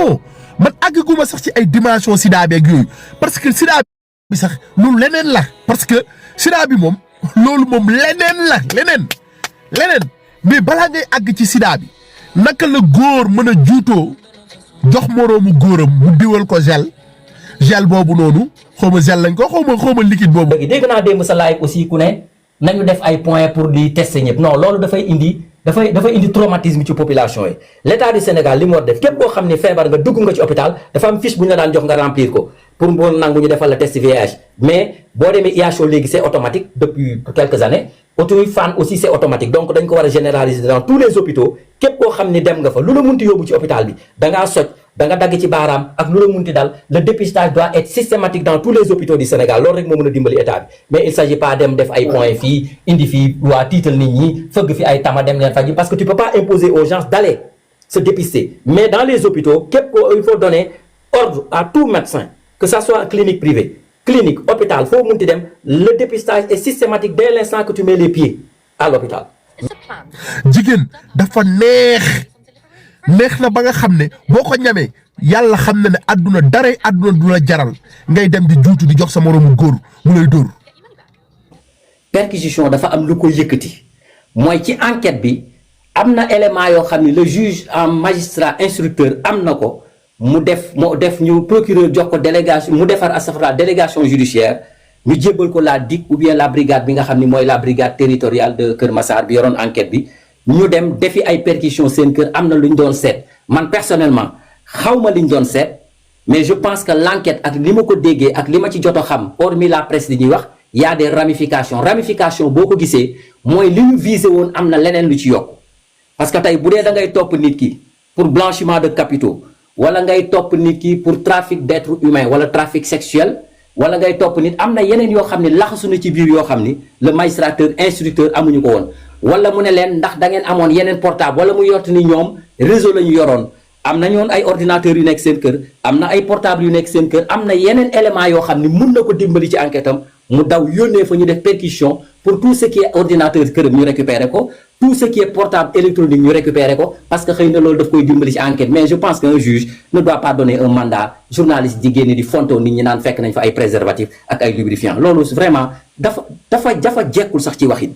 non man àggaguma sax ci ay dimension sida beeg yooyu parce que sida bi sax loolu leneen la parce que sida bi moom loolu moom leneen la leneen mais balaa ngay àgg ci sida bi naka la góor mën a juutoo jox moroomu góoram mu diwal ko gel boobu noonu xaw ma gel lañ ko xaw ma liquide boobu. dégg naa démb sa live aussi ku ne nañu def ay points pour di tester ñëpp non loolu dafay indi traumatisme ci population yi l'état du Sénégal li mu war def képp koo xam ne feebar nga dugg nga ci hôpital dafa am fiche bu ñu la daan jox nga remplir ko pour boo nangu ñu defal la test VIH mais boo demee IHO léegi c'est automatique depuis quelques années auto fan aussi c'est automatique donc dañ ko war a généraliser dans tous les hôpitaux képp koo xam ne dem nga fa lu la munti yóbbu ci hôpital bi dangaa soj da nga dagg ci baaraam ak lu la munti dal le dépistage doit être systématique dans tous les hôpitaux du Sénégal loolu rek moo mën a dimbali état bi mais il s'agit pas dem def ay points fii indi fii waa tiital nit ñi fëgg fi ay tama dem leen faj parce que tu peux pas imposer aux gens d'aller se dépister mais dans les hôpitaux képp ko il faut donner ordre à tout médecin que ça soit clinique privée clinique hôpital foo munti dem le dépistage est systématique dès l'instant que tu mets les pieds à l'hôpital. jigéen dafa neex na ba nga xam ne boo ko ñamee yàlla xam na ne àdduna daray àdduna du la jaral ngay dem di juutu di jox sa moroomu góor mu lay dóor. perquisition dafa am lu ko yëkkati mooy ci enquête bi am na élément yoo xam ne le juge en magistrat instructeur am na ko mu def ñu procureur jox ko délégation mu defar astafurlah délégation judiciaire ñu jébbal ko la DIC ou bien la brigade bi nga xam ni mooy la brigade territoriale de Kër Massar bi yoroon enquête bi ñu dem defi ay perquisition seen kër am na lu ñu doon seet man personnellement xawma li ñu doon seet mais je pense que l'enquête ak li ma ko déggee ak li ma ci jot a xam hormis la presse di ñuy wax y a des ramification boo ko gisee mooy li ñu visé woon am na leneen lu ci yokk parce que tey bu dee da ngay topp nit ki pour blanchiment de capitaux wala ngay topp nit ki pour trafic d'êtres humains wala trafic sexuel wala ngay topp nit am na yeneen yoo xam ne laxasu na ci biir yoo xam ni le magistrateur instructeur amuñu ko woon wala mu ne leen ndax da ngeen amoon yeneen portable wala mu yott ni ñoom réseau la ñu yoroon am na ñoon ay ordinateurs yu nekk seen kër am na ay portable yu nekk seen kër am na yeneen éléments yoo xam ni mun na ko dimbali ci enquête am mu daw yónnee fa ñu def perquisition pour tout ce qui est ordinateur këram ñu récupérer ko tout ce qui est portable électronique ñu récupérer ko parce que xëy na loolu daf koy dimbali ci enquête mais je pense qu'un juge ne doit pas donner un mandat journaliste di génne di fontoo nit ñi naan fekk nañ fa ay préservatifs ak ay lubrifiants loolu vraiment dafa jekkul sax ci waxin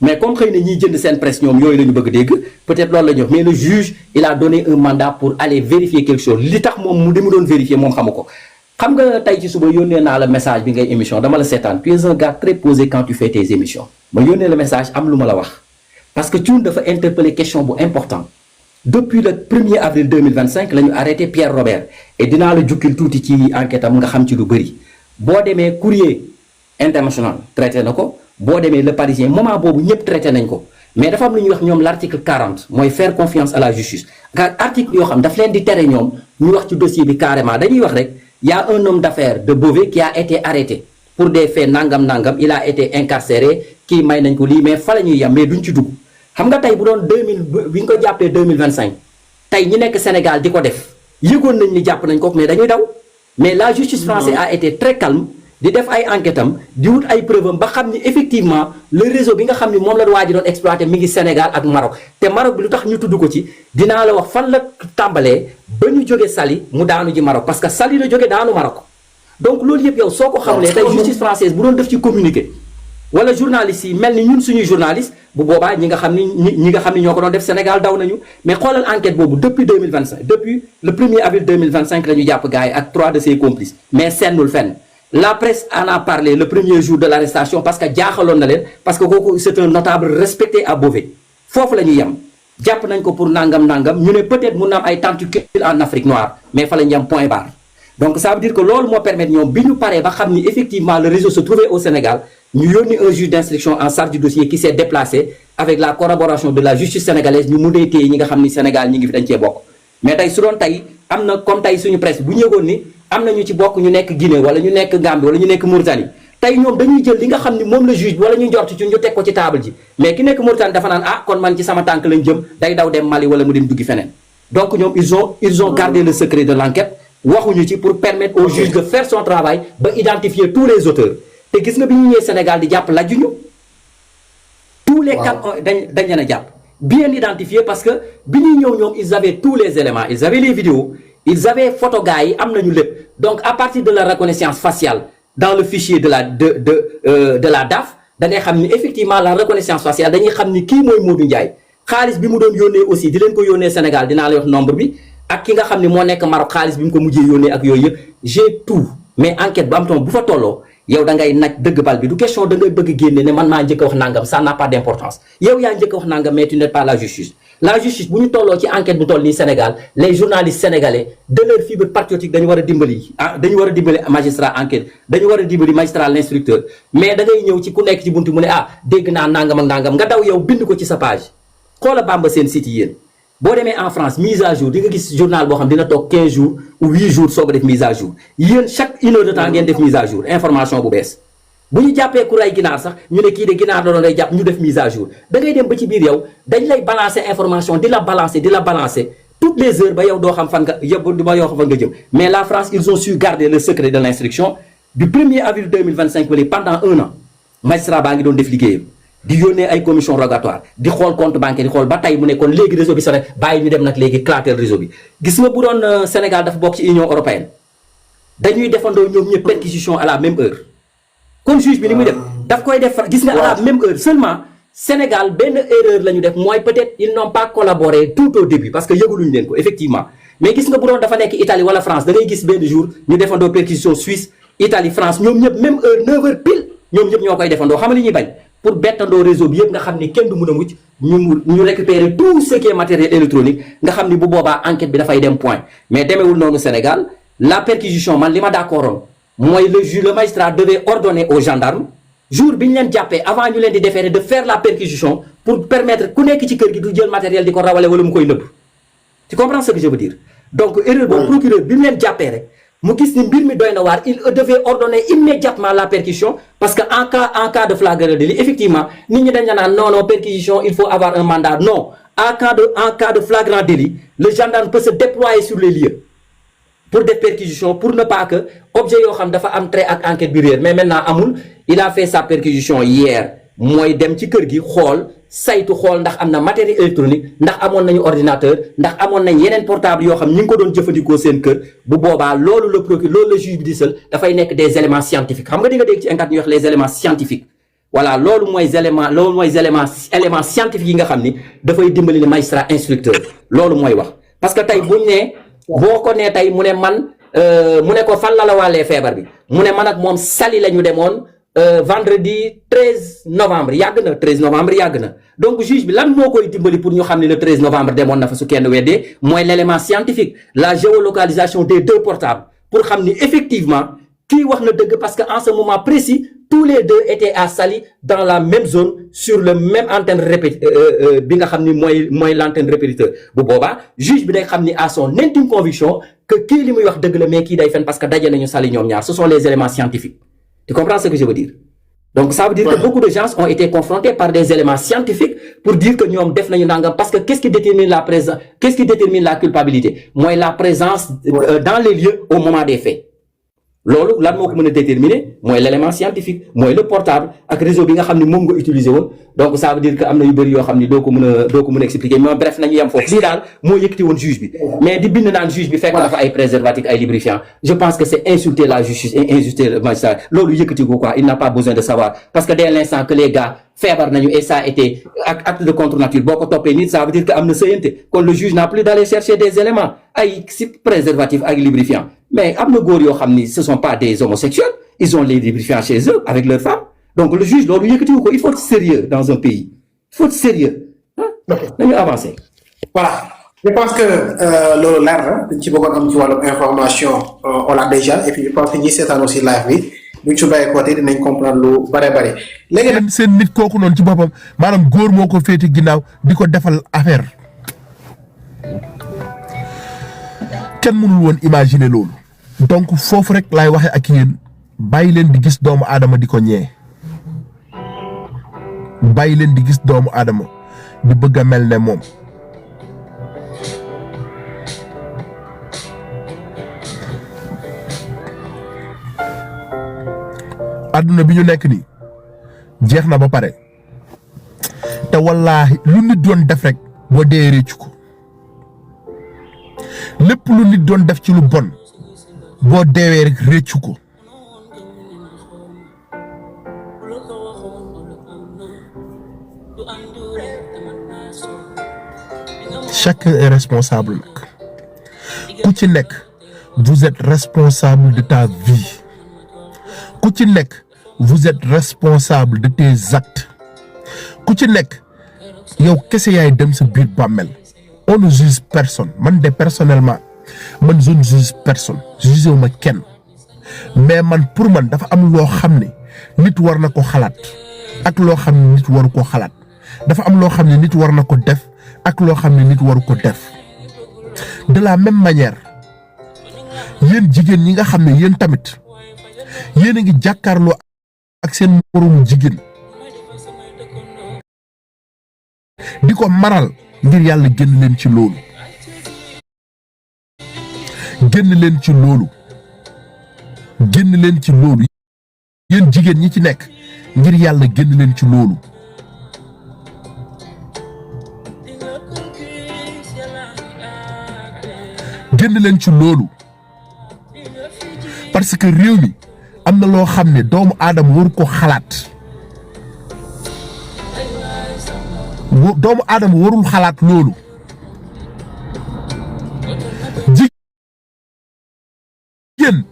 mais comme xëy na ñiy jënd seen presse ñoom yooyu la ñu bëgg dégg peut-être loolu la ñu wax mais le juge il a donné un mandat pour aller vérifier quelque chose li tax moom mu doon vérifier moom xamu ko xam nga tey ci suba yónnee naa la message bi ngay émission dama la seetaan tu es un gars très posé quand tu fais tes émissions ma yónnee la message am lu ma la wax parce que Thioune dafa interpeller question bu important depuis le 1er avril 2025 la ñu arrêté Pierre Robert et dinaa la jukkil tuuti ci enquête am nga xam ci lu bëri boo demee courrier international traité na ko boo demee le parisien moment boobu ñëpp traité nañ ko mais dafa am lu ñuy wax ñoom l'article 40 mooy faire confiance à la justice car article yoo xam daf leen di tere ñoom ñu wax ci dossier bi carrément dañuy wax rek y a un homme d'affaires de Beauvais qui a été arrêté pour des faits nangam il a été incarcéré kii may nañ ko lii mais fa la ñuy yem mais duñ ci dugg xam nga tey bu doon 2000 bi ñu ko jàppee 2025 tey ñi nekk Sénégal di ko def yëgoon nañ ni jàpp nañ ko mais dañuy daw mais la justice française a été très calme di def ay enquête am di wut ay preuve am ba xam ni effectivement le réseau bi nga xam ni moom la waa ji doon exploité mi ngi Sénégal ak Maroc te Maroc bi lu tax ñu tudd ko ci dinaa la wax fan la tàmbalee ba ñu jóge Saly mu daanu ji Maroc parce que Saly la jóge daanu Maroc donc loolu yëpp yow soo ko xamlee tey justice française bu doon def ci communiqué wala journalistes yi mel ni ñun suñuy journaliste bu boobaa ñi nga xam ni ñoo ko doon def Sénégal daw nañu mais xoolal enquête boobu depuis 2025 depuis le 1er avril 2025 la ñu jàpp gars yi ak 3 de ses complices mais sennul fenn la presse en a parlé le premier jour de l'arrestation parce que jaaxaloon na leen parce que kooku c'est un notable respecté à Beauvais foofu la ñuy yem jàpp nañ ko pour nangam ñu ne peut-être mun na am ay tentacules en Afrique noire mais fa la ñu yem point barre donc ça veut dire que loolu moo permettre ñoom bi ñu paree ba xam ni effectivement le réseau se trouvait au Sénégal ñu yónni un juge d'instruction en charge du dossier qui s'est déplacé avec la collaboration de la justice sénégalaise ñu mundee téye ñi nga xam ni Sénégal ñi ngi fi dañ cee bokk mais tey su doon tey am na comme tey suñu presse bu ñu yëgoon ni am na ñu ci bokk ñu nekk Guinée wala ñu nekk Gambie wala ñu nekk Mauritanie tey ñoom dañuy jël li nga xam ni moom la juge bi wala ñu njort ci ñu teg ko ci table ji mais ki nekk Mauritanie dafa naan kon man ci sama tànk lañ jëm day daw dem Mali wala mu dem duggi feneen donc ñoom ils ont gardé le secret de l'enquête waxuñu ci pour permettre au juge de faire son travail ba identifier tous les auteurs te gis nga bi ñu ñëwee Sénégal di jàpp lajjuñu tous les quatre dañ leen a jàpp bien identifié parce que bi ñuy ñëw ñoom ils avaient tous les éléments ils avaient les vidéos ils avaient photo gars yi am nañu lépp donc à partir de la reconnaissance faciale dans le fichier de la DAF da ngay xam ni effectivement la reconnaissance faciale dañuy xam ni kii mooy Modou Ndiaye xaalis bi mu doon yónnee aussi di leen ko yónnee Sénégal dinaa la wax nombre bi ak ki nga xam ni moo nekk Maroc xaalis bi mu ko mujjee yónnee ak yooyu yëpp j'ai tout mais enquête bu am tam bu fa tolloo yow da ngay naj dëgg bal bi du question da ngay bëgg génne ne man maa njëkk a wax nangam ça n'a pas d'importance yow yaa njëkk a wax nangam mais tu n'es pas la justice bu ñu tolloo ci enquête bu toll nii Sénégal les journalistes sénégalais de leur fibre patriotique dañu war a dimbali dañu war a dimbali magistrat enquête dañu war a dimbali magistrat l'instructeur mais da ngay ñëw ci ku nekk ci buntu mu ne dégg naa nangam ak nangam nga daw yow bind ko ci sa page xoola Bamba seen site yi yéen boo demee en France mise à jour di nga gis journal boo xam dina toog 15 jours ou 8 jours soog a def mise à jour yéen chaque une heure de temps ngeen def mise à jour information bu bees bu ñu jàppee ku ray ginaar sax ñu ne kii de ginaar la doon lay jàpp ñu def mise à jour da ngay dem ba ci biir yow dañ lay balancer information di la balancer toutes les heures ba yow doo xam fan nga jëm mais la France ils ont su garder le secret de l'instruction du 1er avril 2025 ba pendant 1 an magistrat baa ngi doon def liggéeyam di yónnee ay commission rogatoire di xool compte bancaire di xool ba tey mu ne kon léegi réseau bi sore bàyyi ñu dem nag léegi clater réseau bi gis nga bu doon Sénégal dafa bokk ci Union européenne dañuy defandoo ñoom ñëpp perquisition à la même heure kon juge bi ni muy def daf koy def gis nga à la même heure seulement Sénégal benn erreur la ñu def mooy peut-être ils n'ont pas collaboré tout au début parce que yëgaluñu leen ko effectivement mais gis nga bu doon dafa nekk Italie wala France da ngay gis benn jour ñu defandoo perquisition Suisse Italie France ñoom ñëpp même heure 9h pile ñoom ñëpp ñoo koy defandoo xam nga li ñuy bañ pour bettandoo réseau bi yëpp nga xam ni kenn du mën a mucc ñu récupérer tout ce qui est matériel électronique nga xam ni bu boobaa enquête bi dafay dem point mais demeewul noonu Sénégal la perquisition man li ma d'accordoon mooy le magistrat devait ordonner aux gendarmes jour bi ñu leen jàppee avant ñu leen di déférer de faire la perquisition pour permettre ku nekk ci kër gi du jël matériel di ko rawale wala mu koy nëbb tu comprends ce que je veux dire donc erreur boobu procureur bi mu leen jàppee rek mu gis ni mbir mi doy na waar il devait ordonner immédiatement la perquisition parce que en cas de flagrant délit effectivement nit ñi dañ naan non perquisition il faut avoir un mandat non en cas de flagrant délit le gendarme peut se déployer sur les lieux pour des perquisitions pour ne pas que objet yoo xam dafa am trait ak enquête bi réer mais maintenant amul il a fait sa perquisition hier mooy dem ci kër gi xool saytu xool ndax am na matériel électronique ndax amoon nañu ordinateur ndax amoon nañ yeneen portable yoo xam ñi ngi ko doon jëfandikoo seen kër bu boobaa loolu le procureur loolu le juge bi di sël dafay nekk des éléments scientifiques xam nga di nga dégg ci enquête ñu wax les éléments scientifiques voilà loolu mooy éléments scientifiques yi nga xam ni dafay dimbali le magistrat instructeur loolu mooy wax parce que tey buñ ne boo ko nee tey mu ne man mu ne ko fan la wàllee feebar bi mu ne man ak moom Saly la ñu demoon vendredi 13 novembre yàgg na 13 novembre yàgg na donc juge bi lan moo koy dimbali pour ñu xam ne le 13 novembre demoon na fa su kenn weddee mooy l'élément scientifique la géolocalisation des 2 portables pour xam ni effectivement kii wax na dëgg parce que en ce moment précis tous les 2 étaient à Saly dans la même zone sur le même antenne bi nga xam ni mooy l'antenne répétiteur bu boobaa juge bi day xam ni à son intime conviction que kii li muy wax dëgg la mais kii day fen parce que daje nañu Saly ñoom ñaar ce sont les éléments scientifiques tu comprends ce que je veux dire donc ça veut dire que beaucoup de gens ont été confrontés par des éléments scientifiques pour dire que ñoom def nañu nangam parce que qu'est-ce qui détermine la culpabilité mooy la présence dans les lieux au moment des faits loolu lan moo ko mën a déterminer mooy l'élément scientifique mooy le portable ak réseau bi nga xam ne moom nga utiliser woon donc ça veut dire que am na yu bëri yoo xam ni doo ko mën a expliquer mais bref nañu yem foofu lii daal moo yëkkati woon juge bi mais di bind naan juge bi fekk dafa ay préservatifs ay lubrifiants je pense que c'est insulter la justice et insulter le magistrat loolu yëkkati ko quoi il n'a pas besoin de savoir parce que dès l'instant que les gars feebar nañu et ça a été acte de contre nature boo ko toppee nit ça veut dire que am na sëyante kon le juge n'a plus d'aller chercher des éléments ay si préservatifs ak lubrifiants mais am na góor yoo xam ni ce sont pas des homosexuels ils ont les lubrifiants chez eux avec leurs femmes donc le juge loolu yëkkatiwu ko il faut être sérieux dans un pays il faut être sérieux nañu avancer. voilà je pense que loolu leer na dañ ci bëggoon am ci wàllum information on l'a déjà et puis je pense que ñi seetaan aussi live bi buñ su bàyyi côté dinañ comprendre lu bare léegi nag seen nit kooku noonu ci boppam maanaam góor moo ko féete ginnaaw di ko defal affaire kenn mënul woon imaginer loolu donc foofu rek laay waxe ak yéen bàyyi leen di gis doomu aadama di ko ñee bàyyi leen di gis doomu aadama di bëgg a mel ne moom adduna bi ñu nekk nii jeex na ba pare te wallaahi lu nit doon def rek boo dee réccu ko lépp lu nit doon def ci lu bon boo deewee rek réccu ko chacun est responsable nag ku ci nekk vous êtes responsable de ta vie ku ci nekk vous êtes responsable de tes actes ku ci nekk yow kese yaay dem sa biir bàmmel on ne juge personne man de personnellement man je ne juge personne jugewu ma kenn mais man pour man dafa am loo xam ne nit war na ko xalaat ak loo xam ne nit waru ko xalaat dafa am loo xam ne nit war na ko def ak loo xam ne nit waru ko def de la même manière yéen jigéen ñi nga xam ne yéen tamit yéen a ngi jàkkaarloo ak seen moromu jigéen di ko maral ngir yàlla génn leen ci loolu génn leen ci loolu génn leen ci loolu yéen jigéen ñi ci nekk ngir yàlla génn leen ci loolu génn leen ci loolu parce que réew mi am na loo xam ne doomu aadama waru ko xalaat doomu aadama warul xalaat loolu jigéen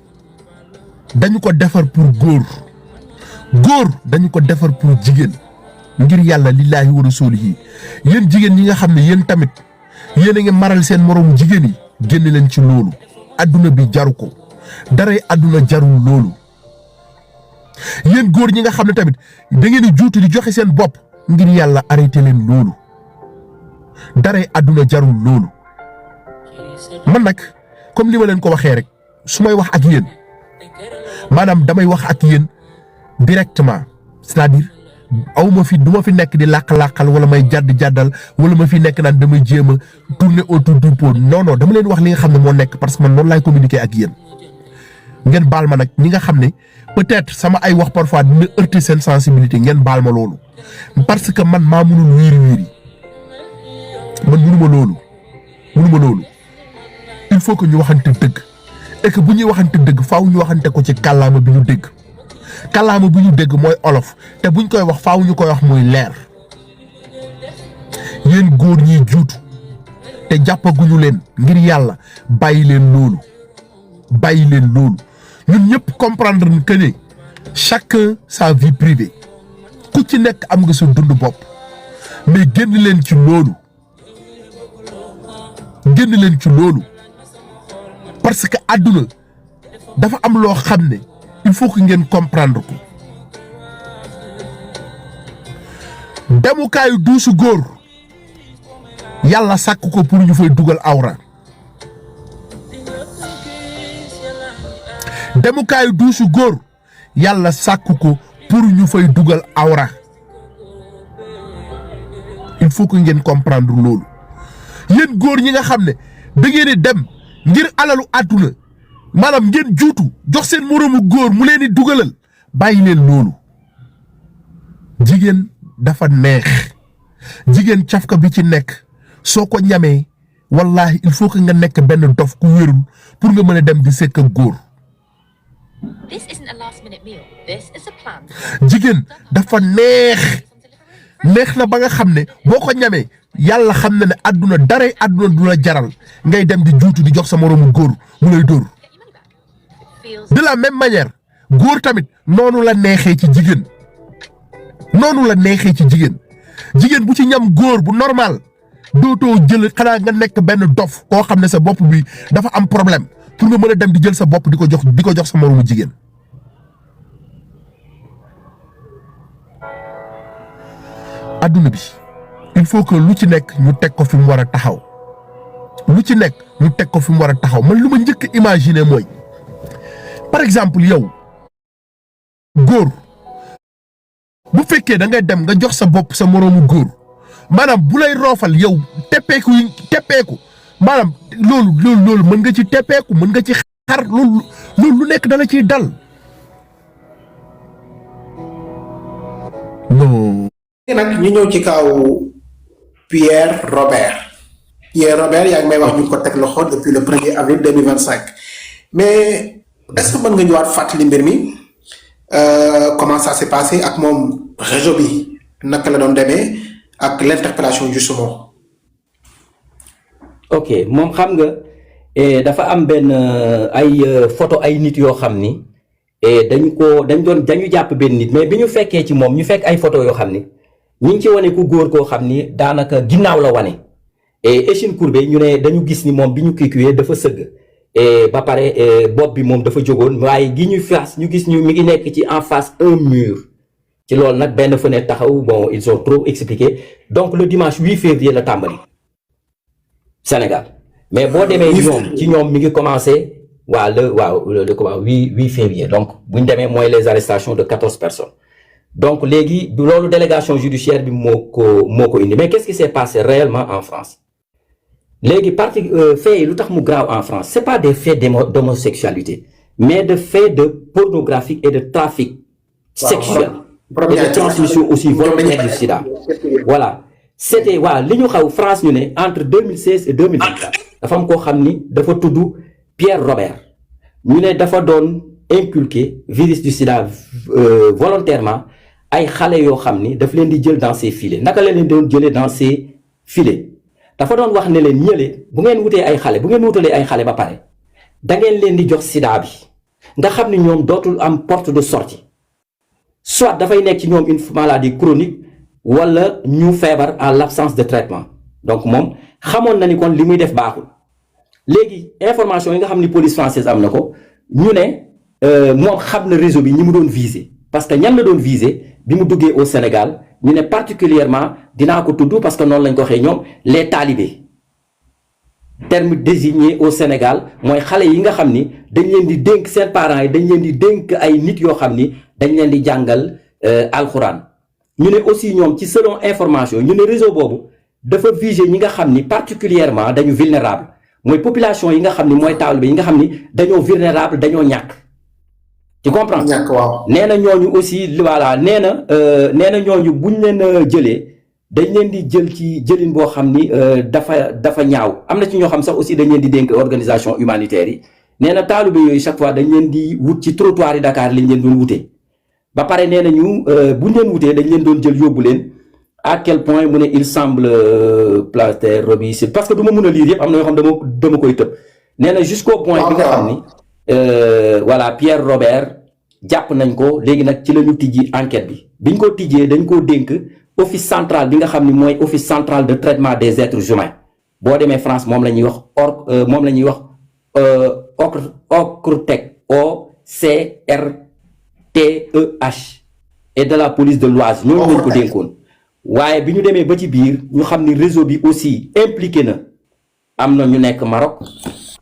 dañu ko defar pour góor góor dañu ko defar pour jigéen ngir yàlla lillaahi wa rasuulihi yéen jigéen ñi nga xam ne yéen tamit yéen a ngi maral seen moroomu jigéen yi génn leen ci loolu adduna bi jaru ko daray adduna jarul loolu yéen góor ñi nga xam ne tamit da ngeen di juutu di joxe seen bopp ngir yàlla arrêté leen loolu daray adduna jarul loolu man nag comme li ma leen ko waxee rek su may wax ak yéen maanaam damay wax ak yéen directement c'est-à-dire aw ma fi du ma fi nekk di làq-làqal wala may jàddal wala ma fi nekk naan damay jéem a tourner autour du pot non non dama leen wax li nga xam ne moo nekk parce que man noonu laay communiquer ak yéen ngeen baal ma nag ñi nga xam ne peut-être sama ay wax parfois dina heurter seen sensibilité ngeen baal ma loolu parce que man maa mënul wiiri man mënuma loolu il faut que ñu waxante dëgg et que bu ñuy waxante dëgg faaw ñu waxante ko ci kàllaama bi ñu dégg kàllaama bu ñu dégg mooy olof te buñ koy wax faaw ñu koy wax muy leer yéen góor ñiy juutu te jàppaguñu leen ngir yàlla bàyyi leen loolu ñun ñëpp comprendre que ne chacun sa vie privée ku ci nekk am nga sa dund bopp mais génn leen ci loolu parce que àdduna dafa am loo xam ne il faut que ngeen comprendre ko demukaayu duusu góor yàlla sàkk ko pour ñu fay dugal awra demukaayu duusu góor yàlla sàkk ko pour ñu fay dugal awra il faut que ngeen comprendre loolu yéen góor ñi nga xam ne da ngeen di dem ngir alalu àdduna maanaam ngeen juutu jox seen moroomu góor mu leen di dugalal bàyyi leen loolu jigéen dafa neex jigéen cafka bi ci nekk soo ko ñamee wallahi il faut que nga nekk benn dof ku wérul pour nga mën a dem di sekk ak góor jigéen dafa neex na ba nga xam ne boo ko ñamee yàlla xam na ne àdduna daray àdduna du la jaral ngay dem di juutu di jox sa moroomu góor mu lay dóor de la même manière góor tamit noonu la neexee ci jigéen jigéen bu ci ñam góor bu normal dootoo jël xanaa nga nekk benn dof koo xam ne sa bopp bi dafa am problème pour nga mën a dem di jël sa bopp di ko jox sa moroomu jigéen adduna bi il faut que lu ci nekk ñu teg ko fi mu war a taxaw man lu ma njëkk a imaginer mooy par exemple yow góor bu fekkee da ngay dem nga jox sa bopp sa moroomu góor maanaam bu lay roofal yow teppeeku maanaam loolu mën nga ci teppeeku mën nga ci xar loolu lu nekk dala ciy dal non. nag ñu ñëw ci kaw Pierre Robert Pierre Robert yaa ngi may wax ñu ko teg loxo depuis le 1er avril 2025 mais est-ce que mën nga ñëwaat fàttali mbir mi comment ça s'est passé ak moom réseau bi naka la doon demee ak l'interpellation justement. ok moom xam nga dafa am benn ay photo ay nit yoo xam ni dañu jàpp benn nit mais bi ñu fekkee ci moom ñu fekk ay photo yoo xam ni ñu ngi ci wane ku góor koo xam ni daanaka ginnaaw la wane et échine courbée ñu ne dañu gis ni moom bi ñu kiiwee dafa sëgg ba pare bopp bi moom dafa jógoon waaye gi ñuy face ñu gis ñu mi ngi nekk ci en face un mur ci loolu nag benn fenêtre taxaw bon ils ont trop expliqué donc le dimanche 8 février la tàmbali Sénégal mais boo demee ci ñoom mi ngi commencé le 8 février donc bu ñu demee mooy les arrestations de 14 personnes donc léegi loolu délégation judiciaire bi moo ko indi mais qu'est-ce qui s'est passé réellement en France léegi partie faits yi lu tax mu grave en France c'est pas des faits d'homosexualité mais de faits de pornographique et de trafic sexuel et de transmission aussi volontaire du sida voilà c'était li ñu xaw France ñu ne entre 2016 et 2024 dafa am koo xam ni dafa tudd Pierre Robert ñu ne dafa doon inculquer virus du sida volontairement ay xale yoo xam ni daf leen di jël dans ses filets naka la leen doon jëlee dans ses filets dafa doon wax ne leen ñële bu ngeen wutalee ay xale ba pare da ngeen leen di jox sida bi nga xam ni ñoom dootul am porte de sortie soit dafay nekk ci ñoom une maladie chronique wala ñu feebar en l'absence de traitement donc moom xamoon na ni kon li muy def baaxul léegi information yi nga xam ni police française am na ko ñu ne moom xam na réseau bi ñi mu doon viser parce que ñan la doon viser bi mu duggee au Sénégal ñu ne particulièrement dinaa ko tudd parce que noonu lañ ko waxee ñoom les talibés terme désigné au Sénégal mooy xale yi nga xam ni dañ leen di dénk seen parents yi dañ leen di dénk ay nit yoo xam ni dañ leen di jàngal alxuraan ñu ne aussi ñoom ci selon information ñu ne réseau boobu dafa viser ñi nga xam ni particulièrement dañu vulnérable mooy population yi nga xam ni mooy talibé yi nga xam ni dañoo vulnérable dañoo ñàkk tu comprends ñàkk waaw nee na ñooñu aussi voilà nee na ñooñu buñ leen jëlee dañ leen di jël ci jëlin boo xam ni dafa ñaaw am na ci ñoo xam sax aussi dañ leen di dénk organisation humanitaire yi nee na taalibe yooyu chaque fois dañ leen di wut ci trottoir yi Dakar lañ leen doon wutee ba pare nee na ñu buñ leen wutee dañ leen doon jël yóbbu leen à quel point mu ne il semble Plater Robinson parce que du ma mën a lire yëpp am na yoo xam dama koy tëb nee na jusqu'au point bi nga xam ni Pierre Robert jàpp nañ ko léegi nag ci la ñu tijji enquête bi biñ ko tijjee dañ koo dénk office central bi nga xam ni mooy office central de traitement des êtres humains boo demee France moom la ñuy wax OCRTEH et de la police de l'Oise ñooñu lañ ko dénkoon waaye bi ñu demee ba ci biir ñu xam ni réseau bi aussi impliqué na am na ñu nekk Maroc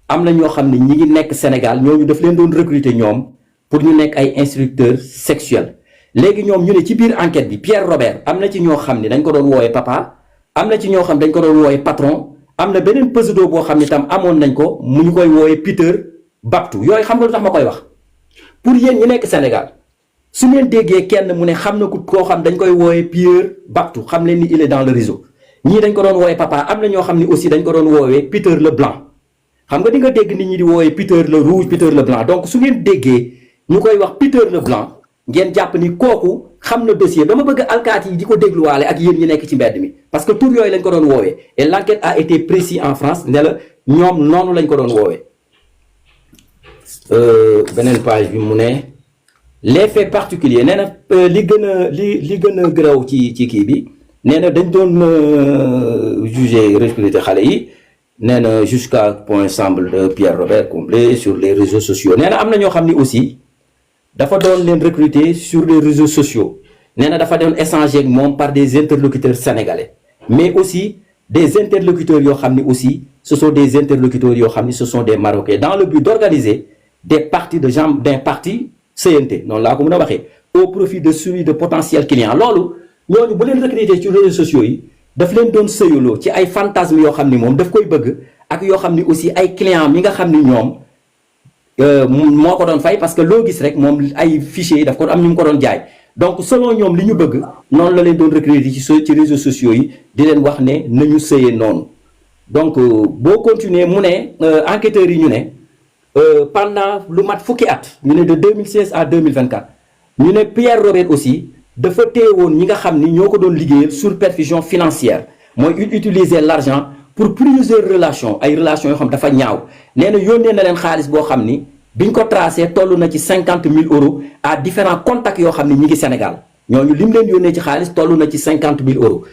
am na ñoo xam ne ñi ngi nekk Sénégal ñooñu daf leen doon recruter ñoom pour ñu nekk ay instructeurs sexuels léegi ñoom ñu ne ci biir enquête bi Pierre Robert am na ci ñoo xam ne dañ ko doon woowee papa am na ci ñoo xam dañ ko doon woowee patron am na beneen pseudo boo xam ne tam amoon nañ ko mu ñu koy woowee Peter Baptou yooyu xam nga lu tax ma koy wax pour yéen ñi nekk Sénégal su ngeen déggee kenn mu ne xam na koo xam dañ koy woowee Pierre Baptou xam leen ni il est dans le réseau ñii dañ ko doon woowee papa am na ñoo xam ne aussi dañ ko doon woowee Peter le Blanc xam nga di nga dégg nit ñi di woowee Peter le rouge Peter le blanc donc su ngeen déggee ñu koy wax Peter le blanc ngeen jàpp ni kooku xam na dossier dama bëgg alkaati yi di ko dégluwaale ak yéen ñi nekk ci mbedd mi parce que tur yooyu lañ ko doon woowee et l'enquête a été précis en France ne la ñoom noonu lañ ko doon woowee beneen page bi mu ne les faits particuliers nee na li gën a gëraw ci kii bi nee na dañ doon juger recruter xale yi nee na jusqu'à point semble de Pierre Robert comblé sur les réseaux sociaux nee na am na ñoo xam ni aussi dafa doon leen recruter sur les réseaux sociaux nee na dafa doon échanger ak moom par des interlocuteurs sénégalais mais aussi des interlocuteurs yoo xam ni aussi ce sont des interlocuteurs yoo xam ni ce sont des Marocains dans le but d'organiser des parties de gens d'un parti CNT noonu laa ko mën a waxee au profit de celui de potentiels clients loolu ñooñu bu leen recruter ci réseaux sociaux yi daf leen doon sëyuloo ci ay fantasmes yoo xam ni moom daf koy bëgg ak yoo xam ni aussi ay clients mi nga xam ni ñoom moo ko doon fay parce que loo gis rek moom ay fichiers yi daf ko am ñu mu ko doon jaay donc selon ñoom li ñu bëgg noonu la leen doon recruter ci réseaux sociaux yi di leen wax ne nañu sëyee noonu donc boo continuer mu ne enquêteurs yi ñu ne pendant lu mat fukki at ñu ne de 2016 à 2024 ñu ne Pierre Robert aussi dafa téewoon ñi nga xam ni ñoo ko doon liggéeyal sur perfusion financière mooy il utiliser l'argent pour plusieurs relations ay relations yoo xam dafa ñaaw nee na yónnee na leen xaalis boo xam ni biñ ko tracé toll na ci 50 000 euros à différents contacts yoo xam ni ñi ngi Sénégal ñooñu lim leen yónnee ci xaalis toll na ci 50 000 euros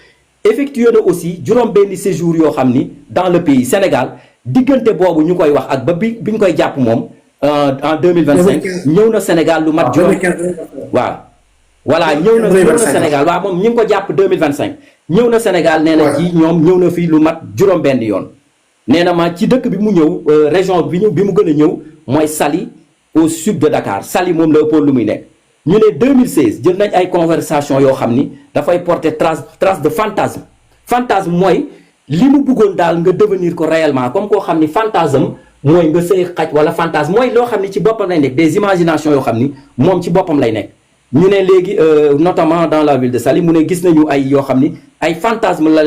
effectué na aussi juróom benn séjour yoo xam ni dans le pays Sénégal diggante boobu ñu koy wax ak ba biñ koy jàpp moom en 2025 ñëw na Sénégal lu mat juróom waaw voilà ñëw na Sénégal waaw moom ñi ngi ko jàpp 2025 ñëw na Sénégal nee na ci ñoom ñëw na fii lu mat juróom benn yoon nee na ma ci dëkk bi mu ñëw région bi mu gën a ñëw mooy Saly au sud de Dakar Saly moom la ëppoon lu muy nekk ñu ne 2016 jël nañ ay conversation yoo xam ni dafay porter trace de fantasme mooy li mu bëggoon daal nga devenir ko réellement comme koo xam ni fantasme mooy nga sëy xaj wala fantasme mooy loo xam ni ci boppam lay nekk des imaginations yoo xam ni moom ci boppam lay nekk ñu ne léegi notamment dans la ville de Saly mu ne gis nañu ay yoo xam ni ay fantasme la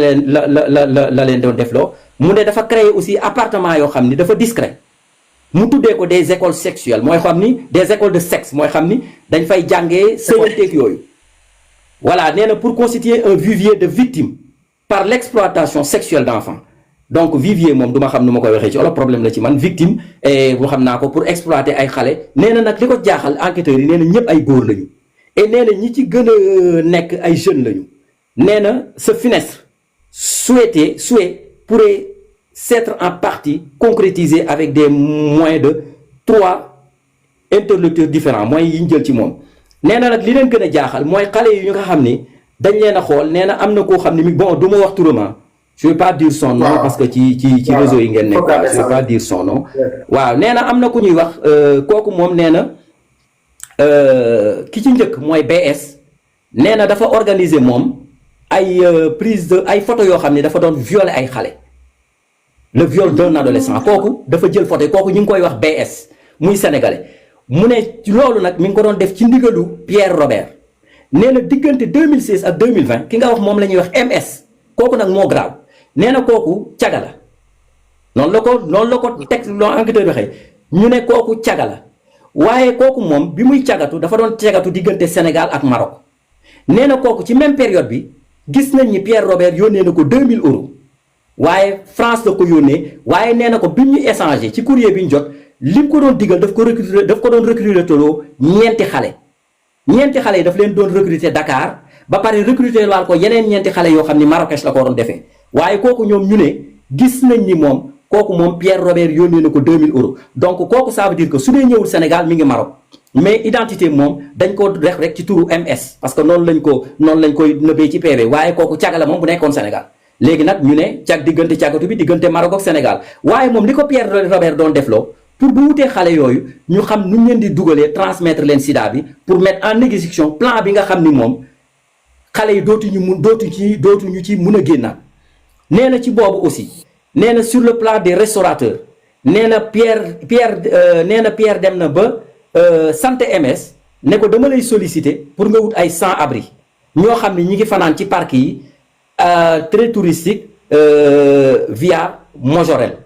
leen doon defloo mu ne dafa créer aussi appartement yoo xam ni dafa discret mu tuddee ko des écoles sexuelles mooy xam ni des écoles de sexe mooy xam ni dañ fay jàngee sëyanteeg yooyu voilà nee na pour constituer un vivier de victimes par l'exploitation sexuelle d'enfants donc vivier moom du ma xam nu ma koy waxee ci wala problème la ci man victime bu xam naa ko pour exploiter ay xale nee na nag li ko jaaxal enquêteurs yi nee na ñëpp ay góor lañu et nee na ñi ci gën a nekk ay jeunes lañu nee na ce funeste souhait pourrait s'être en partie concrétisé avec des moyens de 3 interlocuteurs différents mooy yi ñu jël ci moom nee na nag li leen gën a jaaxal mooy xale yi ñu nga xam ni dañ leen a xool nee na am na koo xam ne mi bon du ma wax turam je vais pas dire son nom parce que ci réseau yi ngeen nekk je vais pas dire son nom waaw nee na am na ku ñuy wax kooku moom nee na ki ci njëkk mooy BS nee na dafa organiser moom ay prise de ay photo yoo xam ne dafa doon violer ay xale le viol d'un adolescent kooku dafa jël photo kooku ñu ngi koy wax BS muy sénégalais mu ne loolu nag mi ngi ko doon def ci ndigalu Pierre Robert nee na diggante 2016 ak 2020 ki nga wax moom la ñuy wax MS kooku nag moo grave nee na kooku caga la noonu la ko teg loo enquêteur waxee ñu ne kooku caga la waaye kooku moom bi muy cagatu dafa doon cagatu diggante Sénégal ak Maroc nee na kooku ci même période bi gis nañ ni Pierre Robert yónnee na ko 2000 euros waaye France la ko yónnee waaye nee na ko bi ñu échangé ci courrier bi ñu jot lim ko doon digal daf ko doon recruter toloo ñeenti xale yi daf leen doon recruter Dakar ba pare recruter waal ko yeneen ñeenti xale yoo xam ni Marrakech la ko doon defee waaye kooku ñoom ñu ne gis nañ ni moom kooku moom Pierre Robert yónnee na ko 2000 euros donc kooku ça veut dire que su dee ñëwul Sénégal mi ngi Maroc mais identité moom dañ ko def rek ci turu MS parce que noonu lañ koy nëbbee ci PV waaye kooku caga la moom bu nekkoon Sénégal léegi nag ñu ne diggante cagatu bi diggante Maroc ak Sénégal waaye moom li ko Pierre Robert doon defloo pour bu wutee xale yooyu ñu xam nu ñu leen di dugalee transmettre leen sida bi pour mettre en exécution plan bi nga xam ni moom xale yi dootuñu ci mun a génnaat nee na ci boobu aussi nee na sur le plan des restaurateurs nee na Pierre dem na ba santé MS ne ko dama lay solliciter pour nga wut ay sans abri ñoo xam ne ñi ngi fanaan ci parc yi très touristique via Majorel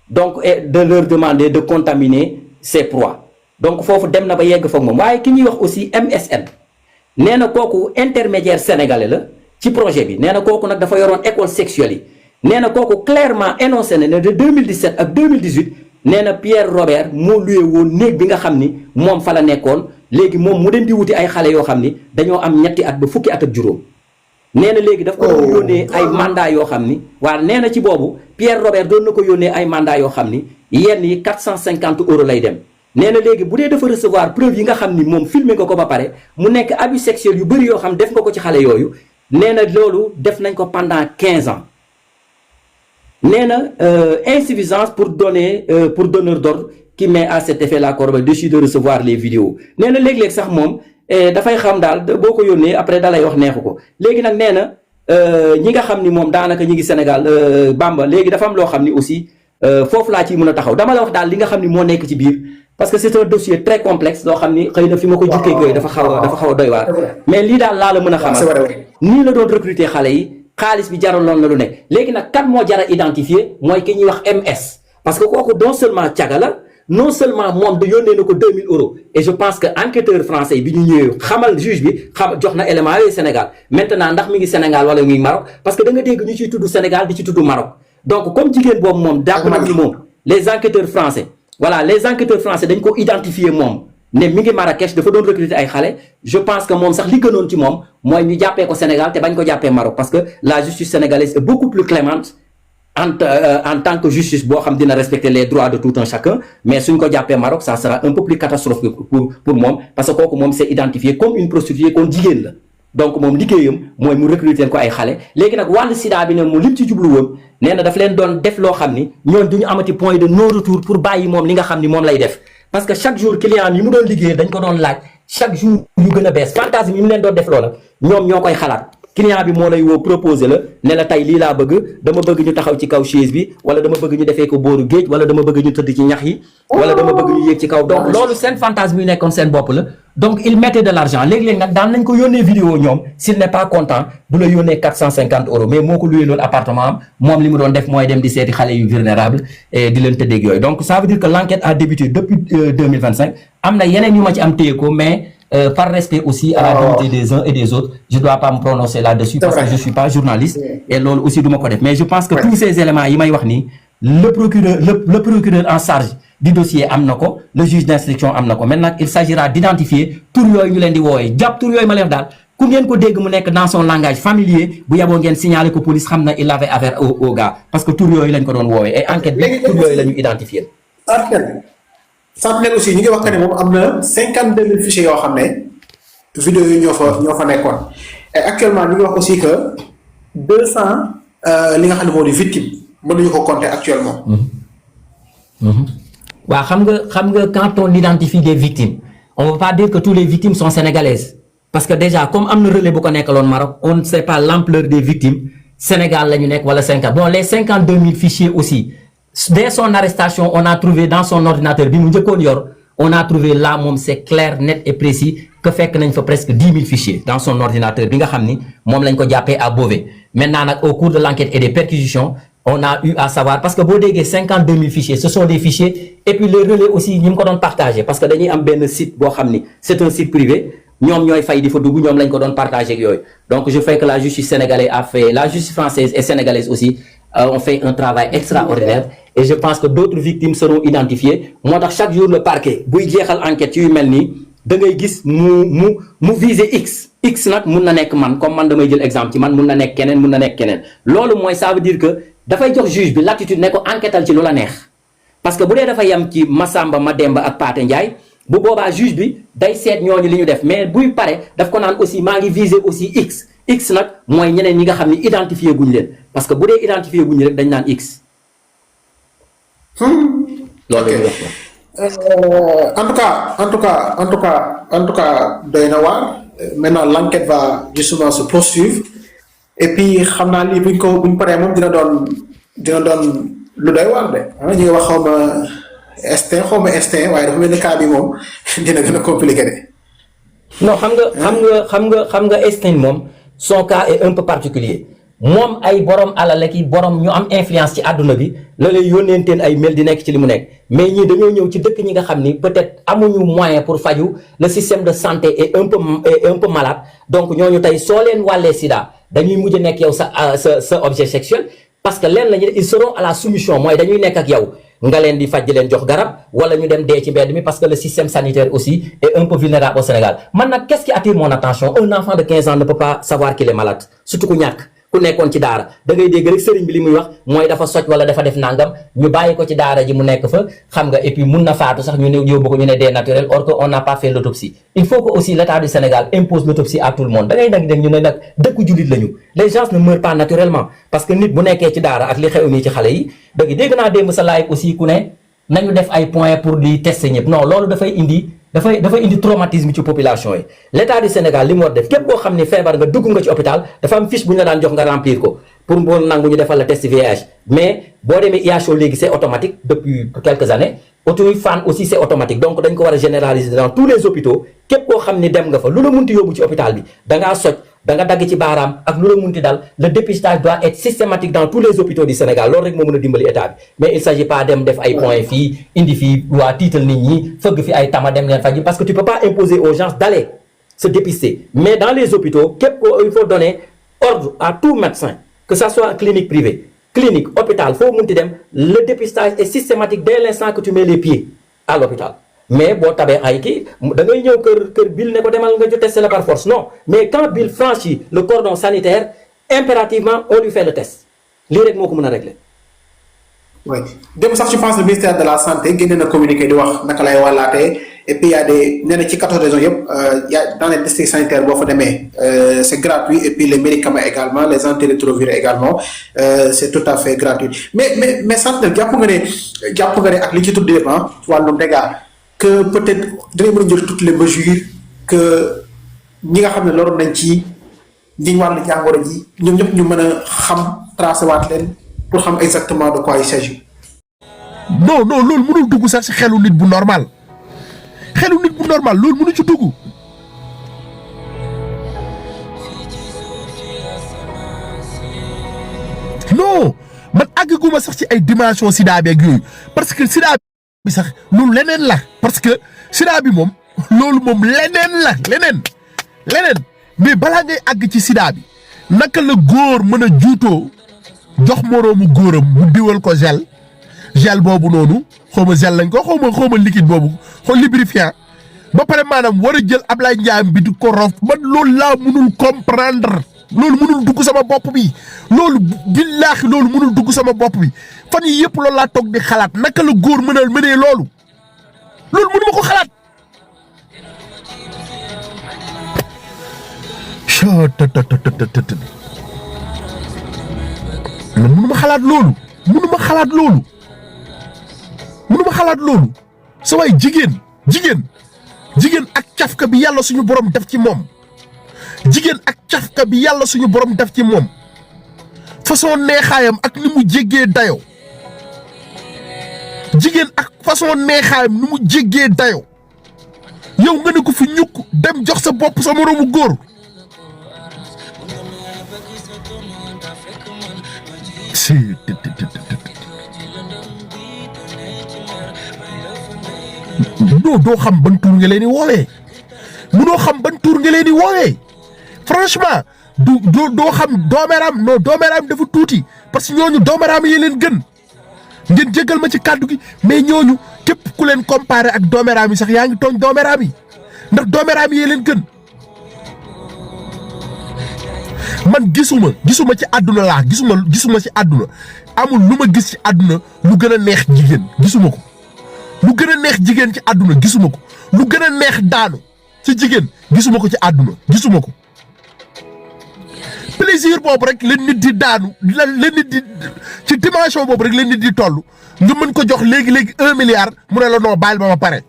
donc et de leur demander de contaminer ses proies donc foofu dem na ba yegg foog moom waaye ki ñuy wax aussi MSN nee na kooku intermédiaire sénégalais la ci projet bi nee na kooku nag dafa yoroon école sexuelle yi nee na kooku clairement énoncé na ne de 2017 ak 2018 nee na Pierre Robert moo luye woon néeg bi nga xam ni moom fa la nekkoon léegi moom mu dem di wuti ay xale yoo xam ni dañoo am ñetti at ba fukki at ak juróom nee na léegi daf ko doon yónnee ay mandat yoo xam ni waaw nee na ci boobu Pierre Robert doon na ko yónnee ay mandat yoo xam ni yenn yi 450 euros lay dem nee na léegi bu dee dafa recevoir preuve yi nga xam ni moom filmé nga ko ba pare mu nekk abus sexuel yu bëri yoo xam def nga ko ci xale yooyu nee na loolu def nañ ko pendant 15 ans nee na insuffisance pour donneur d'ordre qui met à cet effet la corbeille décide de recevoir les vidéos nee na léeg-léeg sax moom dafay xam daal boo ko yónnee après dalay wax neexu ko léegi nag nee na ñi nga xam ni moom daanaka ñi ngi Sénégal Bamba léegi dafa am loo xam ni aussi foofu laa ciy mën a taxaw dama la wax daal li nga xam ni moo nekk ci biir parce que c'est un dossier très complexe loo xam ni xëy na fi ma ko jukkee yooyu dafa xaw a doy waar mais lii daal laa la mën a xamal nii la doon recruter xale yi xaalis bi jaraloon na lu ne léegi nag kan moo jar a identifier mooy ki ñuy wax MS parce que kooku non seulement caga la non seulement moom da yónnee na ko 2000 euros et je pense que enquêteur français bi ñu ñëwee xamal juge bi jox na élément yooyu Sénégal maintenant ndax mi ngi Sénégal wala mi ngi Maroc parce que da nga dégg ñu ciy tudd Sénégal di ci tudd Maroc donc comme jigéen boobu moom dàpp na ni moom les enquêteurs français dañ ko identifier moom ne mi ngi Marrakech dafa doon recruter ay xale je pense que moom sax li gënoon ci moom mooy ñu jàppee ko Sénégal te bañ ko jàppee Maroc parce que la justice sénégalaise est beaucoup plus clémente en tant que justice boo xam dina respecter les droits de tout un chacun mais suñ ko jàppee Maroc ça sera un peu plus catastrophique pour moom parce que kooku moom c'est identifié comme une prostituée kon jigéen la donc moom liggéeyam mooy mu recruter ko ay xale léegi nag wàllu sida bi ne mu lim ci jublu woon nee na daf leen doon def loo xam ni ñoon duñu amati point de non retour pour bàyyi moom li nga xam ni moom lay def parce que chaque jour client yi mu doon liggéey dañ ko doon laaj chaque jour yu gën a bees fantasme yi mu leen doon def loola ñoom ñoo koy xalaat client bi moo lay woo proposé la ne la tey lii laa bëgg dama bëgg ñu taxaw ci kaw chaise bi wala dama bëgg ñu defee ko booru géej wala dama bëgg ñu tëdd ci ñax yi wala dama bëgg ñu yéeg ci kaw donc loolu seen fantasme yu nekkoon seen bopp la donc il mettait de l'argent léegi-léegi nag daan nañ ko yónnee vidéo ñoom s'il n'est pas content du la yónnee 450 euros mais moo ko luyee loolu appartement am moom li mu doon def mooy dem di seeti xale yu vulnérable et di leen tëddeeg yooyu donc ça veut dire que l'enquête a débuté depuis 2025 am na yeneen yu ma ci am téye ko mais par respect aussi à la dignité des uns et des autres je dois pas me prononcer là-dessus parce que je suis pas journaliste et loolu aussi du ma ko def mais je pense que tous ces éléments yi may wax nii le procureur en charge du dossier am na ko le juge d'instruction am na ko maintenant il s'agira d'identifier tur yooyu ñu leen di woowee jàpp tur yooyu ma leen daal ku ngeen ko dégg mu nekk dans son langage familier bu yaboo ngeen signaler ko police xam na il avait affaire au gars parce que tur yooyu lañ ko doon woowee et enquête bi tur yooyu la ñu identifier Sentinelle aussi ñu ngi wax que ne moom am na 52 000 fichiers yoo xam ne vidéo yi ñoo fa nekkoon et actuellement ñu ngi wax aussi que 200 li nga xam ne moo di victime mën nañu ko compter actuellement. waaw xam nga quand on identifie des victimes on ne veut pas dire que tous les victimes sont sénégalaises parce que déjà comme am na relais bu ko nekkaloon Maroc on ne sait pas l'ampleur des victimes Sénégal la ñu nekk wala 50 bon les 52 000 fichiers aussi. Dès son arrestation on a trouvé dans son ordinateur bi mu njëkkoon yor on a trouvé là moom c'est clair net et précis que fekk nañ fa presque 10 000 fichiers dans son ordinateur bi nga xam ni moom lañ ko jàppee à Beauvais maintenant nag au cours de l'enquête et des perquisitions on a eu à savoir parce que boo déggee 52 000 fichiers ce sont des fichiers et puis les relais aussi ñi mu ko doon partagé parce que dañuy am benn site boo xam ni c'est un site privé ñoom ñooy fay di fa dugg ñoom lañ ko doon partagé ak yooyu donc je fais que la justice sénégalaise a fait la justice française et sénégalaise aussi ont fait un travail extraordinaire et je pense que d'autres victimes seront identifiées moo tax chaque jour le parquet buy jeexal enquête yu mel nii da ngay gis mu viser x nag mun na nekk man comme man damay jël exemple ci man mun na nekk keneen loolu mooy ça veut dire que dafay jox juge bi latitude ne ko enquêtal ci lu la neex parce que bu dee dafa yem ci Massamba Mademba ak Pathé Ndiaye bu boobaa juge bi day seet ñooñu li ñu def mais buy pare daf ko naan aussi maa ngi viser aussi x nag mooy ñeneen ñi nga xam ne identifié guñ leen parce que bu dee identifié guñ rek dañ naan x. loolu en tout cas doy na waar maintenant l'enquête va justement se poursuivre et puis xam naa lii buñ paree moom dina doon lu doy waar de ñu ngi wax xaw ma instinct waaye dafa mel ni cas bi moom dina gën a compliqué de. non xam nga instinct moom son cas est un peu particulier moom ay borom alal ki borom ñu am influence ci àdduna bi la lay yónneenteen ay mail di nekk ci li mu nekk mais ñii dañoo ñëw ci dëkk ñi nga xam ni peut-être amuñu moyen pour faju le système de santé est un peu malade donc ñooñu tey soo leen wàllee sida dañuy mujj nekk yow sa objet sexuel parce que leen lañu ils seront à la soumission mooy dañuy nekk ak yow nga leen di faj di leen jox garab wala ñu dem dee ci mbedd mi parce que le système sanitaire aussi est un peu vulnérable au Sénégal man nag qu'est-ce qui attire mon attention un enfant de 15 ans ne peut pas savoir qu'il est malade surtout ku ñàkk ku nekkoon ci daara da ngay dégg rek sëriñ bi li muy wax mooy dafa soj wala dafa def nangam ñu bàyyi ko ci daara ji mu nekk fa xam nga et puis mun na faatu sax ñu ne yóbbu ko ñu ne dee naturel or que on n'a pas fait l'autopsie il faut que aussi l'État du Sénégal impose l'autopsie à tout le monde da ngay dégg ñu ne nag dëkku jullit lañu les gens ne meurent pas naturellement parce que nit bu nekkee ci daara ak li xew nii ci xale yi dégg naa démb sa live aussi ku ne nañu def ay points pour di tester ñëpp non loolu dafay indi traumatisme ci population yi l'État du Sénégal li mu war def képp koo xam ne feebar nga dugg nga ci hôpital dafa am fiche bu ñu la daan jox nga remplir ko pour boo nangu ñu defal la test VIH mais boo demee IHO léegi c'est automatique depuis quelques années Fann aussi c'est automatique donc dañ ko war a généraliser dans tous les hôpitaux képp koo xam ne dem nga fa lu la munti yóbbu ci hôpital bi dangaa soj da nga dagg ci baaraam ak lu la munti dal le dépistage doit être systématique dans tous les hôpitaux du Sénégal loolu rek moo mën a dimbali état bi mais il s'agit pas dem def ay points fii indi fii waa tiital nit ñi fëgg fi ay tama dem leen faji parce que tu peux pas imposer aux gens d'aller se dépister mais dans les hôpitaux képp ko il faut donner ordre à tout médecin que ça soit clinique privée clinique hôpital foo munti dem le dépistage est systématique dès l'instant que tu mets les pieds à l'hôpital mais boo tabee ay kii da ngay ñëw kër Bill ne ko demal nga jot tester la par force non mais quand Bill franchit le cordon sanitaire impérativement on lui fait le test lii rek moo ko mën a régler. oui dem sax je pense le ministère de la santé génne na communiqué di wax naka lay wàllaatee et puis y a des nee na ci 14 régions yëpp y a dans les districts sanitaires boo fa demee c'est gratuit et puis les médicaments également les antirétroviraux également c'est tout à fait gratuit mais Sentinelle jàpp nga ne ak li ci tudd yëpp wàllum dégâts que peut-être dinañ mën a jël toutes les mesures que ñi nga xam ne loolu nañ ci ñi wàllu jàngoro ji ñoom ñëpp ñu mën a xam tracé waat leen pour xam exactement de quoi il s'agit. non loolu mënul dugg sax ci xelu nit bu normal loolu mënu ci dugg. non man àggaguma sax ci ay dimension sida bi ak yooyu parce que sida bi sax loolu leneen la parce que sida bi moom loolu moom leneen mais balaa ngay àgg ci sida bi naka la góor mën a juutoo jox moroomu góoram mu diwal ko gel boobu noonu xaw ma gel lañ ko xaw ma liquide boobu lubrifiant ba pare maanaam war a jël Ablaye Ndiaye bi di ko rof man loolu laa mënul comprendre loolu mënul dugg sama bopp bi loolu billaahi loolu mënul dugg sama bopp bi fan yi yëpp loolu laa toog di xalaat naka la góor mënee loolu mënuma ko xalaat. mënuma xalaat loolu sa waay jigéen ak cafka bi yàlla suñu borom def ci moom façon neexaayam ak ni mu jéggee dayo yow nga ne ko fi ñukk dem jox sa bopp sa moroomu góor doo xam ban tur nga leen di woowee munoo xam ban tur nga leen di woowee franchement doo xam doomeeraam dafa tuuti parce que ñooñu doomeeraam yi leen gën ngeen jéggal ma ci kàddu gi mais ñooñu képp ku leen comparé ak doomeeraam yi sax yaa ngi tooñ doomeeraam yi ndax doomeeraam yi leen gën man gisuma ci àdduna gisuma ci àdduna amul lu ma gis ci àdduna lu gën a neex jigéen gisuma ko lu gën a neex jigéen ci àdduna gisuma ko lu gën a neex daanu ci jigéen gisuma ko ci àdduna gisuma ko plaisir boobu rek la nit di daanu la nit di ci dimension boobu rek la nit di toll nga mën ko jox léegi 1 milliard mu ne la non baal ma pare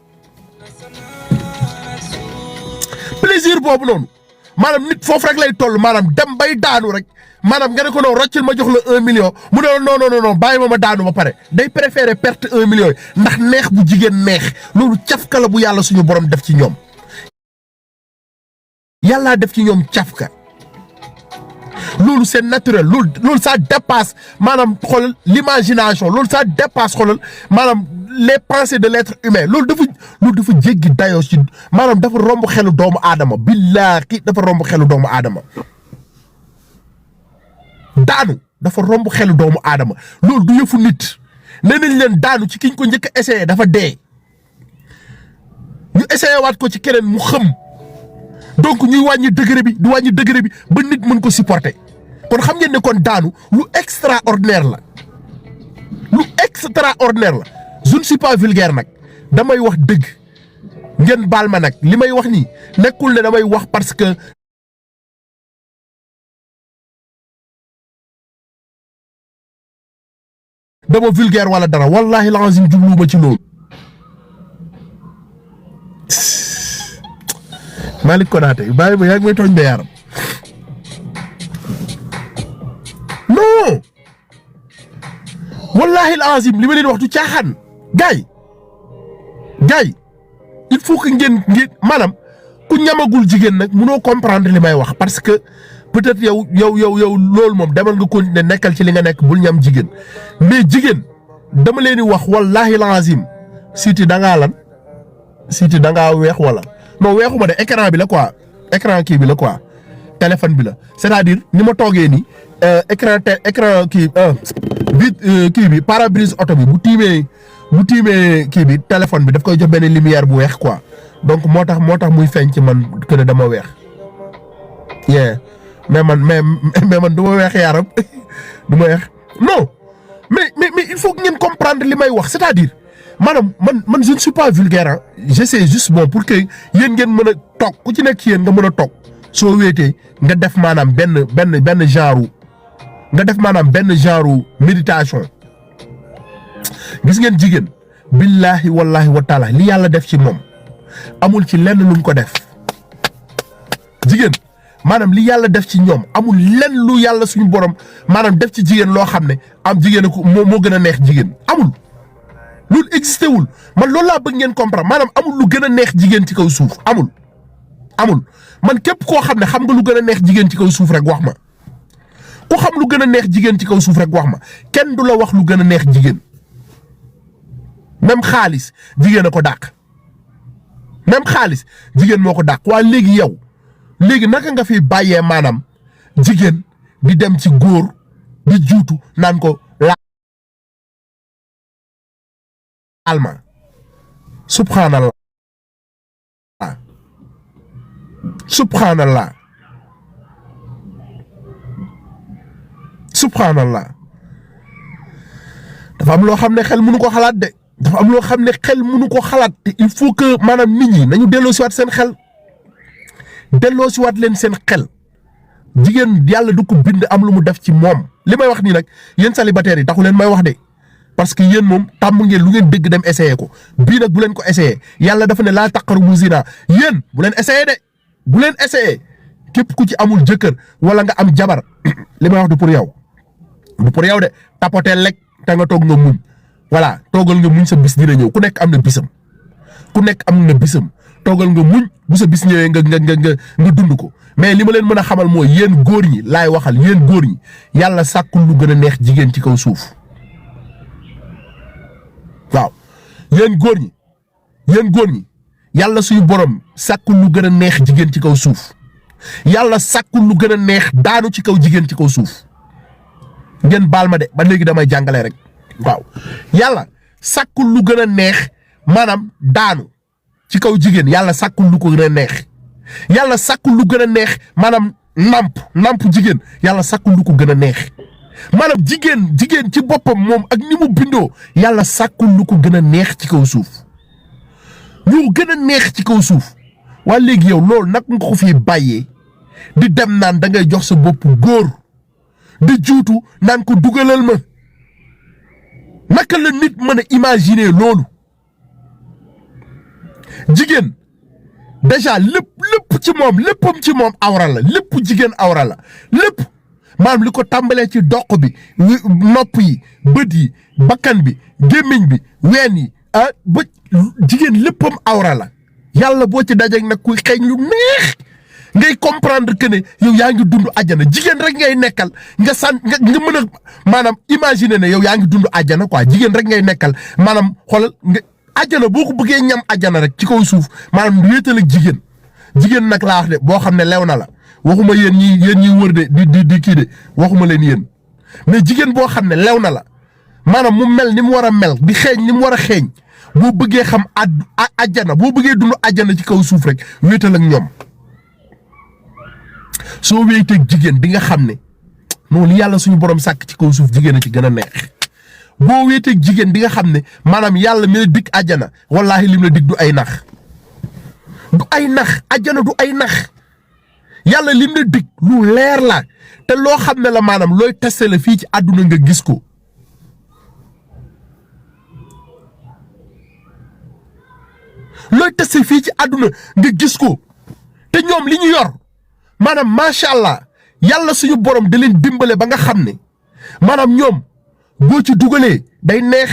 plaisir boobu noonu maanaam nit foofu rek lay toll maanaam dem bay daanu rek maanaam nga ne ko non roccil ma jox la 1 million mu ne la non bàyyi ma daanu ba pare day préférer perte 1 million ndax neex bu jigéen neex loolu cafka la bu yàlla suñu borom def ci ñoom yàllaa def ci ñoom cafka loolu c'est naturel loolu ça dépasse maanaam xoolal l'imagination loolu ça dépasse xoolal maanaam les pensées de l'être humain loolu dafa jéggi dayoo ci maanaam dafa romb xelu doomu aadama billaahi dafa romb xelu doomu aadama daanu dafa romb xelu doomu aadama loolu du yëfu nit nee nañ leen daanu ci kiñ ko njëkk a essayé dafa dee ñu essayé waat ko ci keneen mu xëm donc ñuy wàññi degré bi ba nit mën ko supporter kon xam ngeen ne kon daanu lu extraordinaire la je ne suis pas vulgaire nag damay wax dëgg ngeen baal ma nag li may wax nii nekkul ne damay wax parce que dama vulgaire wala dara wallahi lazim jubluuma ci loolu Malick Konaté bàyyi ba yaa ngi may tooñ ba yaram non wallahi lazim li ma leen wax du caaxaan gaay il faut que ngeen maanaam ku ñamagul jigéen nag mënoo comprendre li may wax parce que peut-être yow loolu moom demal nga continuer nekkal ci li nga nekk bul ñam jigéen mais jigéen dama leen di wax wallahi lazim Siti da ngaa lan Siti da ngaa weex wala non weexuma de écran bi la quoi écran kii bi la quoi téléphone bi la c'est-à-dire ni ma toogee nii écran kii bi kii bi pare-brise oto bi bu tiimee kii bi téléphone bi daf koy jox benn lumière bu weex quoi donc moo tax muy feeñ ci man que ne dama weex mais man du ma weex yaram du ma weex non mais il faut que ngeen comprendre li may wax c'est-à-dire maanaam man je ne suis pas vulgaire hein j'essaie juste bon pour que yéen ngeen mën a toog ku ci nekk yéen nga mën a toog soo wéetee nga def maanaam benn genre méditation gis ngeen jigéen billahi wallahi wa taala li yàlla def ci moom amul ci lenn lu mu ko def jigéen maanaam li yàlla def ci ñoom amul lenn lu yàlla suñu borom maanaam def ci jigéen loo xam ne am jigéen ko moo gën a neex jigéen amul loolu existé wul man loolu laa bëgg ngeen comprendre maanaam amul lu gën a neex jigéen ci kaw suuf amul man képp koo xam ne xam nga lu gën a neex jigéen ci kaw suuf rek wax ma ku xam lu gën a neex jigéen ci kaw suuf rek wax ma kenn du la wax lu gën a neex jigéen même xaalis jigéen a ko dàq même xaalis jigéen moo ko dàq waa léegi yow léegi naka nga fi bàyyee maanaam jigéen di dem ci góor di juutu naan ko alma subhanallah dafa am loo xam ne xel mënu ko xalaat de dafa am loo xam ne xel mënu ko xalaat te il faut que maanaam nit ñi nañu delloosiwaat seen xel delloosiwaat leen seen xel jigéen yàlla du ko bind am lu mu def ci moom li may wax nii nag yéen célibataires yi taxu leen may wax de parce que yéen moom tàmm ngeen lu ngeen dégg dem essayer ko bii nag bu leen ko essayer yàlla dafa ne laa taqrabu zina yéen bu leen essayer de bu leen essayer képp ku ci amul jëkkër wala nga am jabar li may wax du pour yow de tapoteel lekk te nga toog nga muñ voilà toogal nga muñ sa bis dina ñëw ku nekk am na bisam toogal nga muñ bu sa bis ñëwee nga dund ko mais li ma leen mën a xamal mooy yéen góor ñi laay waxal yéen góor ñi yàlla sàkkul lu gën a neex jigéen ci kaw suuf waaw yéen góor ñi yàlla suñu borom sàkkul lu gën a neex jigéen ci kaw suuf yàlla sàkkul lu gën a neex daanu ci kaw jigéen ci kaw suuf ngeen baal ma de ba léegi damay jàngale rek waaw yàlla sàkkul lu gën a neex maanaam daanu ci kaw jigéen yàlla sàkkul lu ko gën a neex yàlla sàkkul lu gën a neex maanaam namp jigéen yàlla sàkkul lu ko gën a neex maanaam jigéen ci boppam moom ak ni mu bindoo yàlla sàkkul lu ko gën a neex ci kaw suuf lu gën a neex ci kaw suuf waa léegi yow loolu nag nga ko fi bàyyee di dem naan da ngay jox sa bopp góor di juutu naan ko dugalal ma naka la nit mën a imaginer loolu jigéen déjà lépp ci moom awra la lépp jigéen awra la lépp maanaam li ko tàmbalee ci doq bi nopp yi bët yi bakkan bi gémmiñ bi ween yi ba jigéen léppam awra la yàlla boo ci dajeeg nag kuy xeeñ lu neex ngay comprendre que ne yow yaa ngi dund àjjana jigéen rek ngay nekkal nga mën a maanaam imaginer ne yow yaa ngi dund àjjana quoi jigéen rek ngay nekkal maanaam xoolal nga àjjana boo ko bëggee ñam àjjana rek ci kaw suuf maanaam wéetal ak jigéen nag laa wax de boo xam ne lew na la waxuma yéen ñi wër de di kii de waxuma leen yéen mais jigéen boo xam ne lew na la maanaam mu mel ni mu war a mel di xeeñ ni mu war a xeeñ boo bëggee xam àjjana boo bëggee dund àjjana ci kaw suuf rek wéetal ak ñoom soo wéeteeg jigéen di nga xam ne non li yàlla suñu borom sàkk ci kaw suuf jigéen a ci gën a neex boo wéeteeg jigéen di nga xam ne maanaam yàlla mi la dig àjjana wallaahi lim la dig du ay nax àjjana du ay nax yàlla lim la dig lu leer la te loo xam ne la maanaam looy testé la fii ci àdduna nga gis ko looy testé fii ci àdduna nga gis ko te ñoom li ñu yor maanaam macha allah yàlla suñu borom da leen dimbale ba nga xam ne maanaam ñoom boo ci dugalee day neex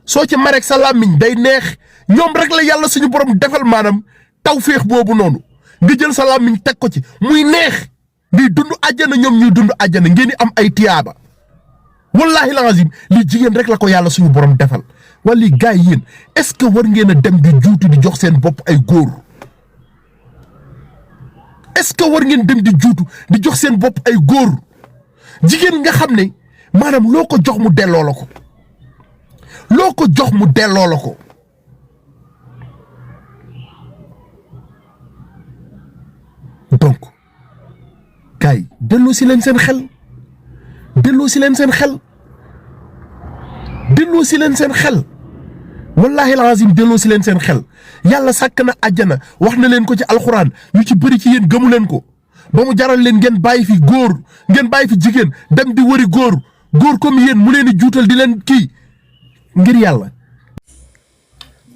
soo ci mareeg sa làmmiñ day neex ñoom rek la yàlla suñu borom defal maanaam tawféex boobu noonu nga jël sa làmmiñ teg ko ci muy neex di dund àjjana ñoom ñuy dund àjjana ngeen di am ay tiyaaba wallahi lazim lii jigéen rek la ko yàlla suñu borom defal wala lii gars yi yéen est-ce que war ngeen a dem di juutu di jox seen bopp ay góor est-ce que war ngeen dem di juutu di jox seen bopp ay góor jigéen nga xam ne maanaam loo ko jox mu delloo la ko loo ko jox mu delloo la ko donc gars yi delloo si leen seen xel delloo si leen seen xel delloo si leen seen xel wallahi alazim delloo si leen seen xel yàlla sàkk na àjjana wax na leen ko ci alxuraan ñu ci bëri ci yéen gëmu leen ko ba mu jaral leen ngeen bàyyi fi góor ngeen bàyyi fi jigéen dem di wëri góor comme yéen mu leen di juutal di leen kii ngir yàlla.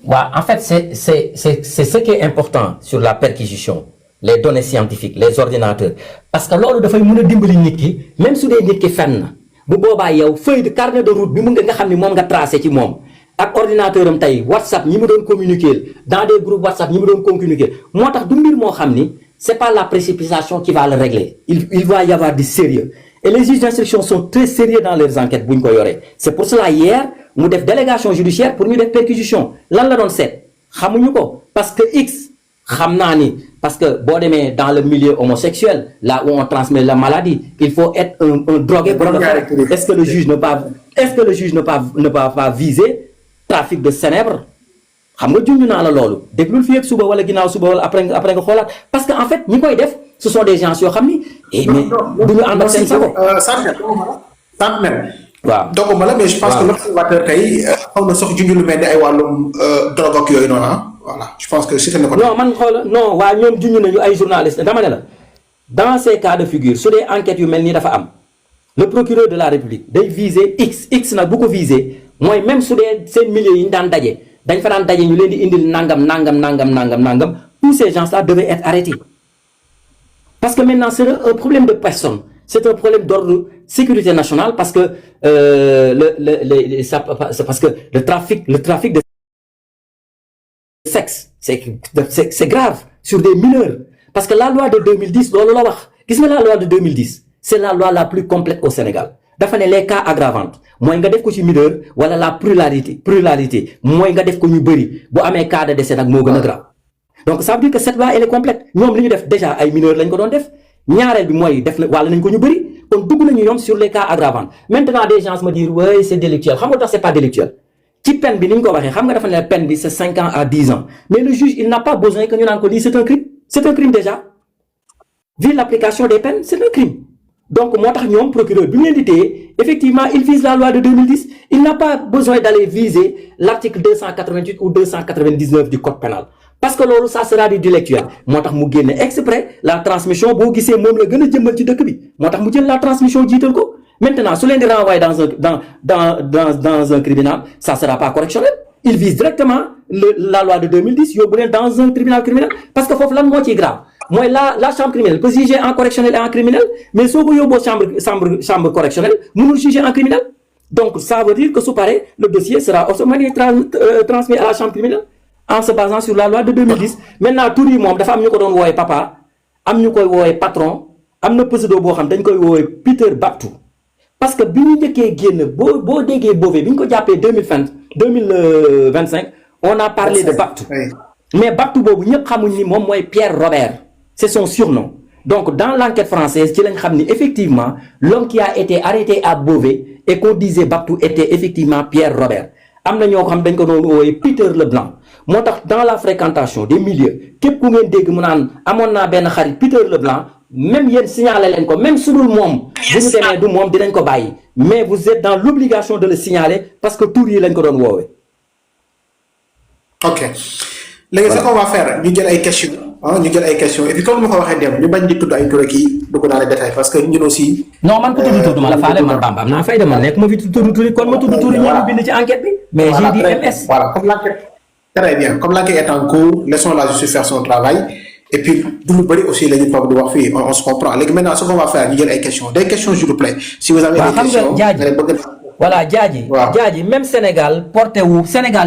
waaw en fait c'est ce qui est important sur la perquisition les données scientifiques les ordinateurs parce que loolu dafay mën a dimbali nit ki même su dee nit ki fenn na bu boobaa yow feuille de carnet de route bi mun nga xam ni moom nga tracé ci moom ak ordinateur am tey WhatsApp ñi mu doon communiquer dans des groupes WhatsApp ñi mu doon communiquer moo tax du mbir moo xam ni c'est pas la précipitation qui va le régler il va y avoir du sérieux et les juges d'instruction sont très sérieux dans leurs enquêtes bu ñu ko yoree c'est pour cela hier mu def délégation judiciaire pour ñu def perquisition lan la doon seet xamuñu ko parce que X xam naa ni parce que boo demee dans le milieu homosexuel là où on transmet la maladie il faut être un drogué pour le faire. Est-ce que le juge ne va pas viser trafic de sénèbres xam nga junj naa la loolu déglul fii ak suba wala ginnaaw suba wala après nga xoolaat parce que en fait ñi koy def ce sont des gens yoo xam ni. mais du ñu ànd ak seen sago. waaw doguma la mais je pense que l'observateur tey xaw na sax junj lu mel ni ay wàllum drogue ak yooyu noonu voilà je pense que c'était ko. non man xool non waa ñoom junj nañu ay journalistes dama ne la dans ces cas de figure su dee enquêtes yu mel nii dafa am le procureur de la République day viser x nag bu ko viser mooy même su dee seen milieu yi ñu daan daje dañ fa daan daje ñu leen di indil nangam tous ces gens-là devaient être arrêtés parce que maintenant c'est un problème de personne. C'est un problème d'ordre sécurité nationale parce que c'est parce que le trafic de sexe c'est grave sur des mineurs parce que la loi de 2010 loolu la wax gis nga la loi de 2010 c'est la loi la plus complète au Sénégal dafa ne les cas aggravantes mooy nga def ko ci mineur wala la pluralité mooy nga def ko ñu bëri bu amee cas de décès nag moo gën a grave donc ça veut dire que cette loi elle est complète ñoom li ñu def déjà ay mineurs lañ ko doon def ñaareel bi mooy def na wàll nañ ko ñu bëri kon dugg nañu ñoom sur les cas aggravants maintenant des gens me disent oui c'est délictuel xam nga tax c'est pas délictuel ci peine bi ni ñu ko waxee xam nga dafa ne peine bi c'est 5 ans à 10 ans mais le juge il n'a pas besoin que ñu naan ko lii c'est un crime déjà vu l'application des peines c'est un crime donc moo tax ñoom procureur bi ñu leen di téye effectivement il vise la loi de 2010 il n'a pas besoin d'aller viser l'article 288 ou 299 du code pénal parce que loolu ça sera du délictuel moo tax mu génne exprès la transmission boo gisee moom la gën a jëmmal ci dëkk bi moo tax mu jël la transmission jiital ko maintenant su leen di renvoyer dans un tribunal ça sera pas correctionnel il vise directement la loi de 2010 yóbbu leen dans un tribunal criminel parce que foofu lan moo ciy grave mooy la chambre criminelle peut juger en correctionnel et en criminel mais soo ko yóbboo chambre correctionnelle mënul juger en criminel donc ça veut dire que su paree le dossier sera automatiquement transmis à la chambre criminelle en se basant sur la loi de 2010 maintenant tur yi moom dafa am ñu ko doon woowe papa am ñu koy woowe patron am na pseudo boo xam dañ koy woowe Peter Baptou parce que bi ñu njëkkee génn boo déggee Beauvais bi ñu ko jàppee 2025 on a parlé de Baptou mais Baptou boobu ñëpp xamuñ ni moom mooy Pierre Robert c'est son surnom donc dans l'enquête française ci lañ xam ni effectivement l'homme qui a été arrêté à Beauvais et qu'on disait Baptou était effectivement Pierre Robert am na ñoo xam dañ ko doon woowe Peter Leblanc moo tax dans la fréquentation des milieux képp ku ngeen dégg mu naan amoon naa benn xarit Peter Leblanc même yéen signaler leen ko même su dul moom bu ñu demee du moom dinañ ko bàyyi mais vous êtes dans l'obligation de le signaler parce que tur yi lañ ko doon woowee. ok léegi ce qu'on va faire ñu jël ay questions et puis comme ni ma ko waxee dem ñu bañ di tudd ay tur kii dugg naa les détails parce que ñun aussi. non man ko tudd ma la faale man Bamba am naa fay de man nekk ma fi tudd tur kon ma tudd tur ñu bind ci enquête bi. mais j'ai dit MS. voilà comme l'enquête très bien comme l'enquête est en cours laissons la justice faire son travail et puis du lu bëri aussi la ñu toog di wax fii on se comprend léegi maintenant ce qu'on va faire ñu jël ay questions des questions s'il vous plaît. si vous avez des questions voilà Diadji même Sénégal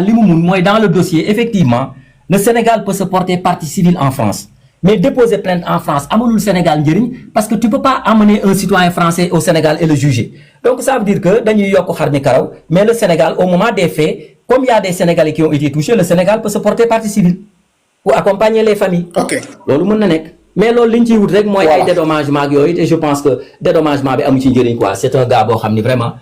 li mu mun mooy dans le dossier effectivement le Sénégal peut se porter partie civile en France mais déposer plainte en France amalul Sénégal njëriñ parce que tu peux pas amener un citoyen français au Sénégal et le juger donc ça veut dire que dañuy yokk xar mi karaw mais le Sénégal au moment des faits comme il y a des Sénégalais qui ont été touchés le Sénégal peut se porter partie civile pour accompagner les familles. ok loolu mën na nekk mais loolu li ñu ciy wut rek mooy ay dédommagement ak yooyu et je pense que dédommagement bi amu ci njëriñ quoi c'est un gars boo xam ni vraiment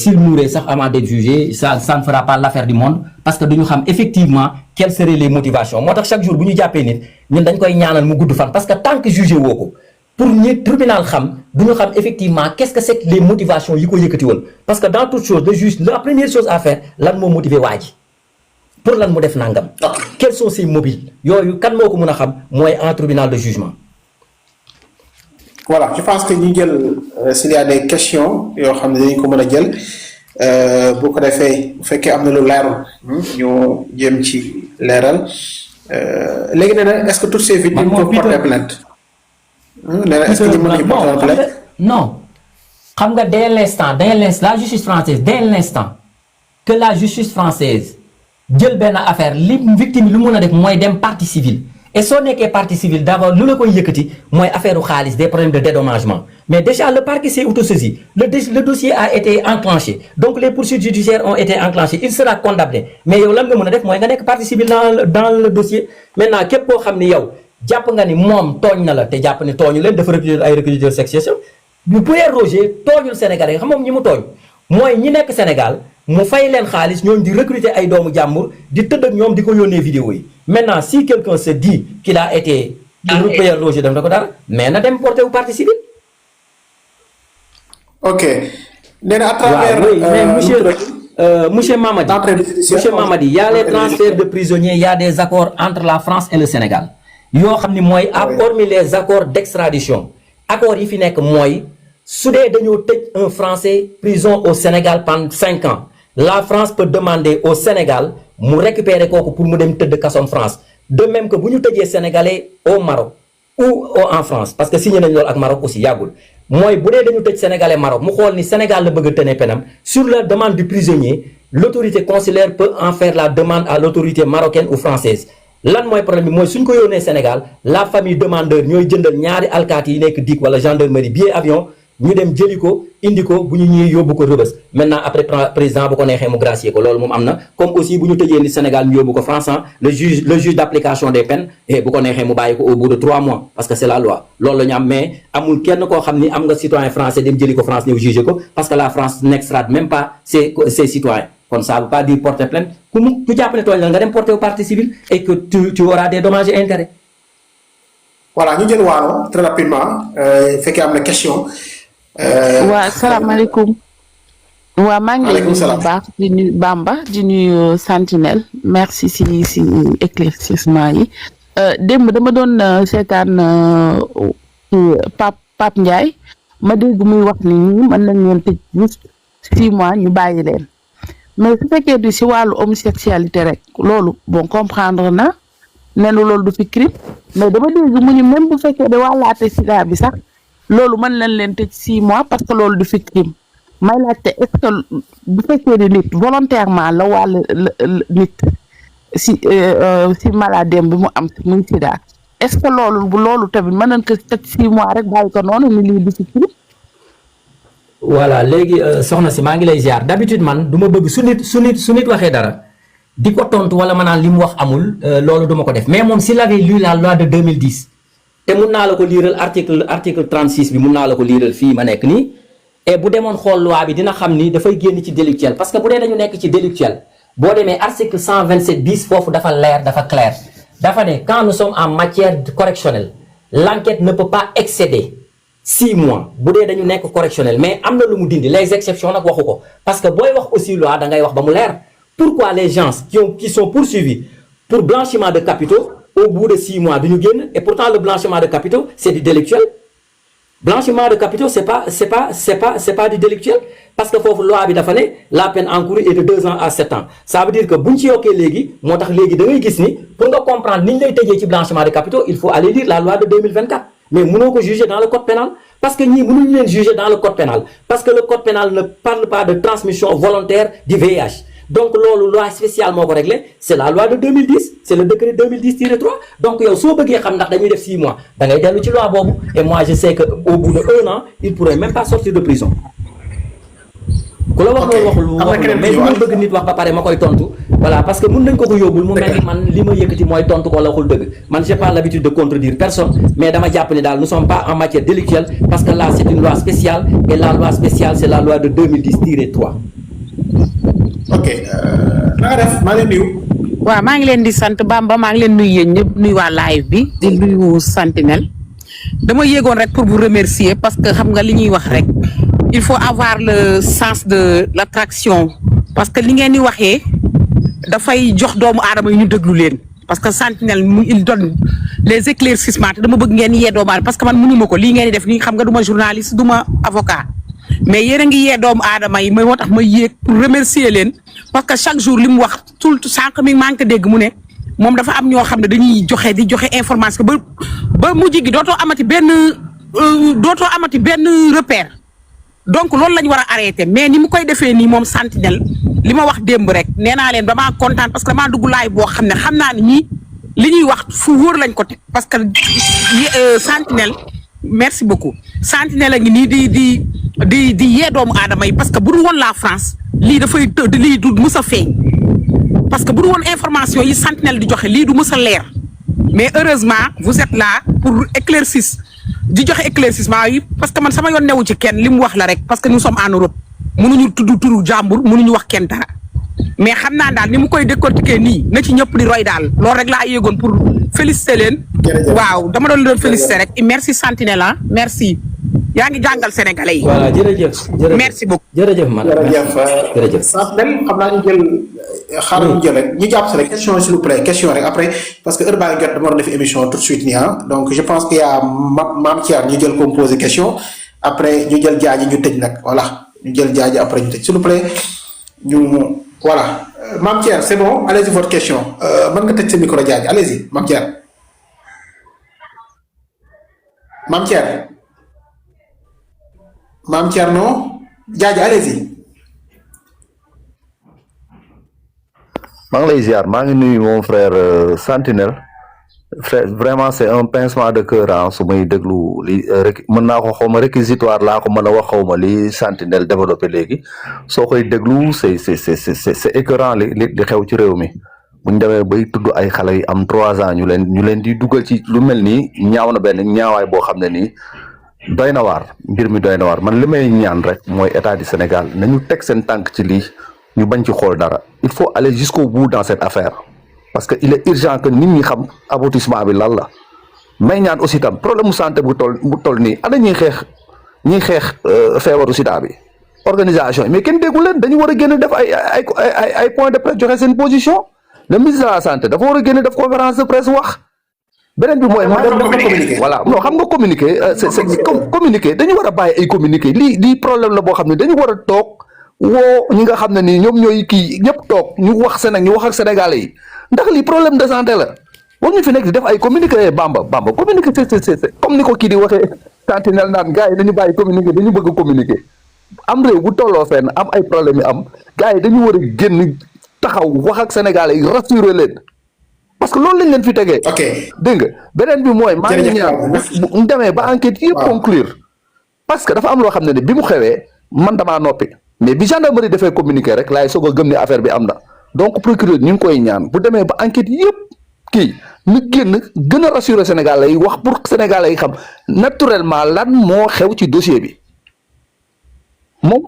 s'il mourait sax avant d'être jugé ça ne fera pas l'affaire du monde parce que duñu xam effectivement quelles seraient les motivations moo tax chaque jour bu ñu jàppee nit ñun dañ koy ñaanal mu gudd fan parce que tant que jugé woo ko pour ñi tribunal xam duñu xam effectivement qu'est-ce que c'est que les motivations yi ko yëkkati woon parce que dans toute chose le juge la première chose à faire lan moo motiver waa ji pour lan mu def nangam. quels sont ses mobiles yooyu kan moo ko mën a xam mooy en tribunal de jugement. voilà je pense que ñu jël s'il y a des questions yoo xam ne dañu ko mën a jël bu ko defee bu fekkee am na lu leerul ñu jëm ci leeral léegi nee na est-ce que toutes ces victimes peuvent porter plainte. nee na est-ce que ñu mën nañu porter plainte. non xam nga dès l'instant la justice française dès l'instant que la justice française jël benn affaire li victime lu mën a def mooy dem partie civile et soo nekkee partie civile d'abord lu la koy yëkkati mooy affaire u xaalis des problèmes de dédommagement mais déjà le parquet s'est autosaisi le dossier a été enclenché donc les poursuites judiciaires ont été enclenchées il sera condamné mais yow lan nga mën a def mooy nga nekk partie civile dans le dossier maintenant képp koo xam ni yow jàpp nga ni moom tooñ na la te jàpp ne tooñu leen dafa recruter ay recruteurs sexuels bu Pierre Roger tooñul Sénégalais xam moom ñi mu tooñ mooy ñi nekk Sénégal mu fay leen xaalis ñoom di recruter ay doomu jàmbur di tëdd ak ñoom di ko yónnee vidéo yi maintenant si quelqu'un se dit qu'il a été Pierre Roger def na ko dara mais na dem porter wu partie civile. ok nee na à travers mais monsieur Mamadi y a les transferts de prisonniers il y a des accords entre la France et le Sénégal yoo xam ni mooy hormis les accords d'extradition accords yi fi nekk mooy su dee dañoo tëj un Français prison au Sénégal pendant 5 ans la France peut demander au Sénégal mu récupérer kooku pour mu dem tëdd kasom France de même que bu ñu tëjee Sénégalais au Maroc ou en France parce que signé nañ loolu ak Maroc aussi yàggul mooy bu dee dañu tëj Sénégalais Maroc mu xool ni Sénégal la bëgg a tëne penam sur la demande du prisonnier l'autorité consulaire peut en faire la demande à l'autorité marocaine ou française lan mooy problème bi mooy suñ ko yónnee Sénégal la famille demandeur ñooy jëndal ñaari alkaati yi nekk DIC wala gendarmerie billet avion ñu dem jëli ko indi ko bu ñu ñëwee yóbbu ko Rebeuss maintenant après président bu ko neexee mu gracier ko loolu moom am na comme aussi bu ñu tëjee ni Sénégal ñu yóbbu ko France le juge d'application des peines et bu ko neexee mu bàyyi ko au bout de 3 mois parce que c'est la loi loolu la ñu am mais amul kenn koo xam ni am nga citoyen français dem jëli ko France ñëw juger ko parce que la France n'extrade même pas ses citoyens kon ça veut pas dire porter plainte ku jàpp ne tooñ la nga dem porter au partie civile et que tu auras des dommages et intérêts. voilà ñu jël waalo très rapidement fekkee am na question. waa salaamaaleykum. waa maa ngi lay nuyu bu baax di nuyu Bamba di nuyu Sentinelle merci si éclaircissement yi démb dama doon seetaan Pape Ndiaye ma dégg muy wax ni ñi mën nañ leen tëj juste 6 mois ñu bàyyi leen mais su fekkee di si wàllu homosexualité rek loolu bon comprendre na ne loolu du fi crime mais dama dégg mu ni même bu fekkee de wàllaate sida bi sax loolu mën nañ leen tëj 6 mois parce que loolu du fi crime may laajte est-ce que bu fekkee ni nit volontairement la wàll nit si maladie bi mu am muy sida est-ce que loolu tamit mën nañ ko tëj 6 mois rek bàyyi ko noonu ni lii du fi crime. voilà léegi soxna si maa ngi lay ziar d'habitude man du ma bëgg su nit waxee dara di ko tontu wala ma naan li mu wax amul loolu du ma ko def mais moom s'il avait lu la loi de 2010 te mun naa la ko liiral article 36 bi mun naa la ko liiral fii ma nekk nii et bu demoon xool loi bi dina xam ni dafay génn ci délictuel parce que bu dee dañu nekk ci délictuel boo demee article 127 bis foofu dafa leer dafa clair dafa ne quand nous sommes en matière correctionnelle l'enquête ne peut pas excéder 6 mois bu dee dañu nekk correctionnel mais am na lu mu dindi les exceptions nag waxu ko parce que booy wax aussi loi da ngay wax ba mu leer pourquoi les gens qui sont poursuivis pour blanchiment de capitaux au bout de 6 mois duñu génn et pourtant le blanchiment de capitaux c'est du délictuel blanchiment de capitaux c'est pas du délictuel parce que foofu loi bi dafa ne la peine encourue est de 2 ans à 7 ans ça veut dire que buñ ci yokkee léegi moo tax léegi da ngay gis ni pour nga comprendre ni ñu lay tëjee ci blanchiment de capitaux il faut aller lire la loi de 2024 mais mënoo ko juger dans le code pénal parce que ñii mënuñu leen juger dans le code pénal parce que le code pénal ne parle pas de transmission volontaire du VIH donc loolu loi spéciale moo ko réglé c'est la loi de 2010 c'est le décret 2010-3 donc yow soo bëggee xam ndax dañuy def 6 mois da ngay dellu ci loi boobu et moi je sais que au bout de 1 an il pourrait même pas sortir de prison. ku la wax loolu waxul mais ñu bëgg nit wax ba pare ma koy tontu voilà parce que mën nañ ko yóbbul mu mel ni man li ma yëkkati mooy tontu ko la waxul dëgg man j'ai pas l'habitude de contredire personne mais dama jàpp ne daal nous sommes pas en matière délictuelle parce que là c'est une loi spéciale et la loi spéciale c'est la loi de 2010-3. ok na nga def maa ngi leen nuyu. waaw maa ngi leen di sant Bamba maa ngi leen nuyu yéen ñëpp nuyu waa live bi di nuyu Sentinelle dama yéegoon rek pour vous remercier parce que xam nga li ñuy wax rek il faut avoir le sens de l'attraction parce que li ngeen di waxee dafay jox doomu aadama yi ñu déglu leen parce que Sentinelle il donne les éclaircissements te dama bëgg ngeen yee doomu aadama parce que man mënuma ko lii ngeen di def nii xam nga du ma journaliste du ma avocat mais yéen a ngi yee doomu aadama yi moo tax ma yéeg pour remercier leen parce que chaque jour li mu wax tout sànq mi maa ngi ko dégg mu ne moom dafa am ñoo xam ne dañuy joxe di joxe information ba mujj gi dootoo amati benn repère donc loolu la ñu war a arrêter mais ni mu koy defee nii moom Sentinelle li ma wax démb rek nee naa leen damaa kontaan parce que damaa dugg laay boo xam ne xam naa ne ñii li ñuy wax fu wóor lañ ko teg parce que Sentinelle merci beaucoup Sentinelle a ngi nii di yee doomu aadama yi parce que bu dul woon la France lii dafay tëdd lii du mës a feeñ parce que bu dul woon information yi Sentinelle di joxe lii du mës a leer mais heureusement vous êtes là pour di joxe éclaircissement yi parce que man sama yoon newu ci kenn li mu wax la rek parce que nous sommes en Europe mënuñu tudd turu jàmbur mënuñu wax kenn dara mais xam naa daal ni mu koy décortiquer nii na ci ñëpp di roy daal loolu rek laa yéegoon pour féliciter leen. waaw dama doon féliciter rek merci Sentinelle ah merci yaa ngi jàngal sénégalais yi. voilà jërëjëf merci beaucoup. jërëjëf madame jërëjëf Sentinelle xam naa ñu jël xaaral ñu jël rek ñu jàpp si rek question s'il vous plaît question rek après parce que heure baa ngi jot dama war a def émission tout de suite nii ah donc je pense qu'il y a Mame Thierno ñu jël composé question après ñu jël jaaji ñu tëj nag voilà ñu jël jaaji après ñu tëj s'il vous plaît ñu voilà Mame Thierno c'est bon allez-y votre question mën nga tëj sa micro jaaji allez-y Mame Thierno Mame Thierno jaaji allez-y. maa ngi lay ziar maa ngi nuyu mon frère Sentinelle frère vraiment c'est un pincement de cœur ah su may déglu li rek mën naa ko xaw ma réquisitoire laa ko mën a wax xaw ma li Sentinelle développé léegi soo koy déglu c'est écœurant li xew ci réew mi buñ demee bay tudd ay xale yi am 3 ans ñu leen di dugal ci lu mel nii ñaaw na benn ñaawaay boo xam ne nii doy na waar mbir mi doy na waar man li may ñaan rek mooy état du Sénégal nañu teg seen tànk ci lii ñu bañ ci xool dara il faut aller jusqu'au bout dans cette affaire parce que il est urgent que nit ñi xam aboutissement bi lan la may ñaan aussi tam problème mu santé bu toll nii ana ñuy xeex feebaru sida bi organisation yi mais kenn déggu leen dañu war a génn def ay point de presse joxe seen position le ministre de la santé dafa war a génn def conférence de presse wax beneen bi mooy voilà non xam nga communiquer c'est communiquer dañu war a bàyyi ay communiquer lii problème la boo xam ne dañu war a toog woo ñi nga xam ne nii ñoom ñooy kii ñëpp toog ñu wax ak Sénégalais yi ndax lii problème de santé la war ñu fi nekk di def ay communiqué Bamba communiqué c'est comme ni ko kii di waxee Sentinelle naan gars yi dañu bàyyi communiqué dañu bëgg communiqué am réew bu tolloo fenn am ay problème yi am gars yi dañu war a génn taxaw wax ak Sénégalais yi rassurer leen parce que loolu lañ leen fi tegee. ok dégg nga beneen bi mooy. maa ngi ñaan bu demee ba enquête yëpp conclure parce que dafa am loo xam ne bi mu xewee man damaa noppi. mais bi gendarmerie dafay communiquer rek laay soog a gëm ni affaire bi am na donc procureur ñu ngi koy ñaan bu demee ba enquête yëpp kii ñu gën a rassurer Sénégalais yi wax pour Sénégalais yi xam naturellement lan moo xew ci dossier bi. moom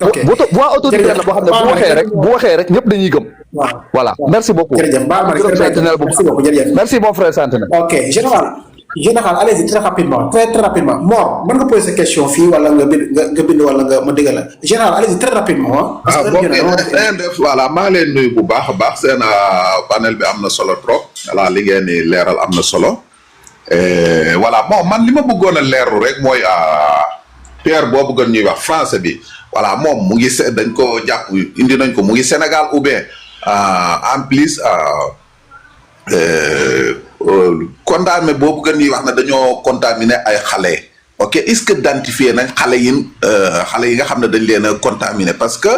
voix autoritaire la boo xam ne bu waxee rek ñëpp dañuy gëm. voilà merci beaucoup. merci mon frère Sentinelle. ok général allez-y très rapidement Mor mën nga poser sa question fii wala nga bind wala nga ma dégg la général allez-y très rapidement. voilà maa ngi leen nuyu bu baax a baax seen panel bi am na solo trop voilà li ngeen di leeral am na solo voilà bon man li ma bëggoon a leerlu rek mooy Pierre boobu gën ñuy wax français bi voilà moom mu ngi dañ ko jàpp indi nañ ko mu ngi Sénégal ou bien en plus condamné boobu gën ñuy wax ne dañoo contaminé ay xale ok est-ce que identifié nañ xale yi nga xam ne dañ leen a contaminé parce que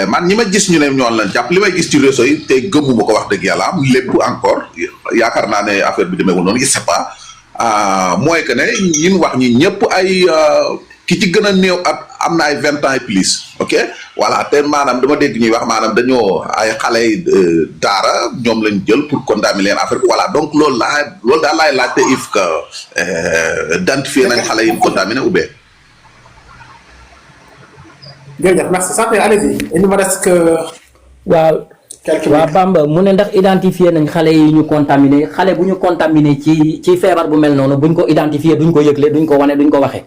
man ñi ma gis ñu ne ñoon lañ jàpp li may gis ci réseau yi te gëmuma ko wax dëgg yàlla am lépp encore yaakaar naa ne affaire bi demeewul noonu je sais pas mooy que ne ñin wax ñi ñëpp ay ki ci gën a néew at am na ay 20 ans et plus ok voilà te maanaam dama dégg ñuy wax maanaam dañoo ay xale daara ñoom lañ jël pour condamner leen affaire bi voilà donc loolu daal laay laajte if que identifier nañ xale yi ñu condamné ou bien. jërëjëf merci Santé allez-y il ne me reste que. waaw Bamba mu ne ndax identifier nañ xale yi ñu contaminé xale bu ñu contaminé ci feebar bu mel noonu buñ ko identifier duñ ko yëgle duñ ko wane duñ ko waxee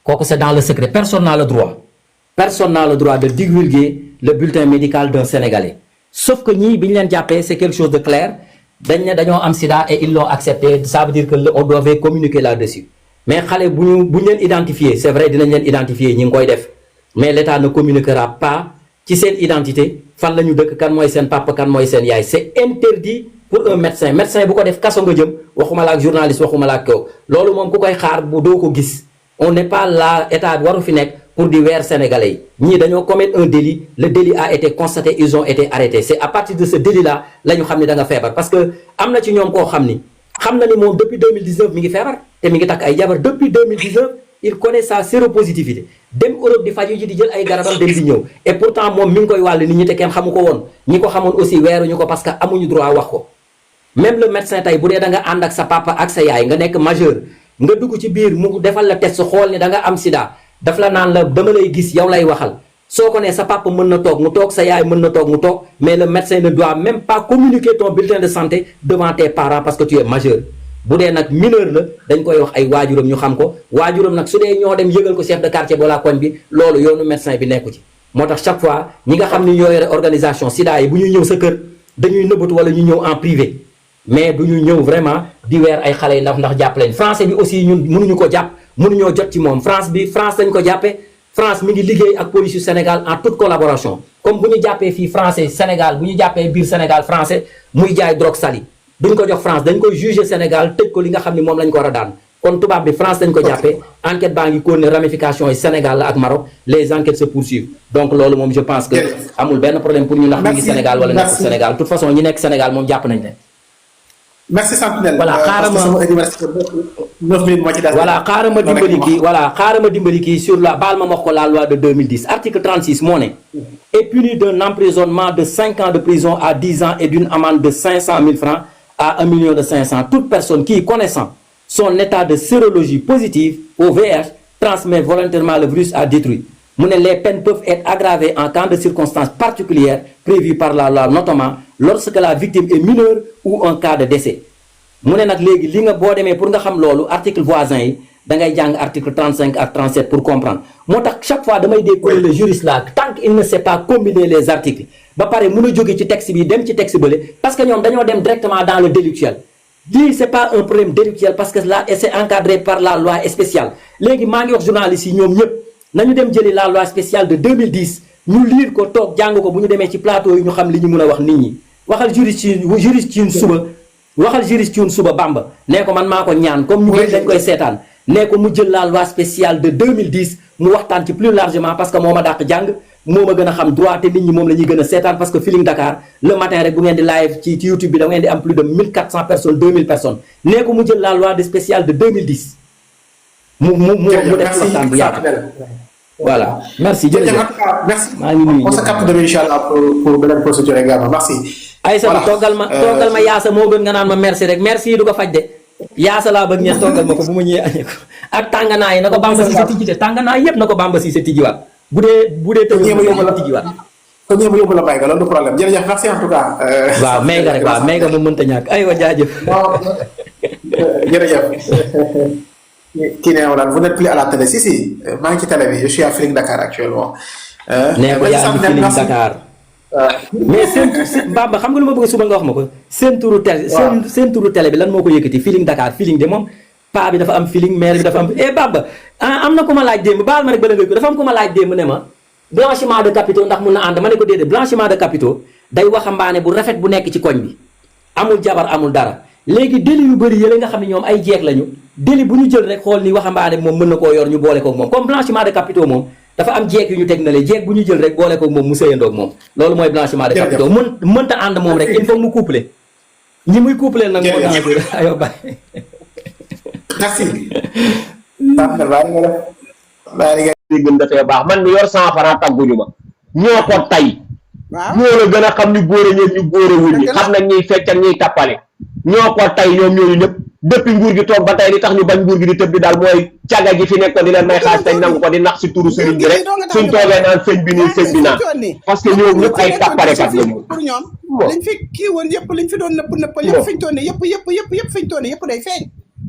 kooku c'est dans le secret personne n'a le droit de divulguer le bulletin médical d'un Sénégalais sauf que ñii bi ñu leen jàppee c'est quelque chose de clair dañ ne dañoo am sida et ils l'ont accepté ça veut dire que on devait communiquer là-dessus mais xale bu ñu leen identifier c'est vrai dinañ leen identifier ñi ngi koy def mais l'État ne communiquera pas ci seen identité fan la ñu dëkk kan mooy seen papa kan mooy seen yaay c'est interdit pour un médecin bu ko def kaso nga jëm waxuma la ak journaliste waxuma la ak kaw loolu moom ku koy xaar bu doo ko gis on n'est pas là état waru fi nekk pour di weer sénégalais yi ñii dañoo commettre un délit le délit a été constaté ils ont été arrêtés c'est à partir de ce délit là la ñu xam ni da nga feebar parce que am na ci ñoom koo xam ni moom depuis 2019 mi ngi feebar te mi ngi takk ay jabar depuis 2019 il connaît sa séropositivité dem Europe di faju ji di jël ay garabam dem di ñëw et pourtant moom mi ngi koy wàll nit ñi te kenn xamu ko woon ñi ko xamoon aussi weeruñu ko parce que amuñu droit wax ko même le médecin tey bu dee da nga ànd ak sa papa ak sa yaay nga nekk majeur nga dugg ci biir mu defal la test xool ni da nga am sida daf la naan la dama lay gis yow lay waxal soo ko nee sa papa mën na toog mu toog sa yaay mën na toog mu toog mais le médecin ne doit même pas communiquer ton bulletin de santé devant tes parents parce que tu es majeur bu dee nag mineur la dañ koy wax ay waajuram ñu xam ko waajuram nag su dee ñoo dem yëgal ko chef de quartier wala koñ bi loolu yoonu médecin bi nekku ci moo tax chaque fois ñi nga xam ni ñoo yore organisation sida yi bu ñuy ñëw sa kër dañuy nëbbatu wala ñu ñëw en privé mais du ñu ñëw vraiment di weer ay xale yi ndax jàpp leen français bi aussi ñun mënuñu ko jàpp mënuñoo jot ci moom France lañ ko jàppee France mi ngi liggéey ak police yu Sénégal en toute collaboration comme bu ñu jàppee fii français Sénégal bu ñu jàppee biir Sénégal français muy jaay drogue sali duñ ko jox France dañ koy juger Sénégal tëj ko li nga xam ni moom lañ ko war a daan kon tubaab bi France dañ ko jàppee enquête baa ngi continuer ramification yi Sénégal la ak Maroc les enquêtes se poursuivent donc loolu moom je pense que amul benn problème pour ñu ndax ñu ngi Sénégal wala nekk Sénégal de toute façon ñi nekk Sénégal moom jàpp nañ leen. merci Sentinelle. voilà xaaral ma dimbali kii sur la baal ma wax ko la loi de 2010 article 36 moo ne est puni d'un emprisonnement de 5 ans de prison à 10 ans et d'une amende de 500 000 francs à 1 million de 500 toute personne qui connaissant son état de sérologie positive au VIH transmet volontairement le virus à détruire mu ne les peines peuvent être aggravées en cas de circonstances particulières prévues par la loi notamment lorsque la victime est mineure ou en cas de décès mu ne nag léegi li nga boo demee pour nga xam loolu article voisin yi da ngay jàng article 35 ak 37 pour comprendre moo tax chaque fois damay dégg le juriste là tant qu'il ne sait pas combiner les articles ba pare mun a jóge ci texte bi dem ci texte bële parce que ñoom dañoo dem directement dans le délictuel lii c'est pas un problème délictuel parce que là c'est encadré par la loi spéciale léegi maa ngi wax journalistes yi ñoom ñëpp nañu dem jëli la loi spéciale de 2010 ñu lire ko toog jàng ko bu ñu demee ci plateau yi ñu xam li ñu mën a wax nit ñi waxal juriste ci suba waxal juriste ci suba Bamba nee ko man maa ko ñaan comme ñu dañ koy seetaan nee ko mu jël la loi spéciale de 2010 mu waxtaan ci plus largement parce que moo ma dàq jàng moo ma gën a xam droit te nit ñi moom la ñuy gën a seetaan parce que Feeling Dakar le matin rek bu ngeen di live ci YouTube bi da ngeen di am plus de 1400 personnes 2000 personnes nee ko mu jël la loi de spéciale de 2010 mu def waxtaan bu yaatu voilà merci jërëjëf merci maa ngi nuyu on se capte demain inchallah pour beneen procédure également merci Aïssa toggal ma yaasa moo gën nga naan ma merci rek merci du ko faj de yaasa laa bëgg ngeen toggal ma ko bu ma ñëwee añee ko ak tànganaa yi na ko Bamba si sa tijji te tànganaa yëpp na ko Bamba si sa tijjiwaat bu dee tëj ma la tijjiwaat ko ñëw yóbbu la may nga loolu du problème jërëjëf merci en tout cas waaw may nga rek waaw may nga moom mënta ñàkk aywa jaajëf jërëjëf kii nee na vous n'êtes plus à la télé si maa ngi ci télé bi je suis à Feeling Dakar actuellement nee ko yaa ngi Feeling Dakar mais seen Bamba xam nga lu ma bëgg suba nga wax ma ko seen turu télé bi lan moo ko yëkkati Feeling Dakar Feeling de moom paa bi dafa am feeling maire bi dafa am Bamba am na ku ma laaj démb baal ma rek bala nga ko dafa am ku ma laaj démb ne ma blanchiment de capitaux ndax mun na ànd ma ne ko déedéet blanchiment de capitaux day waxambaane bu rafet bu nekk ci koñ bi amul jabar amul dara léegi délit yu bëri yële nga xam ne ñoom ay jeeg lañu délit bu ñu jël rek xool ni waxambaane bi moom mën na koo yor ñu boole koog moom comme blanchiment de capitaux moom dafa am jeeg yu ñu teg na le jeeg bu ñu jël rek boole ko moom mu sëyandoog moom loolu mooy blanchiment de capitaux mënta ànd moom rek il faut mu couplé ñi muy couplé nag moo danger ayo bàyyi merci gën dafee baax man mi yor 100 francs tagguñu ma ñoo ko tay ñoo la gën a xam ni góore ñeen ñu góore wuñ ñi xam nañ ñuy fecc ak ñuy tappale ñoo ko tay ñoom ñooñu ñëpp depuis nguur gi toog ba tey li tax ñu bañ nguur gi di tëb di daal mooy caga gi fi nekkoon di leen may xaalis tañ nangu ko di nax si turu sëriñ bi rek suñ toogee naan sëñ bi nii sëñ bi naan parce que ñoom ñëpp ay tappalekat la ñu pour ñoom liñ fi kii woon yëpp liñ fi doon nëppal yëpp fiñ toon ne yëpp fiñ toon ne yëpp day feeñ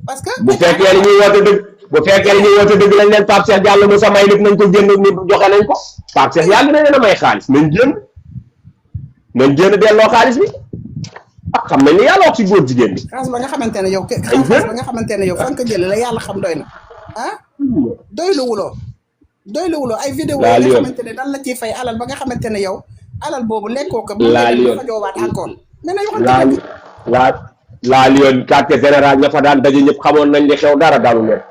parce que bu fekkee li ñuy woote dëgg bu fekkee li ñuy woote dëgg lañ leen Pape Cheikh Diallo mu sa may lépp nañ ko génn ni joxe nañ ko Pape Cheikh yàgg na leen a may xaalis nañ génn delloo xaalis bi ah xam nañ ni yàlla wax si góor jigéen bi xaalis ba nga xamante ne yow xaalis ba nga xamante ne yow fan ko jëlee la yàlla xam doy na ah doylu wuloo ay vidéo yi nga xamante ne dan la ciy fay alal ba nga xamante ne yow alal boobu lekkoo ko dafa joowaat encore mais nañ wax laa liyoon quartier général ña fa daan daje ñëpp xamoon nañ li xew dara dalu leen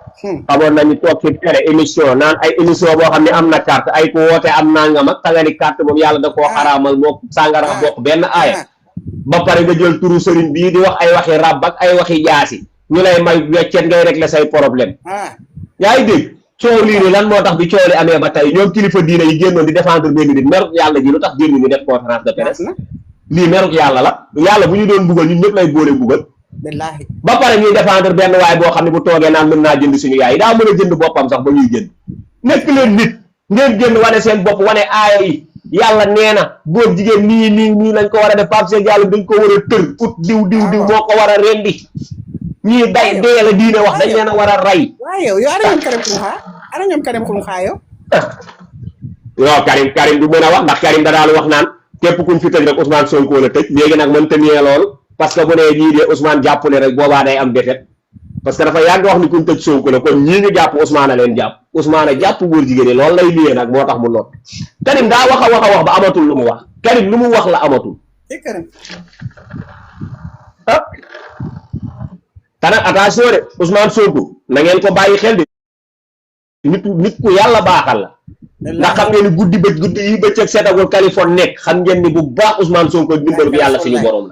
xamoon nañu toog ci télé émission naan ay émission boo xam ne am na carte ay ku woote am nangam ak tangani carte boobu yàlla da koo xaraamal moo sàngara bokk benn aaya ba pare nga jël turu sëriñ bii di wax ay waxi ràbb ak ay waxi jaasi ñu lay may weccet ngay régler say problème yaa ngi dégg coow lii nii lan moo tax bi coow li amee ba tey ñoom kilifa diine yi génnoon di défendre benn nit meruk yàlla ji lu tax génn ñu def conférence de presse lii meruk yàlla la yàlla bu ñu doon buggal ñun ñëpp lay boole buggal ba pare ñuy défendre benn waay boo xam ne bu toogee naan mën naa jënd suñu yaay yi daa mën a jënd boppam sax ba ñuy jënd nekk leen nit ngeen génn wane seen bopp wane aaya yi yàlla nee na góor jigéen nii lañ ko war a def Pape Cheikh Diallo dañ ko war a tër ut diw moo ko war a rendi ñii day dee la diine wax dañ leen a war a rey waaw yow ana ñoom Karim Xrum-Xax yow non Karim du mën a wax ndax Karim da daal wax naan képp kuñ fi tëj rek Ousmane Sonko la tëj léegi nag mën tënee lool parce que bu nee ñii de Ousmane jàppale rek boobaa day am défaite parce que dafa yàgg wax ni kuñ tëj Sonko la kon ñii ñu jàpp Ousmane a leen jàpp Ousmane a jàpp góor jigéen ñi loolu lay liyee nag moo tax mu noot Karim daa wax a wax ba amatul lu mu wax Karim lu mu wax la amatul ah te nag attention de Ousmane Sonko na ngeen ko bàyyi xel de nit ku yàlla baaxal la ndax xam ngeen ni guddi yi bëccëg seetagul Californie nekk xam ngeen ni bu baax Ousmane Sonko dimbalu yàlla suñu borom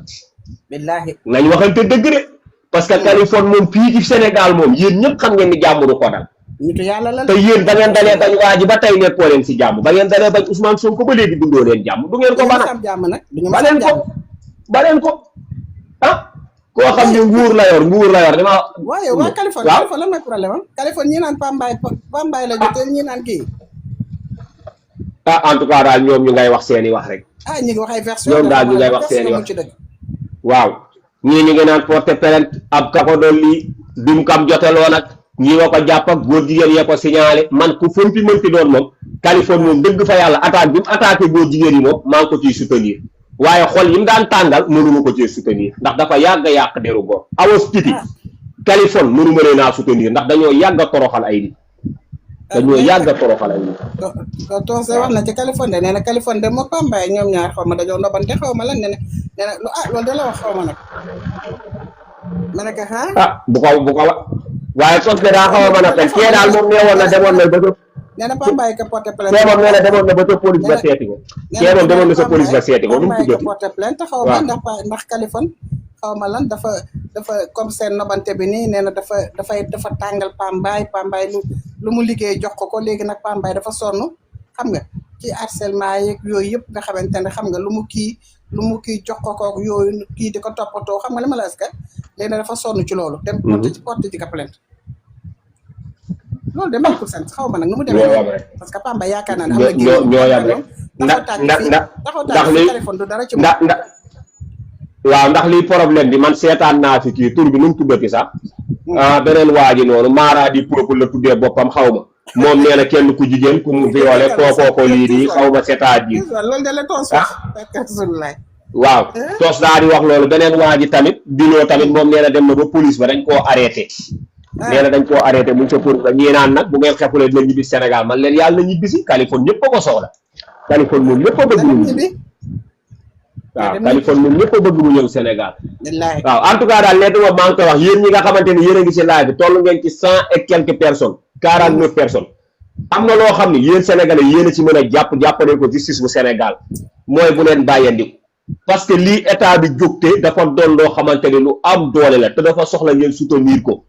la nañ waxante dëgg de parce que Californie moom fii ci Sénégal moom yéen ñëpp xam ngeen ni jàmm du ko dal te yéen ba ngeen dalee bañ waa ji ba tey nekkoo leen si jàmm ba ngeen dalee bañ Ousmane Sonko ba léegi dundoo leen jàmm du ngeen ko ba leen ko ah koo xam ne nguur la yor dama waaye waa Californie lan mooy problème am Californie ñi naan Pambaay la jotee ñi naan kii en tout cas daal ñoom ñu ngay wax seeni wax rek ñi ngi wax ay version ñoom daal ñu ngay wax seeni wax waaw ñii ñu ngi naan porté plainte ab kako doon lii dum kam joteloon ak ñi wa ko jàpp ak góor jigéen yee ko signalé man ku fompi mënti doon moom Californie moom dëgg fa yàlla attaque bi mu attaqué góor jigéen yi moom maa ngi ko ciy soutenir waaye xol yi mu daan tàngal mënuma ko ciy soutenir ndax dafa yàgg a yàq deru góor Awas Titi Californie mënuma leen a soutenir ndax dañoo yàgg a toroxal ay nit tonse wax na ci Californie nee na Californie de moo Pambaay ñoom ñaar xaw ma dañoo ndobante xaw ma lan nee na loolu de la wax xaw ma nag ma ne ko bu ko waaye tos de daa xaw a mën a fen kee daal moom neewoon na demoon na ba nee na Pambaay ka porté plainte kee moom nee na demoon na ba sa police ba seeti ko kee moom demoon na sa police ba seeti ko nu mu tuddati porté plainte xaw ma ndax Californie xaw ma lan dafa comme seen nobante bi nii nee na dafa tàngal Pambaay lu mu liggéey jox ko léegi nag Pambaay dafa sonn xam nga ci harcèlement yeeg yooyu yëpp nga xamante ne xam nga lu mu kii jox ko yooyu kii di ko toppatoo xam nga li ma la est-ce que léegi dafa sonn ci loolu dem porte ci ka plainte loolu de man pour sant xaw ma nag nu mu demee parce que Pambaay yaakaar naa ne am na ñoo yam rek ndax li téléphone du dara ci waaw ndax lii problème bi man seetaan naa fi kii tur bi nu mu tuddati sax beneen waa ji noonu Mara di peuple la tuddee boppam xaw ma moom nee na kenn ku jigéen ku mu violé kookoo ko lii nii xaw ma c'est-à-dire waaw toos daa di wax loolu beneen waa ji tamit dinoo tamit moom nee na dem na ba police ba dañ koo arrêté nee na dañ koo arrêté mu ngi sa police ba ñii naan nag bu ngeen xefulee dina ñibbi Sénégal man leen yàlla na ñibbisi Californie ñëpp a ko soxla Californie moom ñëpp a bëgg mu ñibbi waaw Californie moom ñëpp a bëgg mu ñëw Sénégal waaw en tout cas daal lettre boobu maa ngi koy wax yéen ñi nga xamante ni yéen a ngi si live bi toll ngeen ci 100 et quelques personnes 49 personnes am na loo xam ne yéen sénégalais yéen a ci mën a jàppale ko justice bu Sénégal mooy bu leen bàyyandiku parce que lii état bi jógte dafa doon loo xamante ni lu am doole la te dafa soxla ngeen soutenir ko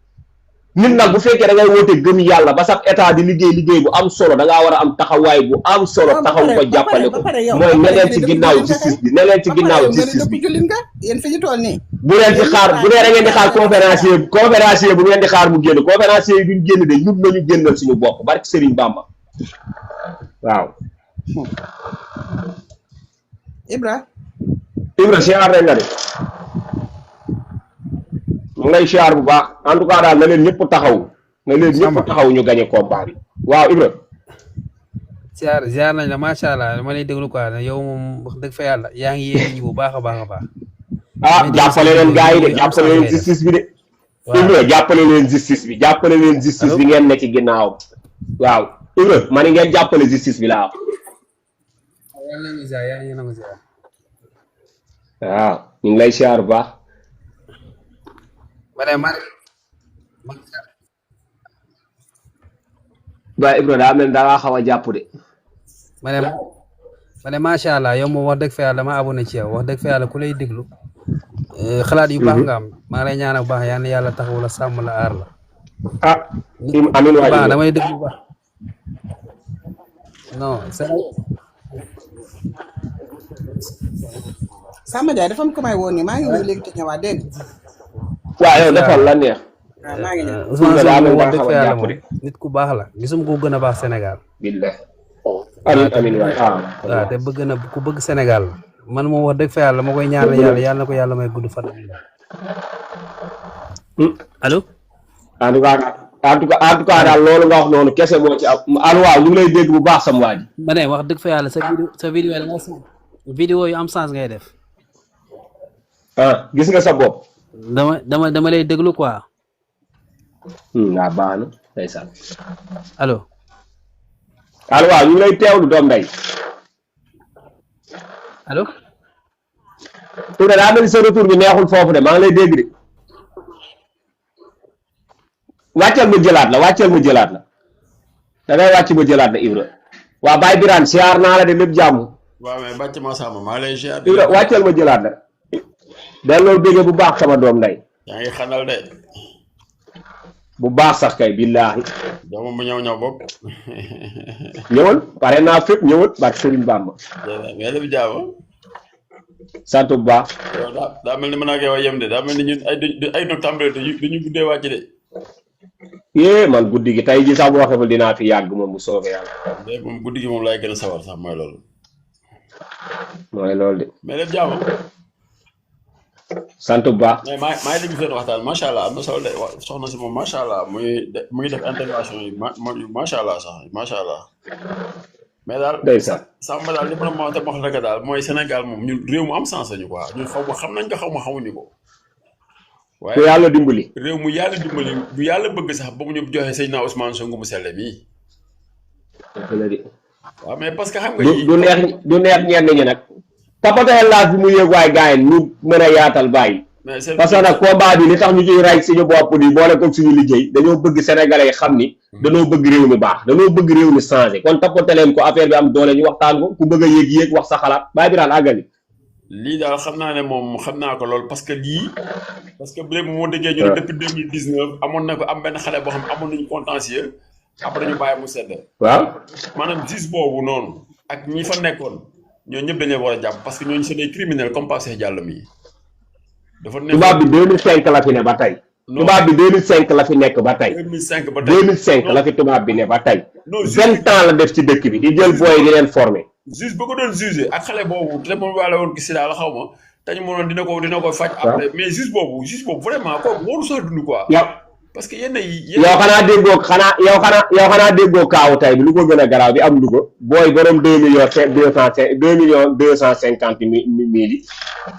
nit nag bu fekkee da ngay woote gëm yàlla ba sax état di liggéey bu am solo da ngaa war a am taxawaay bu am solo taxaw ko jàppale ko mooy ne leen ci ginnaaw justice bi ne leen ci ginnaaw justice bi yéen fi ñu toll nii bu leen ci xaar bu dee da ngeen di xaar conférencier bu ngeen di xaar mu génn conférencier yi duñ génn de ñun nañu génnal suñu bopp barki Serigne Bamba waaw Ibra siyaar nañ la de mu ngay siyaar bu baax en tout cas daal na leen ñëpp taxaw ñu gañe combat bi waaw Ibra siyaar nañ la macha allah dama lay déglu quoi yow moom wax dëgg fa yàlla yaa ngi yéen ñi bu baax a baax a baax jàppale leen gars yi de jàppale leen justice bi de Ibra jàppale leen justice bi ngeen ne ci ginnaaw waaw Ibra ma ni ngeen jàppale justice bi laa waaw ñu ngi lay siyaar bu baax ba Ibra daa mel da nga xaw a jàpp de ma ne macha allah yow moom wax dëgg fa yàlla dama abonné ci yow wax dëgg fa yàlla ku lay déglu xalaat yu baax nga am maa ngi lay ñaanal bu baax yal na yàlla taxawu la sàmm la aar la amiin waay baax damay déglu bu baax non Samba Ndiaye dafa am ko may woon ni maa ngi ñëw léegi te ñëwaat dégg waaw yow defal la neex maa ngi ñëw Ousmane Sonko wax dëgg fa yàlla moom nit ku baax la gisum ko gën a baax Sénégal billah amiin waay waaw te bëgg na ku bëgg Sénégal la man moom wax dëgg fa yàlla ma koy ñaanal yàlla na ko yàlla may gudd fan allo en tout cas daal loolu nga wax noonu kese moo ci am allo waaw ñu ngi lay dégg bu baax sam waa ji ma ne wax dëgg fa yàlla sa vidéo yu am sens ngay def gis nga sa bopp dama lay déglu quoi waa baax na ndeysaan allo waaw ñu ngi lay teewlu doom nday allo Ibra daa mel ni sa retour bi neexul foofu de maa ngi lay dégg de wàccal ma jëlaat la da ngay wàcc ma jëlaat la Ibra waa Baye Birane siyaar naa la de lépp jàmm waaw mais bàcc ma sàmm maa lay siyaar Ibra wàccal ma jëlaat la delloo bégge bu baax sama doom nday yaa ngi xanal de bu baax sax kay billaahi doomu bu ñëw bopp ñëwal pare naa fépp ñëwal barke Serigne Bamba mais lépp jaama sant bu baax yow daa mel ni mën naa koy wax yem de daa mel ni ñun ay no tàmbale duñu guddee wàcc de man guddi gi tey ji sax bu waxee dinaa fi yàgg moom bu soobee yàlla moom guddi gi moom laay gën a sawar sax mooy loolu de mais lépp jaama sant bu baax mais maa ngi déglu seen waxtaan macha allah am na solo de soxna si moom macha allah mu ngi def intervention yi macha allah sax macha allah mais daal ndeysaan Samba daal li ma la wax rek daal mooy Sénégal moom ñun réew mu am sens lañu quoi ñun xaw ma xam nañ ko xaw ma xamuñu ko. waaye ku yàlla dimbali. réew mu yàlla dimbali bu yàlla bëgg sax ba mu ñu joxe Seydina Ousmane Sonko mu selle mii. waaw mais parce que xam nga. du neex ñenn ñi nag. tapateel laaj bi mu yëg waay gars yi ñu mën a yaatal bàyyi. parce que nag combat bi li tax ñu ciy ray suñu bopp di boole ko suñu liggéey dañoo bëgg sénégalais yi xam ni dañoo bëgg réew mi baax dañoo bëgg réew mi changé kon tappate leen ko affaire bi am doole ñu waxtaan ko ku bëgg a yéeg wax sa xalaat bàyyi bi daal àggali lii daal xam naa ne moom xam naa ko lool parce que bu dee moo déggee ñu ne depuis 2019 amoon na ko am benn xale boo xam ne amoon nañu contentieux après ñu bàyyi mu sedd waaw maanaam juge boobu noonu ak ñi fa nekkoon ñoo ñëpp dañu war a jàpp parce que ñooñu c'est des criminels comme Pape Cheikh Diallo mi dafa nekk tubaab bi 2005 la fi ne ba tey. tubaab bi 2005 la fi nekk ba tey. 2005 ba tey 2005 la fi tubaab bi ne ba tey. 20 ans la def ci dëkk bi di jël booy di leen former. juge ba ko doon jugé ak xale boobu te moom waale woon gis daal xaw ma te ñu mënoon dina ko faj. après mais juge boobu vraiment kooku waru sax dund quoi. yow parce que yenn yi. yow xanaa déggoo kaawu tey bi lu ko gën a garaaw bi am lu ko booy borom 2 millions 250 mille.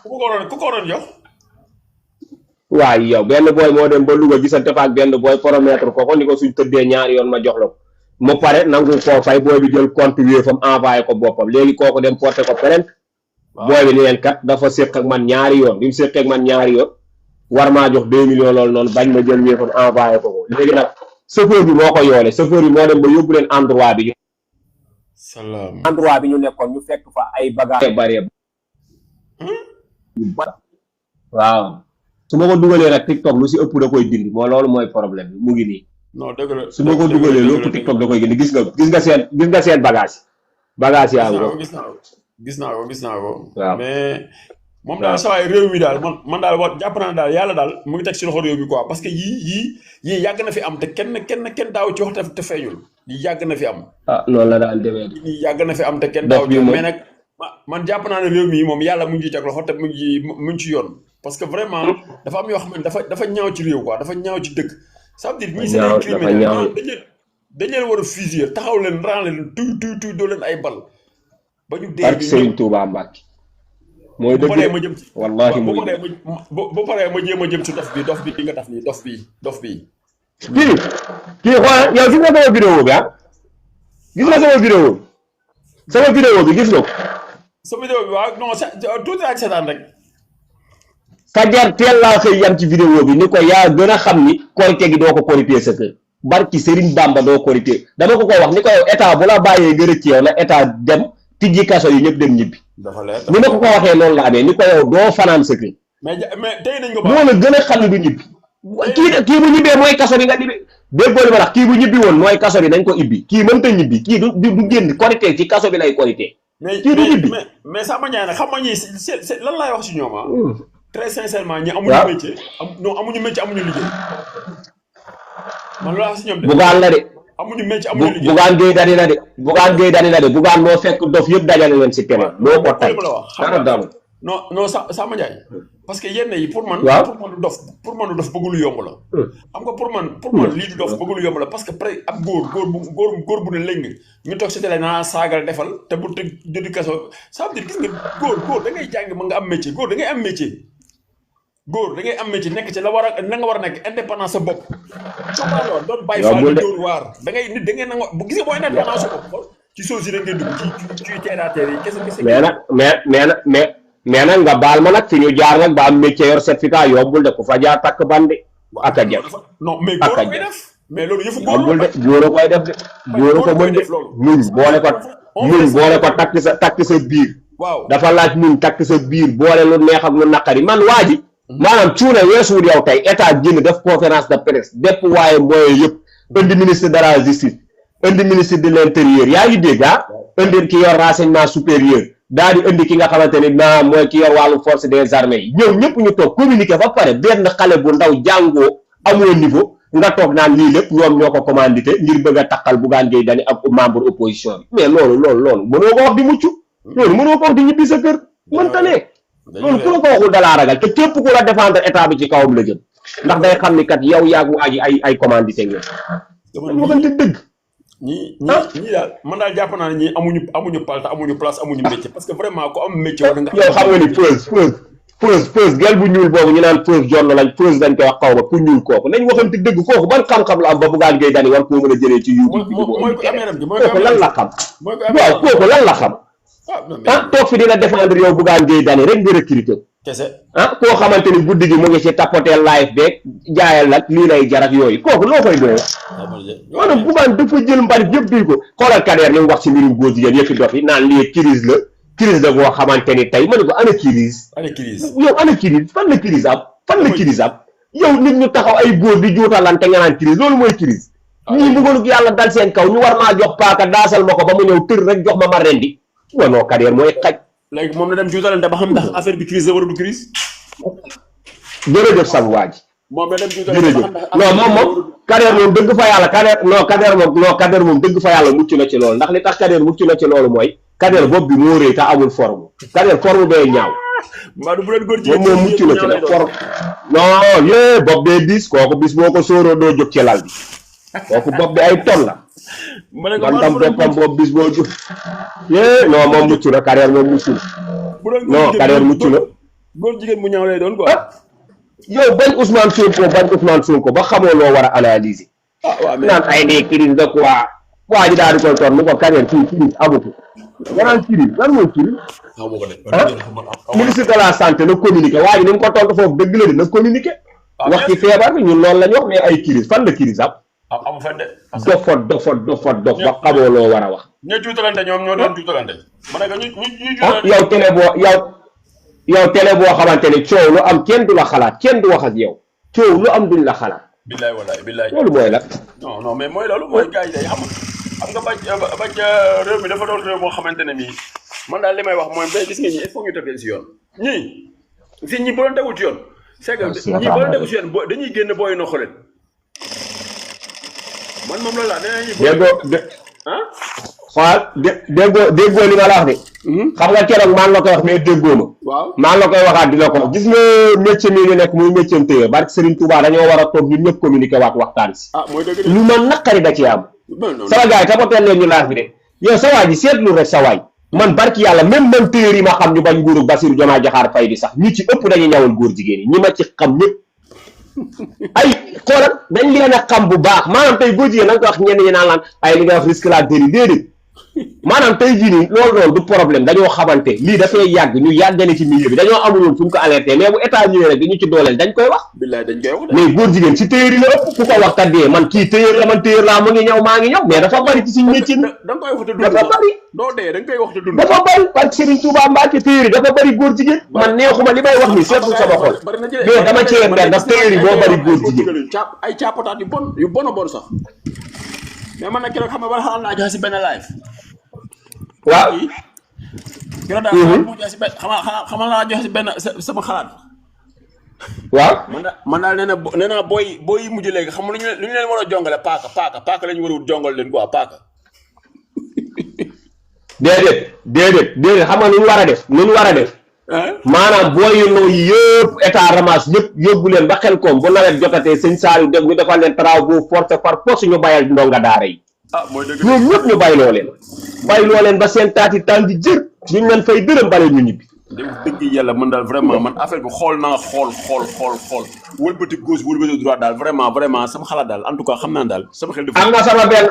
ku ko waroon jox. waaw yow benn booy moo dem ba Louga gisante fa ak benn booy promettre ko ni ko suñ tëddee ñaari yoon ma jox la ko mu pare nangu koo fay booy bi jël compte wéefam envoyé ko boppam léegi kooku dem porté ko plainte booy bi ni leen kat dafa séq ak man ñaari yoon bi mu séqee ak man ñaari yoon war maa jox 2 millions loolu noonu bañ ma jël wéefam envoyé ko léegi nag chauffeur bi moo ko yoole chauffeur bi moo dem ba yóbbu leen endroit bi salaam endroit bi ñu nekkoon ñu fekk fa ay bagages bare waaw su ma ko dugalee nag TikTok lu si ëpp da koy dindi moo loolu mooy problème bi mu ngi nii non dëgg la su ma ko dugalee lu ëpp TikTok da koy dindi gis nga seen bagage yaa ngi gis naa ko waaw mais moom daal sawaay réew mi daal man daal wax jàpp naa daal yàlla daal mu ngi teg si loxo réew mi quoi parce que yii yàgg na fi am te kenn daaw ci wax te feeñul yii yàgg na fi am loolu la daan demee yii yàgg na fi am te kenn daaw ci mais nag man jàpp naa ne réew mi moom yàlla mu ngi ciy teg loxo te mu ngi ci yoon parce que vraiment dafa am yoo xam ne dafa ñaaw ci réew quoi dafa ñaaw ci dëkk ça veut dire ñii c'est des criminels dañ leen war a fusiller taxaw leen ran leen tuy doo leen ay bal ba ñu dee barke Serigne Touba Mbacke mooy dëgg ma jëm ci wallaahi bu paree ma jéem a jëm ci dof bi nga def nii dof bi kii xoolal yow gis nga sama vidéo bi gis nga sama vidéo bi gis nga ko sa vidéo bi waaw non tuuti ak seetaan rek Kader teel laa xëy yam ci vidéo bi ni ko yaa gën a xam ni korité gi doo ko korité sa kër barki Serigne Bamba doo korité dama ko wax ni ko yow état bu la bàyyee nga rëcc yow la état dem tijji kaso yi ñëpp dem ñibbi ni ma ko waxee noonu la amee ni ko yow doo fanaan sa kër mais tey nañ ko moo la gën a xam ne du ñibbi kii bu ñibbee mooy kaso bi nga ñibbi déggoo li ma wax kii bu ñibbi woon mooy kaso bi nañ ko ibbi kii mënta ñibbi kii du génn korité ci kaso bi lay korité kii du ñibbi mais Samba Ndiaye nag xam nga ñi lan laay wax si ñoom très sincèrement ñi amuñu métier amuñu liggéey man loolu si ñoom bugaan la de amuñu métier amuñu liggéey bugaan géey dani na de bugaan moo fekk dof yëpp dajale leen si keneen moo ko tay dara daal non Samba Ndiaye parce que yenn yi pour man du dof bëgg lu yomb la xam nga pour man lii du dof bëgg lu yomb la parce que près ab góor bu ne léng ñu toog si télé naa saagal defal te bu te jëdi kaso ça veut dire gis nga góor da ngay jàng ma nga am métier góor da ngay am métier nekk ci na nga war a nekk indépendance sa bopp soxlaaloo doon bàyyi faal dóor waar da ngay nanga gis nga boo indépendance sa bopp ci soos yi da ngay dugg ci terre à terre yi kese mais nag nga baal ma nag fi ñu jaar nag ba am métier yor certificat yombul de ku fa jaar takk bandi ak a jëf non mais góor koy def mais loolu yëfu yombul de góor a koy def de góor a ko mën de muñ boole ko takk sa biir waaw dafa laaj muñ takk sa biir boole lu neex ak lu naqari man waa ji maanaam cuune weesuwul yow tey état génn def conférence de presse dépp waaye moyen yëpp indi ministre de la justice indi ministre de l'intérieur yaa ngi dégg indi ki yor renseignement supérieur daal di indi ki nga xamante ni naa mooy ki yor wàllu force des armées yi ñëw ñëpp ñu toog communiqué ba pare benn xale bu ndaw jàngoo amoo niveau nga toog naan lii lépp ñoom ñoo ko commandité ngir bëgg a takkal Bougane Gueye Dany ak membre opposition bi mais loolu mënoo ko wax di mucc loolu mënoo ko wax di ñibbi sa kër mënta ne loolu ku la ko waxul dalaa ragal te képp ku la défendre état bi ci kawam la jëm ndax day xam ni kat yow yaag waa ji ay commandité ngeen waxante dëgg ñii daal man daal jàpp naa ne ñii amuñu palte amuñu place amuñu métier parce que vraiment ku am métier war nga yow xam nga ni Feuz gel bu ñuul boobu ñu naan Feuz jonn lañ Feuz dañ koy wax xaw ma ku ñuul kooku nañ waxante dëgg kooku ban xam-xam la am ba Bougane Gueye Dany war koo mën a jëlee ci YouTube bi kooku lan la xam waaw kooku lan la xam toog fi dina défendre yow Bougane Gueye Dany rek nga recruter kese koo xamante ni guddi gi mu ngi ci tapoteel live beeg jaayal nag lii lay jar ak yooyu kooku loo koy doyee maanaam Bougane dafa jël mbalit yëpp duy ko xoolal Kader li mu wax ci mbirum góor jigéen yëppi dof yi naan lii crise la boo xamante ni tey ma ne ko ana crise yow ana crise fan la crise am yow nit ñu taxaw ay góor di juutalante nga naan crise loolu mooy crise ñii mbugalug yàlla dal seen kaw ñu war maa jox paaka daasal ma ko ba mu ñëw tër rek jox ma rendi wanoo Kader mooy xaj léegi moom na dem juutalante ba xam ndax affaire bi crise la wala du crise jërëjëf sam waa ji moom na dem juutalante ba xam ndax moom Kader moom dëgg fa yàlla Kader moom dëgg fa yàlla mucc na ci loolu ndax li tax Kader mucc na ci loolu mooy Kader bopp bi moo rëy te amul forme Kader forme bee ñaaw moom mucc na ci la forme non yée bopp bee bis kooku bis boo ko sóoroo doo jóg ci lal bi kooku bopp bi ay ton la man tam boppam boobu bis boo jóg non moom mucc na Kader moom mucc na non Kader mucc na góor jigéen mu ñaaw lay doon quoi yow bañ Ousmane Sonko ba xamoo loo war a analyser naan ay des crises de quoi waa ji daal di koy toon mu ko Kader fii crise amutu nga naan crise lan mooy crise ministre de la santé na communiqué waa ji ni mu ko tontu foofu dëgg la di na communiqué wax ci feebar bi ñun loolu lañ wax mais ay crise fan la crise am amu fen de. dof ba xamoo loo war a wax. ña juutalante ñoom ñoo doon juutalante. ma ne ko ñu yow télé boo xamante ne coow lu am kenn du la xalaat kenn du wax ak yow coow lu am duñ la xalaat. billaay wallaay billaay. loolu mooy la. non mais mooy loolu mooy gars yi day xam nga bañ réew mi dafa doon réew moo xamante ne nii man daal li may wax mooy ba gis nga ñi il faut ñu teg leen si yoon ñii si ñi boo leen tegul ci yoon. c'est que ñi boo leen tegul si yoon dañuy génn booy no xoleen man moom loolu laa déggoo li ma la wax de. xam nga keroog maa ngi la koy wax mais déggoo ma. waaw maa ngi la koy waxaat di la ko wax gis nga métier mi ñu nekk muy métier téye barke Serigne Touba dañoo war a toog ñun ñëpp communiquer waat waxtaan si. mooy dëgg lu ma naqari da ci am. sama gars yi tapotel leen ñu laaj bi de yow sa waay ji seetlu rek sa waay man barki yàlla même man téer yi ma xam ñu bañ nguuru Bassirou Diomaye Diakhar Faye bi sax ñu ci ëpp dañuy ñawal góor jigéen yi ñi ma ci xam ñëpp ay xoolal dañ leen a xam bu baax maanaam tey góor jigéen da nga ko wax ñenn ñi naan laan ay li nga wax risque la déri déedéet maanaam tey jii nii loolu noonu du problème dañoo xamante lii dafay yàgg ñu yàggale ci milieu bi dañoo amul woon fu ñu ko alerté mais bu état ñëwee rek dañu ci dooleel dañ koy wax. billaay dañ koy wax mais góor jigéen si téyeer yi la ëpp ku ko wax kat dee man kii téyeer la man téyeer laa mu ngi ñëw maa ngi ñëw mais dafa bari ci suñu métier da nga koy wax te dund dafa bari doo dee da nga koy wax te dund dafa bari parce que Serigne Touba Mbacke téyeer yi dafa bari góor jigéen man neexuma li may wax ni seetlu sama xol mais dama cee mer ndax téyeer yi boo bari góor jigéen ay càppataat yu bon a bon sax mais man nag keroog xam nga wala xalaat naa joxe si benn live waaw keroog daal xamal naa joxe si benn sama xalaat waaw man daal nee naa booy mujj léegi xam nga lu ñu leen war a jongale paaka la ñu war a wut jongal leen quoi paaka déedéet xam nga nu ñu war a def maanaam booyu nooyu yëpp état ramasse yëpp yóbbu leen ba xel koom bu nawet jotatee sëñ Saliou def ñu defal leen travaux forcé par force ñu bayal ndonga daara yi mooy dëgg ñoom ñëpp ñu bayloo leen ba seen taati tàng di jër ñu leen fay dërëm bale ñu ñibbi dëgg yàlla man daal vraiment man affaire bi xool wëlbati gauche wëlbati droite daal vraiment sama xalaat daal en tout cas xam naa daal sama xel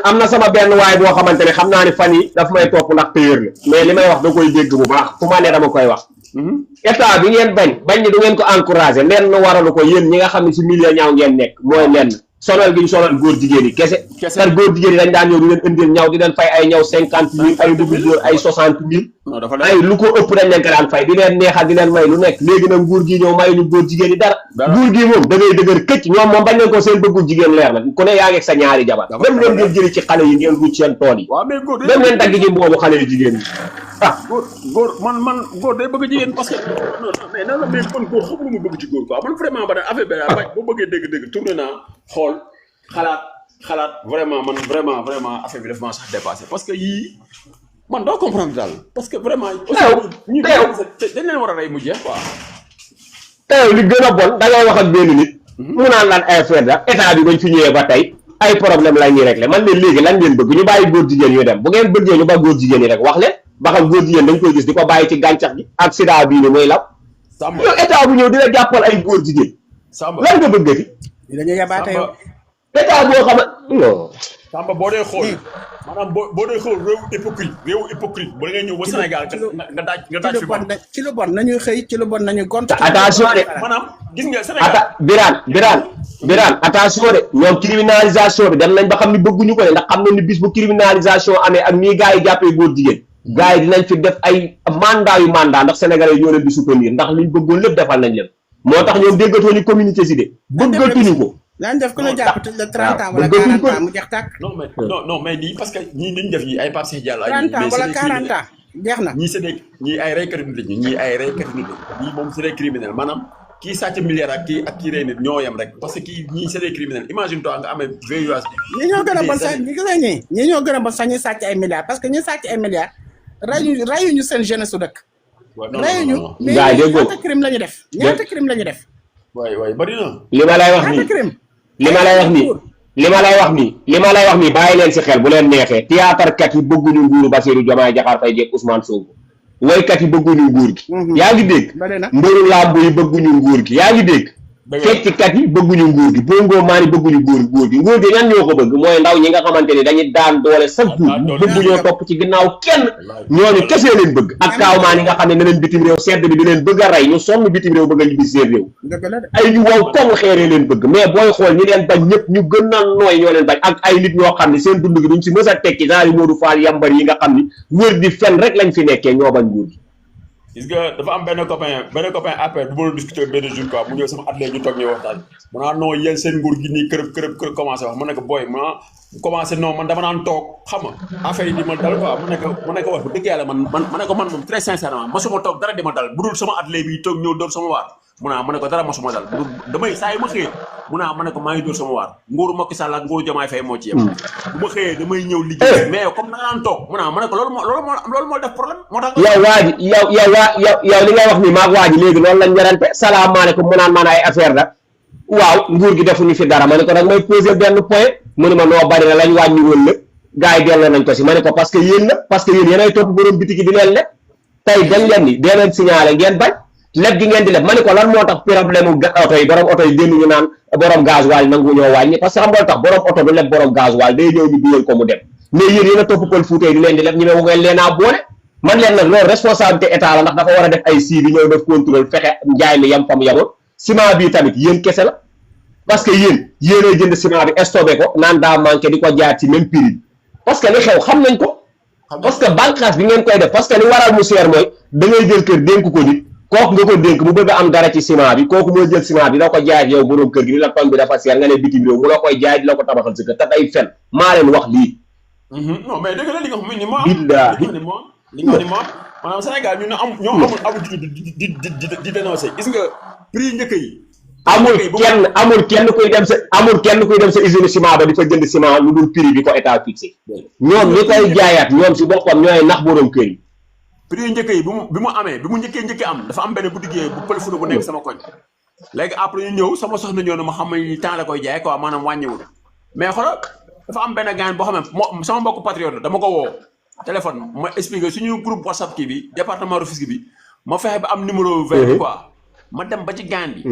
am na sama benn waay boo xamante ne xam naa ne fan yi daf may topp ndax téyër la mais li may wax da koy dégg bu baax fu ma ne dama koy wax état bi ngeen bañ ni du ngeen ko encouragé lenn waralu ko yéen ñi nga xam ne si milieu ñaaw ngeen nekk mooy lenn sonal gi ñu sonal góor jigéen yi kese tar góor jigéen yi dañ daan ñëw di leen indil ñaw di leen fay ay ñaw 50,000 ay dugub joor ay 60,000 ay lu ko ëpp dañ leen ko daan fay di leen neexal di leen may lu nekk léegi nag nguur gi ñëw may ñu góor jigéen yi dara nguur gi moom da ngay dëgër këcc ñoom moom bañ leen ko seen bëggul jigéen leer na ku ne yaa ngi sa ñaari jabar dem leen ngeen jëli ci xale yi ngeen ruuj seen tool yi dem leen dagg ji boobu xale yu jigéen yi góor man góor day bëgg jigéen parce que mais nan la mais man góor xam lu mu bëgg ci góor quoi man vraiment ba affaire bi daal boo bëggee dégg tourné naa xool xalaat vraiment man vraiment affaire bi daf maa sax dépassé parce que yii man doo comprendre daal parce que vraiment dañ leen war a rey mu jeex quoi teew li gën a bon da ngay wax ak benn nit mu naan laan ay affaire da état bi bañ fi ñëwee ba tey ay problème la ñuy réglé man leen léegi lan ngeen bëgg ñu bàyyi góor jigéen ñu dem bu ngeen bëggee ñu ba góor jigéen yi rek wax leen ba xam góor jigéen dañ koy gis di ko bàyyi ci gàncax gi ak sida bii ni muy law yow état bu ñëw dina jàppal ay góor jigéen lan nga bëggati dañuy yabaate yow état boo xam non Samba boo dee xool maanaam boo dee xool réewu hypocrite ba ngay ñëw ba Sénégal nga daaj fi bon ci lu bon nañuy xëy ci lu bon nañuy gont attention de maanaam gis nga Sénégal Birane attention de ñoom criminalisation bi dem nañ ba xam ni bëgguñu ko de ndax xam nañ ni bis bu criminalisation amee ak nii gars yi jàppee góor jigéen gars yi dinañ fi def ay mandat ndax sénégalais yi ñoo leen di soutenir ndax liñ bëggoon lépp defal nañ leen moo tax ñoom déggatoo ñu communauté si de bëggatuñu ko daan def ku la jàpp tëj la 30 ans wala 40 ans mu jeex tàkk non mais lii parce que ñii liñ def ñi ay Pape Cheikh Diallo 30 ans wala 40 ans jeex na ñii c'est des ñii ay reykatu nit lañu ñii ay reykatu nit lañu ñii moom c'est des criminels maanaam kii sàcc milliard ak kii rey nit ñoo yem rek parce que kii ñii c'est des criminels imagine toi nga amee VIH ñi ñoo gën a bon sax ñi ñoo gën a bon sax ñu sàcc ay milliards parce que ñu sàcc ay milliards rayuñu seen jeunesse su dëkk rayuñu mais ñaata crime la ñu def waay bari na li ma lay wax nii bàyyi leen si xel bu leen neexee théâtre kat yi bëgguñu nguuru Bassirou Diomaye Diakhar Faye jeeg Ousmane Sonko woykat yi bëgguñu nguur gi yaa ngi dégg mbëru làmb yi bëgguñu nguur gi yaa ngi dégg fecckat yi bëgguñu nguur gi bongo maa ni bëgguñu nguur gi ñan ñoo ko bëgg mooy ndaw ñi nga xamante ni dañuy daan doole chaque jour bëgguñoo topp ci ginnaaw kenn ñooñu kese leen bëgg ak kaaw ni nga xam ne na leen bitim réew sedd bi di leen bëgg a rey ñu sonn bitim réew bëgg a ñibbi seen réew ay ñu wow comme xeeree leen bëgg mais booy xool ñi leen bañ ñëpp ñu gën a nooy ñoo leen bañ ak ay nit ñoo xam ne seen dund gi duñ si mës a tekki genre Modou Fall yambar yi nga xam ni wër di fen rek lañ fi nekkee ñoo bañ nguur gi gis nga dafa am benn copain après du ma la discuter benn jour quoi mu ñëw sama atelier ñu toog ñuy waxtaan mu naan non yéen seen nguur gi nii kërëb commencé wax mu nekk booy ma commencé non man dama naan toog xam nga affaire yi di ma dal quoi mu nekk wax bu dëgg yàlla man ne ko man moom très sincèrement masuma toog dara di ma dal bu dul sama atelier bi toog ñëw door sama waar mu naa ma ne ko dara masuma dal bu damay saa yu ma xëyee mu naa ma ne ko maa ngi door sama waar nguuru Macky Sall ak nguuru Diomaye Faye moo ci yem bu ma xëyee damay ñëw liggéey mais comme da nga naan toog mu naa ma ne ko loolu moo def problème moo tax yow waa ji yow li nga wax ni maag waa ji léegi loolu lañ ñarante salaamaaleykum mu naan man ay affaire la waaw nguur gi defuñu fi dara ma ne ko nag may poser benn point mu ne ma noo bari na lañ wàññi woon lépp gars yi delloo nañ ko si ma ne ko parce que yéen la parce que yéen yéenay topp borom bitiki di leen leb tey dañ leen ni dee leen signalé ngeen bañ leb gi ngeen di leb ma ne ko lan moo tax problème oto yi borom oto yi génn ñu naan borom gasoil nangu ñoo wàññi parce que xam nga tax borom oto du leb borom gasoil day ñëw ñu duyal ko mu dem mais yéen yéen a topp pël Fuuta yi di leen di leb ñu ne ngeen leen a boole man leen nag loolu responsabilité état la ndax dafa war a def ay suivi ñëw def contrôle fexe njaay mi yam fa mu yamoon ciment bi tamit yéen kese la parce que yéenay jënd ciment bi stocké ko naan daa manqué di ko jaar ci même prix bi parce que li xew xam nañ ko parce que bànqaas bi ngeen koy def parce que li waral mu seer mooy da ngay jël kër dénk ko nit kooku nga ko dénk mu bëgg a am dara ci ciment bi kooku moo jël ciment bi da ko jaay yow borom kër gi ni la ton bi dafa seer nga ne bitim réew mu la koy jaay di la ko tabaxal sa kër te day fen maa leen wax lii non mais dëgg la li nga xam ni moom billaahi li nga xam ni moom maanaam Sénégal ñu ne ñoo amul habitude di dénoncer gis nga prix njëkk yi amul kenn kuy dem sa usine ciment ba di fa jënd ciment lu dul prix bi ko état fixé ñoom ñi koy jaayaat ñoom si boppam ñooy nax borom kër yi prix njëkk yi bi mu amee bi mu njëkkee am dafa am benn boutique bu pël Fuuta bu nekk sama koñ léegi après ñu ñëw sama soxna ñëw na ma xam ne temps la koy jaay quoi maanaam wàññiwul mais xoolal dafa am benn gaan boo xam ne sama mbokk patriote la dama ko woo téléphone ma expliqué suñu groupe WhatsApp kii bi département Rufisque bi ma fexe ba am numéro vert bi quoi ma dem ba ci gaan bi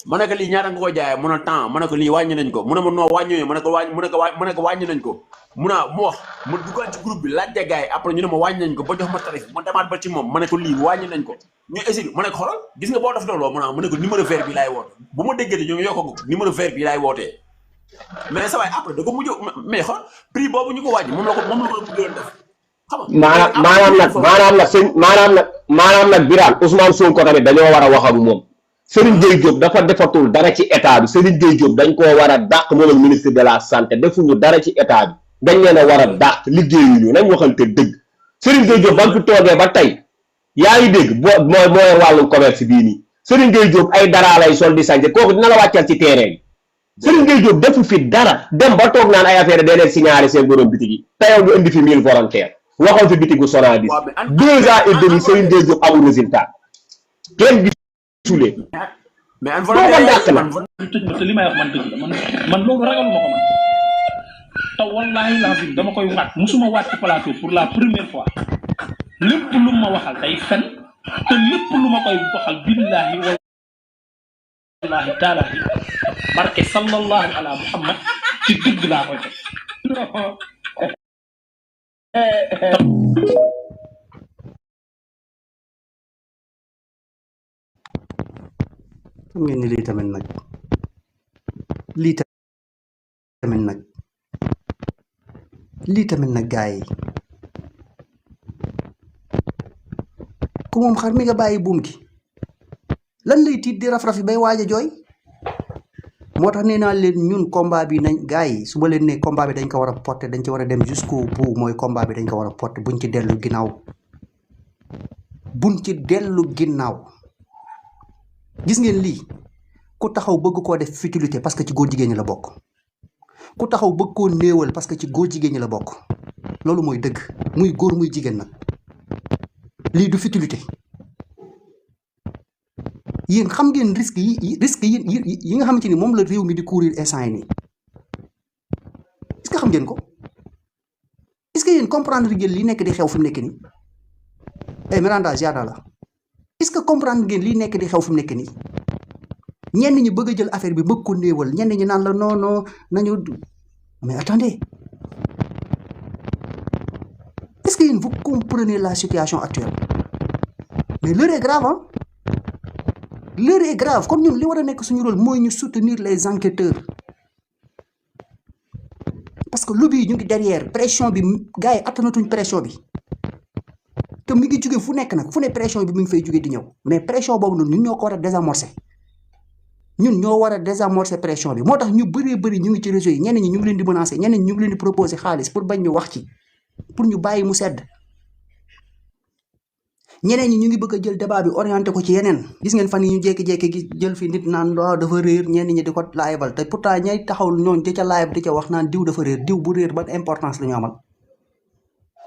ma ne ko lii ñaata nga koy jaayee mun a temps ma ne ko lii wàññi nañ ko mu ne ma noo wàññi ma ne ko wàññi nañ ko mu wax ma duggaat ci groupe bi laajte gars yi après ñu ne ma wàññi nañ ko ba jox ma tarif ma demaat ba ci moom ma ne ko lii wàññi nañ ko ñu essayé ma ne ko xoolal gis nga boo def loolu ma ne ko numéro vert bi laay woote bu ma déggee ñu ngi yokk numéro vert bi laay wootee mais sa waay après da ko mujj mais xool prix boobu ñu ko wàññi moom la ko bëggoon def xam nga maanaam nag Birane Ousmane Sonko tamit dañoo war a wax ak moom Serigne Gueye Diop dafa defatul dara ci état bi Serigne Gueye Diop dañ koo war a dàq moom ak ministre de la santé defuñu dara ci état bi dañ leen a war a dàq liggéeyuñu nañ waxante dëgg Serigne Gueye Diop ba mu fi toogee ba tey yaa ngi dégg mooy wàllum commerce bii nii Serigne Gueye Diop ay dara lay sol di sànce kooku dina la wàccal ci terrain bi Serigne Gueye Diop defu fi dara dem ba toog naan ay affaire day leen signaler seen borom bitig yi te yow ñu indi fi 1000 volontaires waxoon fi bitigu Sonadis 2 ans et demi Serigne Gueye Diop amul résultat kenn gisul mais an volontaire dàq na te li may wax man dëgg la man loolu ragaluma ko man te wallaahi lazim dama koy waat musuma waat ci plateau pour la première fois lépp lu ma waxal day fen te lépp lu ma koy waxal billahi wallahi taala barke sallallahu ala muhammad ci dëgg laa koy teg xam ngeen ni lii tamit nag gars yi ku moom xar mi nga bàyyi buum gi lan lay tiit di raf-rafi bay waaj a jooy moo tax nee naa leen ñun combat bi nañ gars yi su ma leen ne combat bi dañ ko war a porter dañ ci war a dem jusqu'au bout mooy combat bi dañ ko war a porter buñ ci dellu ginnaaw gis ngeen lii ku taxaw bëgg koo def futilité parce que ci góor jigéen ñi la bokk ku taxaw bëgg koo néewal parce que ci góor jigéen ñi la bokk loolu mooy dëgg muy góor muy jigéen nag lii du futilité yéen xam ngeen risque yi nga xamante ni moom la réew mi di courir instant yi nii est-ce que xam ngeen ko est-ce que yéen comprendre ngeen li nekk di xew fi mu nekk nii Miranda ziada la est-ce que comprendre ngeen lii nekk di xew fi mu nekk nii ñenn ñi bëgg a jël affaire bi bëgg ko néewal ñenn ñi naan la non non nañu mais attendez est-ce que yéen vous comprenez la situation actuelle mais l'heure est grave hein l'heure est grave kon ñun li war a nekk suñu rôle mooy ñu soutenir les enquêteurs parce que lobby yi ñu ngi derrière pression bi gars yi attanatuñ pression bi te mi ngi jóge fu nekk nag fu ne pression bi mi ngi fay jóge di ñëw mais pression boobu noonu ñun ñoo ko war a désamorcer ñun ñoo war a désamorcer pression bi moo tax ñu bëri ñu ngi ci réseau yi ñenn ñi ñu ngi leen di menacer ñenn ñi ñu ngi leen di proposer xaalis pour bañ ñu wax ci pour ñu bàyyi mu sedd ñeneen ñi ñu ngi bëgg a jël débat bi orienté ko ci yeneen gis ngeen fan yi ñu jékki-jékki gi jël fi nit naan waaw dafa réer ñenn ñi di ko laayabal te pourtant ñay taxaw ñooñ di ca laayab di ca wax naan diw dafa réer diw bu réer ban importance la ñu amal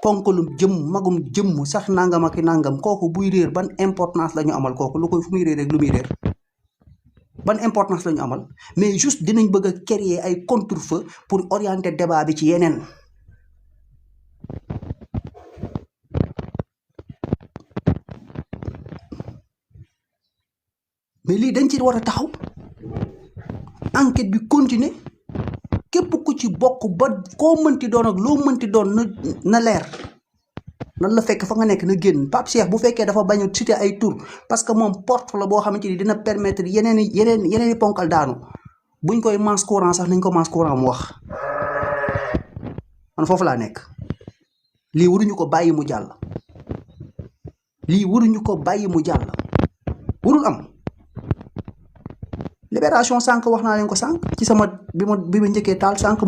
ponkalum jëm magum jëmm sax nangam ak nangam kooku buy réer ban importance la ñu amal kooku lu koy fu muy réer rek lu muy réer ban importance la ñu amal mais juste dinañ bëgg a créer ay contre-feu pour orienter débat bi ci yeneen mais lii dañ ci war a taxaw enquête bi continuer képp ku ci bokk ba koo mënti doon ak loo mënti doon na leer lan la fekk fa nga nekk na génn Pape Cheikh bu fekkee dafa bañ a citer ay tur parce que moom porte la boo xamante ni dina permettre yeneen ponkal daanu buñ koy masse courant sax nañ ko masse courant mu wax man foofu laa nekk lii waruñu ko bàyyi mu jàll lii waruñu ko bàyyi mu jàll warul am libération sànq wax naa leen ko sànq ci sama bi ma njëkkee taal sànq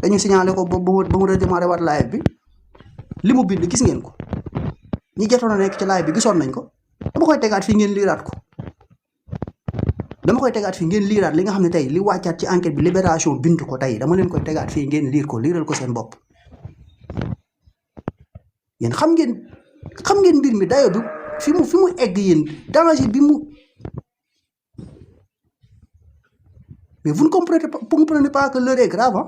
dañu signalé ko ba mu redémarré waat live bi li mu bind gis ngeen ko ñi jotoon a nekk ci live bi gisoon nañ ko dama koy tegaat fii ngeen liiraat ko li nga xam ne tey li wàccaat ci enquête bi libération bind ko tey dama leen koy tegaat fii ngeen liir ko liiral ko seen bopp yéen xam ngeen mbir mi dayo bi fi mu egg yéen danger bi mu mais vous ne comprenez pas que l'heure est grave hein?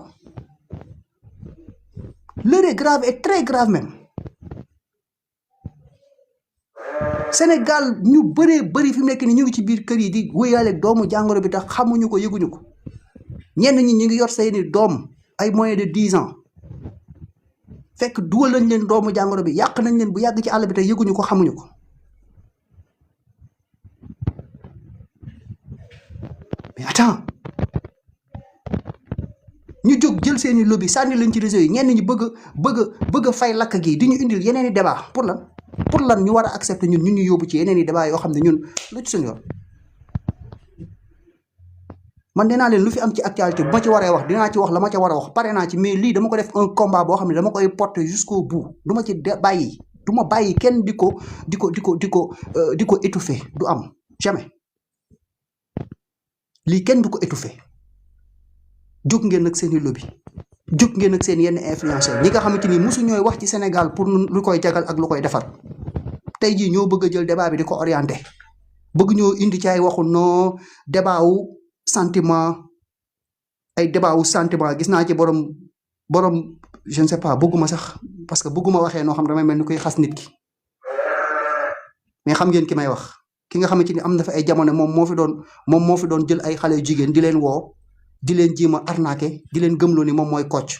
L'heure est grave et très grave même Sénégal ñu bëri fi mu nekk ni ñu ngi ci biir kër yi di wéyaale doomu jàngoro bi tax xamuñu ko yëguñu ko ñenn ñi ñu ngi yor seeni doom ay moins de 10 ans fekk dugal nañ leen doomu jàngoro bi yàq nañ leen bu yàgg ci àll bi te yëguñu ko xamuñu ko mais attends ñu jóg jël seeni lobby sànni leen ci réseau yi ñenn ñi bëgg a fay lakk gi di ñu indil yeneen i débat pour lan ñu war a accepter ñun ñu yóbbu ci yeneen i débat yoo xam ne ñun lu ci suñu yoon man dinaa leen lu fi am ci actualité bu ma ci waree wax dinaa ci wax la ma ca war a wax pare naa ci mais lii dama ko def un combat boo xam ne dama koy porter jusqu'au bout du ma ci bàyyi du ma bàyyi kenn di ko étouffer du am jamais lii kenn du ko étouffer jóg ngeen ak seeni lobby jóg ngeen ak seen yenn influenceurs ñi nga xamante ni mosu ñooy wax ci Sénégal pour lu koy jagal ak lu koy defar tey jii ñoo bëgg a jël débat bi di ko orienté bëgg ñoo indi ci ay waxu non débat wu sentiment ay débat wu sentiment gis naa ci borom je ne sais pas bëgguma sax parce que bëgguma waxee noo xam damay mel ni koy xas nit ki mais xam ngeen ki may wax ki nga xamante ni am na fa ay jamono moom moo fi doon jël ay xale yu jigéen di leen woo di leen jiima arnaqué di leen gëmloo ni moom mooy Kocc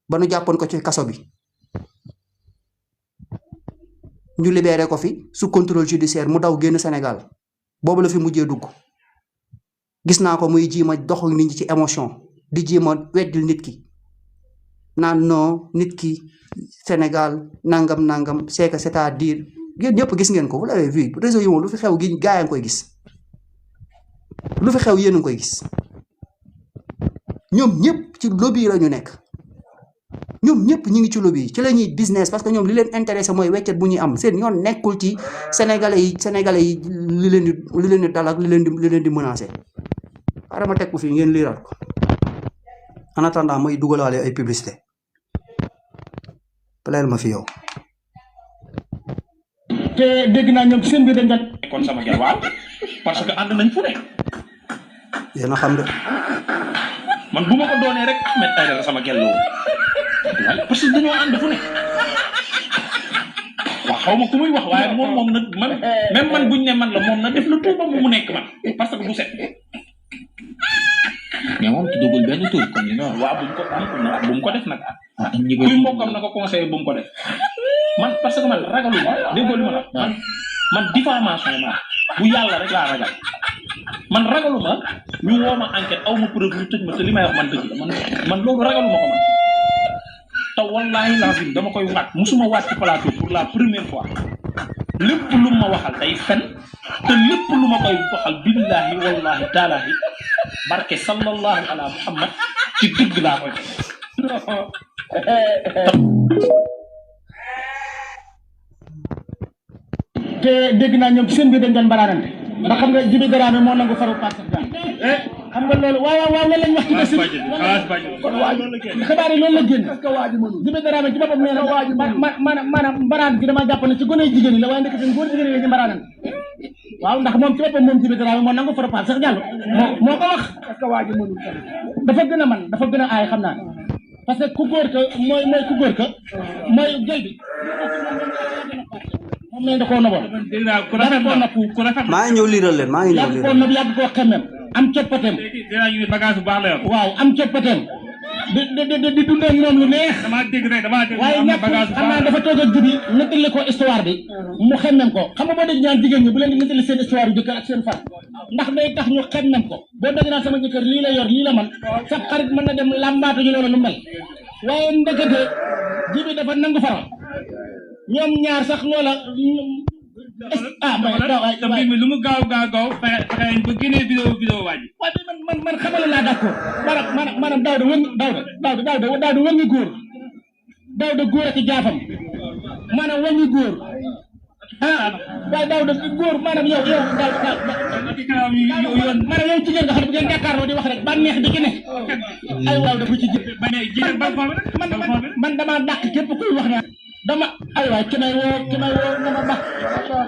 ba nu jàppoon ko ci kaso bi ñu libéré ko fi sous contrôle judiciaire mu daw génn Sénégal boobu la fi mujjee dugg gis naa ko muy jiima dox nit ñi ci émotion di jiima weddil nit ki naan non nit ki Sénégal nangam c'est que c'est-à-dire yéen ñëpp gis ngeen ko vous l'avez vu réseau yi moom lu fi xew gi gaa yaa ngi koy gis lu fi xew yéen a ngi koy gis ñoom ñëpp ci lobby la ñu nekk ñoom ñëpp ñu ngi ci lobby ci la ñuy business parce que ñoom li leen intéressé mooy weccet bu ñuy am seen yoon nekkul ci sénégalais yi li leen di dal ak li leen di menacé xaaral ma teg ko fii ngeen liiral ko en attendant may dugalaale ay publicité paleel ma fi yow. te dégg naa ñoom seen biir dañ daan kon sama gel waaw parce que ànd nañ fu ne. yéen a xam de. man bu ma ko doonee rek Ahmed Aïdara sama gel loolu parce que dañoo ànd fu ne waaw xaw ma ku muy wax waaye moom nag man même man buñ ne man la moom na def la tuuba mu nekk man parce que du set mais moom tuddagul benn tur comme ni nga wax waaw bu mu ko def nag kuy mbokkam na ko conseillé bu mu ko def man parce que man ragaluma déggoo li ma la man diffamation ma bu yàlla rek laa ragal man ragaluma ñu woo ma enquête aw ma preuve ñu tëj ma te li may wax man dëgg la man loolu ragaluma ko man te wallaahi lazim dama koy waat musuma waat ci plateau pour la première fois lépp lu ma waxal day fen te lépp lu ma koy waxal billahi wallahi taalahi barke sallallahu ala muhammad ci dëgg laa koy te dégg naa ñoom ci seen biir dañ doon baraanante ndax xam nga Djiby Dramé moo nangu faru Pape Cheikh Diallo xam nga loolu waaw loolu lañ wax ci des xibaar yi loolu la génn Djiby Dramé ci boppam nee na maanaam mbaraan gi dama jàpp ne ci gone jigéen ñi la waaye ndekete góor jigéen ñi la ñu mbaraanante waaw ndax moom ci boppam moom Djiby Dramé moo nangu faru Pape Cheikh Diallo moo ko wax dafa gën a man dafa gën a aay xam naa parce que ku góor ka mooy ku góor ka mooy jël bi moom lañ da koo noboon maa ngi ñëw liiral leen yàgg koo nob yàgg koo xemem am coppateem waaw am coppateem di dundee ñoom lu neex waaye ñàkk xam naa dafa toog ak Djiby nettali ko histoire bi mu xemmem ko xam nga boo dégg ñaan jigéen ñi bu leen di nettali seen histoire yu jëkkër ak seen far ndax day tax ñu xemmem ko boo dégg naa sama jëkkër lii la yor lii la man sa xarit mën na dem làmbaatu ñu loolu lu mel waaye ndekete Djiby dafa nangu faral ñoom ñaar sax loola mbir mi lu mu gaaw fexe ba génnee vidéo waa ji waaye man xamal laa d'accord maanaam Daouda wëngi góor Daouda góor ak jaafam maanaam wëngi góor waaye Daouda góor maanaam yow maanaam yow jigéen nga xam ne bu ngeen jàkkaarloo di wax rek ba neex di ci ne ay waaw dafa ci man damaa dàq képp kuy wax naa dama ay waay ki may woo na ma bax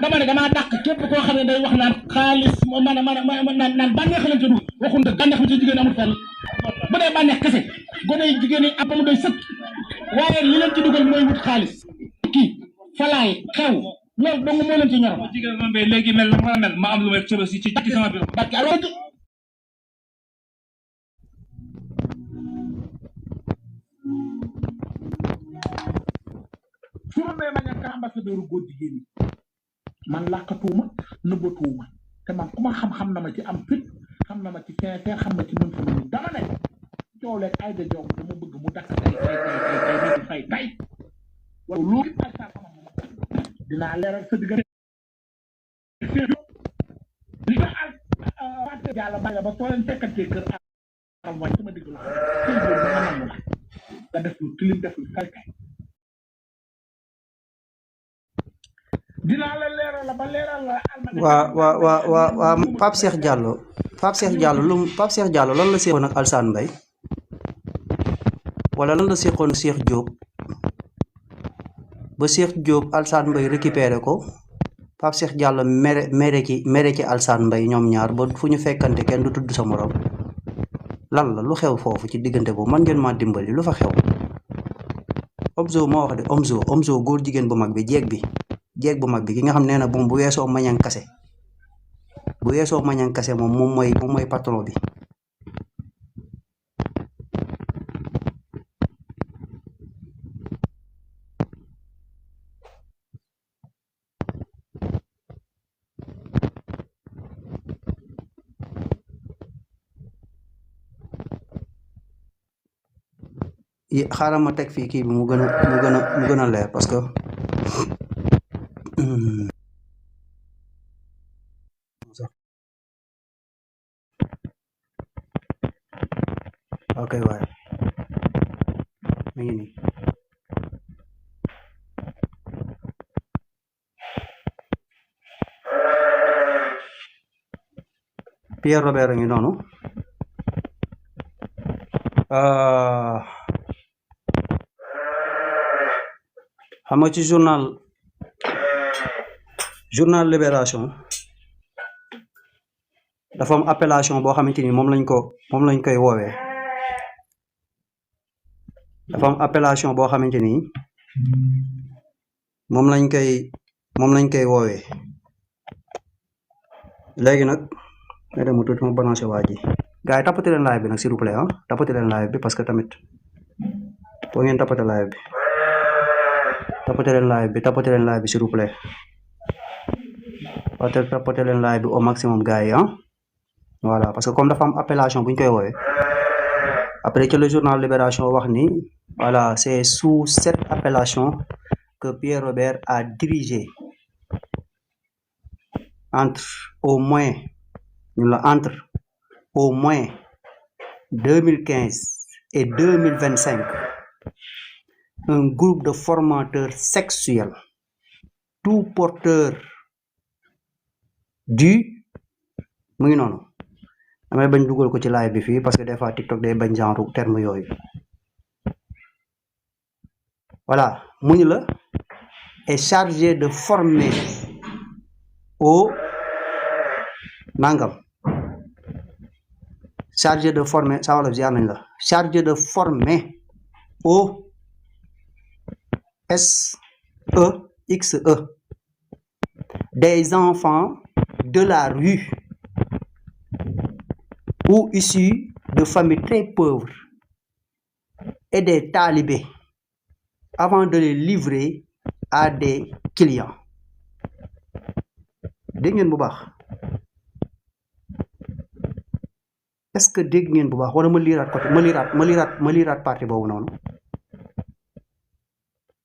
dama ne damaa dàq képp koo xam ne day wax naan xaalis naan bànneex lañ ci dugg waxul dëgg bànneex bi ci jigéen amul fenn bu dee bànneex kese gone yi jigéen yi am ba mu doy sëkk waaye li leen ci dugal mooy wut xaalis kii falaay xew loolu dong moo leen ci ñor jigéen moom bay léegi mel na mel ma am lu may cëbës ci sama biir barke alors suma may ma ñàkk ambassadeur góor jigéen ñi man làkkatuuma nëbbatuuma te man ku ma xam na ma ci am fit xam na ma ci sincère xam na ci mën sama nit dama ne coow leen ay da jong dama bëgg mu dakk tay wala loolu ay sa xam dinaa leeral sa diggante li nga fàtte yàlla bàyyi ba soo leen fekkantee kër am mooy sama digg la sëy boobu nga nangu la nga def lu tilim def lu kay dinaa la leeral la ba leeral la waa Pape Cheikh Diallo lan la seqoon ak Alassane Mbaye wala lan la seqoon Cheikh Diop ba Cheikh Diop Alassane Mbaye récupéré ko Pape Cheikh Diallo mere ci Alassane Mbaye ñoom ñaar ba fu ñu fekkante kenn du tudd sa morom lan la lu xew foofu ci diggante boobu man ngeen maa dimbali lu fa xew Omzo moo wax de Omzo góor jigéen bu mag bi jeeg bu mag bi ki nga xam nee na moom bu weesoo mañang kase moom mooy patron bi xaaral ma teg fii kii bi mu gën a leer parce que ok waaye mi ngi nii Pierre Robert a ngi noonu xam nga ci journal Libération dafa am appellation boo xamante ni moom lañ koy woowee dafa am appellation boo xamante ni moom lañ koy woowee léegi nag nga dem tuuti ma balancé waa ji gars yi tapoté leen live bi nag s'il vous plaît ah tapoté leen live bi parce que tamit foo ngeen tapoté live bi tapoté leen live bi s'il vous plaît tapoté leen live bi au maximum gars yi ah voilà parce que comme dafa am appellation bu ñu koy woowee après ci le journal Libération wax ni voilà c'est sous cette appellation que Pierre Robert a dirigé entre au moins 2015 et 2025 un groupe de formateurs sexuels tout porteurs du mu ngi noonu damay bañ dugal ko ci live bi fii parce que des fois TikTok day bañ genre terme yooyu voilà mu ñu la est chargé de former au nangam chargé de former sa wolof ziar nañ la chargé de former au SEXE des enfants de la rue ou issus de familles très pauvres et des talibés avant de les livrer à des clients dégg ngeen bu baax est-ce que dégg ngeen bu baax wala ma liiraat côté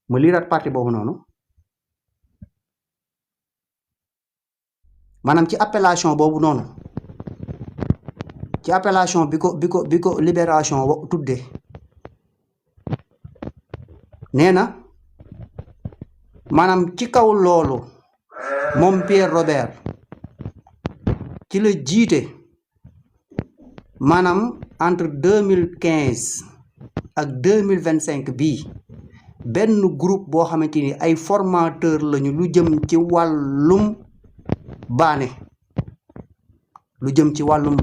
ma liiraat partie boobu noonu maanaam ci appellation boobu noonu ci appellation bi ko Libération tuddee nee na maanaam ci kaw loolu moom Pierre Robert ci la jiite maanaam entre 2015 ak 2025 bii benn groupe boo xamante ni ay formateur lañu lu jëm ci wàllum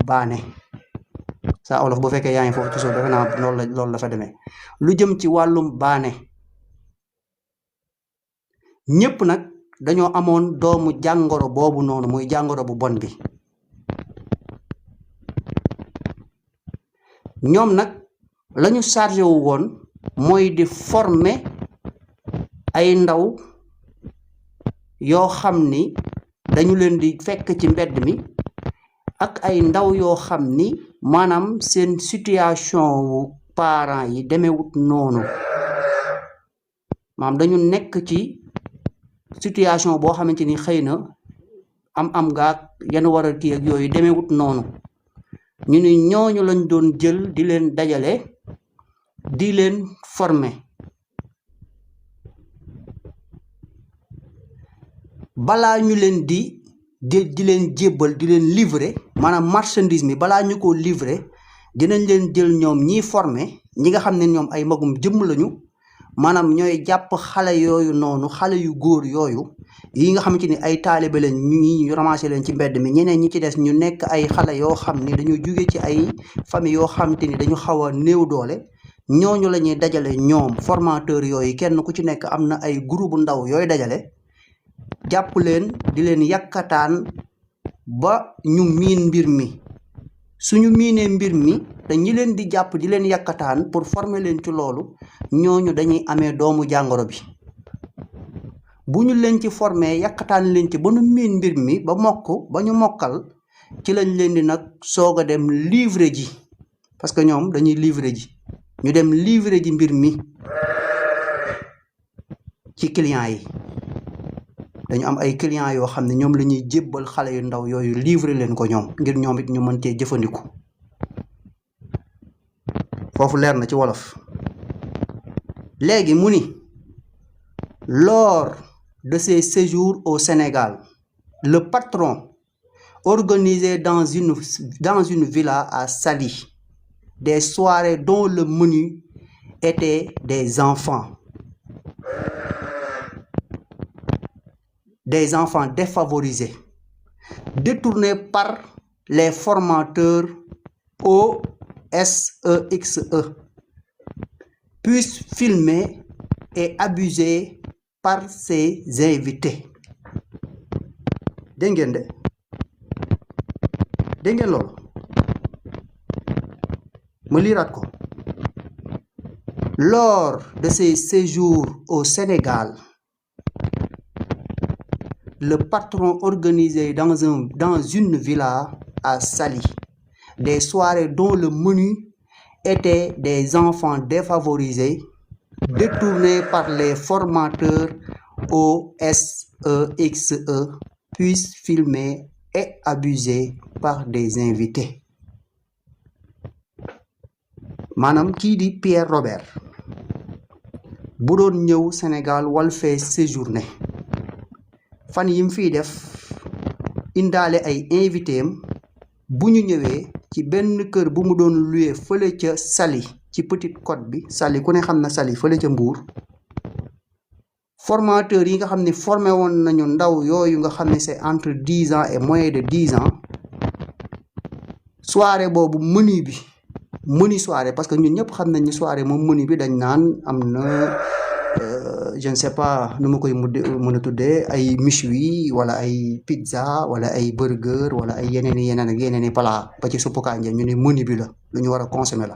baane saa olof bu fekkee yaa ngi foofu ci suuf defe naa loolu la fa demee lu jëm ci wàllum baane ñépp nag dañoo amoon doomu jàngoro boobu noonu muy jàngoro bu bon bi ñoom nag lañu chargé wu woon mooy di former ay ndaw yoo xam ni dañu leen di fekk ci mbedd mi ak ay ndaw yoo xam ni maanaam seen situation wu parents yi demewut noonu maanaam dañu nekk ci situation boo xamante ni xëy na am gaag yan war a kii ak yooyu demewut noonu ñu ni ñooñu lañ doon jël di leen dajale di leen former balaa ñu leen di leen jébbal di leen livrer maanaam marchandise mi balaa ñu ko livrer dinañ leen jël ñoom ñiy former ñi nga xam ne ñoom ay magum jëmm lañu maanaam ñooy jàpp xale yooyu noonu xale yu góor yooyu yi nga xamante ni ay taalibe lañ ñu ramassé leen ci mbedd mi ñeneen ñi ci des ñu nekk ay xale yoo xam ni dañu jóge ci ay famille yoo xamante ni dañu xaw a néew doole ñooñu la ñuy dajale ñoom formateur yooyu kenn ku ci nekk am na ay groupe ndaw yooyu dajale jàpp leen di leen yàkkataan ba ñu miin mbir mi suñu miinee mbir mi te ñi leen di jàpp di leen yàkkataan pour former leen ci loolu ñooñu dañuy amee doomu jàngoro bi bu ñu leen ci former yàkkataan leen ci ba ñu miin mbir mi ba ñu mokkal ci lañ leen di nag soog a dem livrer ji parce que ñoom dañuy livrer ji ñu dem livrer ji mbir mi ci clients yi dañu am ay clients yoo xam ne ñoom la ñuy jébbal xale yu ndaw yooyu livrer leen ko ñoom ngir ñoom it ñu mën cee jëfandiku foofu leer na ci wolof léegi mu ni lors de ses séjours au Sénégal le patron organisait dans une villa à Saly des soirées dont le menu était des enfants défavorisés détournés par les formateurs OSEXE puissent filmer et abuser par ses invités dégg ngeen de dégg ngeen loolu ma liiraat ko lors de ses séjours au Sénégal le patron organisait dans une villa à Saly des soirées dont le menu était des enfants défavorisés détournés par les formateurs OSEXE puis filmés et abusés par des invités maanaam kii di Pierre Robert bu doon ñëw Sénégal wal fee séjourné fan yim fiy def indaale ay invité am bu ñu ñëwee ci benn kër bu mu doon loué fële ca Saly ci Petite Côte bi Saly ku ne xam na Saly fële ca Mbour formateurs yi nga xam ne formé woon nañu ndaw yooyu nga xam ne c'est entre 10 ans et moins de 10 ans soirée boobu menu soirée parce que ñun ñëpp xam nañ ni soirée moom menu bi dañ naan am na je ne sais pas nu ma koy mën a tuddee ay méchoui wala ay pizza wala ay burger wala ay yeneen ak yeneen plat ba ci suppu kànja ñu ne menu bi la lu ñu war a consommer la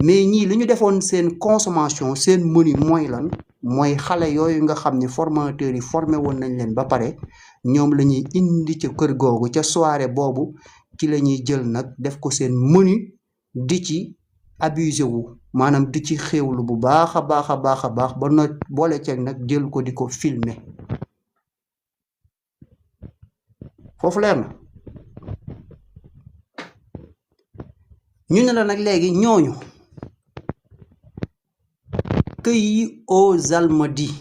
mais ñii li ñu defoon seen consommation seen menu mooy lan mooy xale yooyu nga xam ne formateurs yi formé woon nañ leen ba pare ñoom la ñuy indi ca kër googu ca soirée boobu ci la ñuy jël nag def ko seen menu di ci abusé wu maanaam di ci xéewlu bu baax a baax ba na boole ceeg nag jël ko di ko filmer foofu leer na ñu ne la nag léegi ñooñu cueillis aux Almadies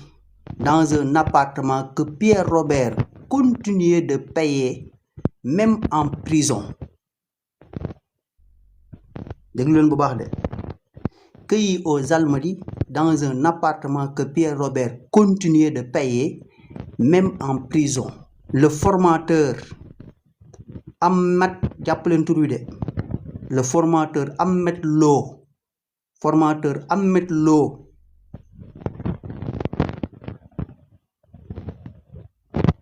dans un appartement que Pierre Robert continuait de payer même en prison déglu leen bu baax de cueillis aux Almadies dans un appartement que Pierre Robert continuait de payer même en prison le formateur Ahmed jàpp leen tur wi de le formateur Ahmed Lo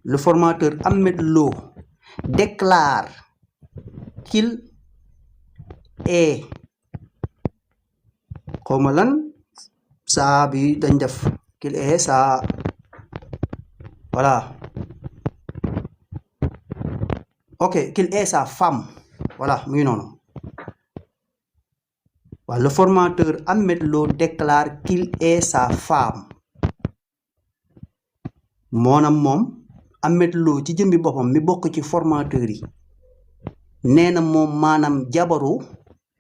le formateur Ahmed Lo déclare qu'il est xawma lan saa bi dañ def qu'il est saa voilà ok qu'il est sa femme voilà mu ngi noonu waaw le formateur Ahmed Lo déclare qu'il est sa femme moom Ahmed Lo ci jëmbi boppam mi bokk ci formateur yi nee na moom maanaam jabaru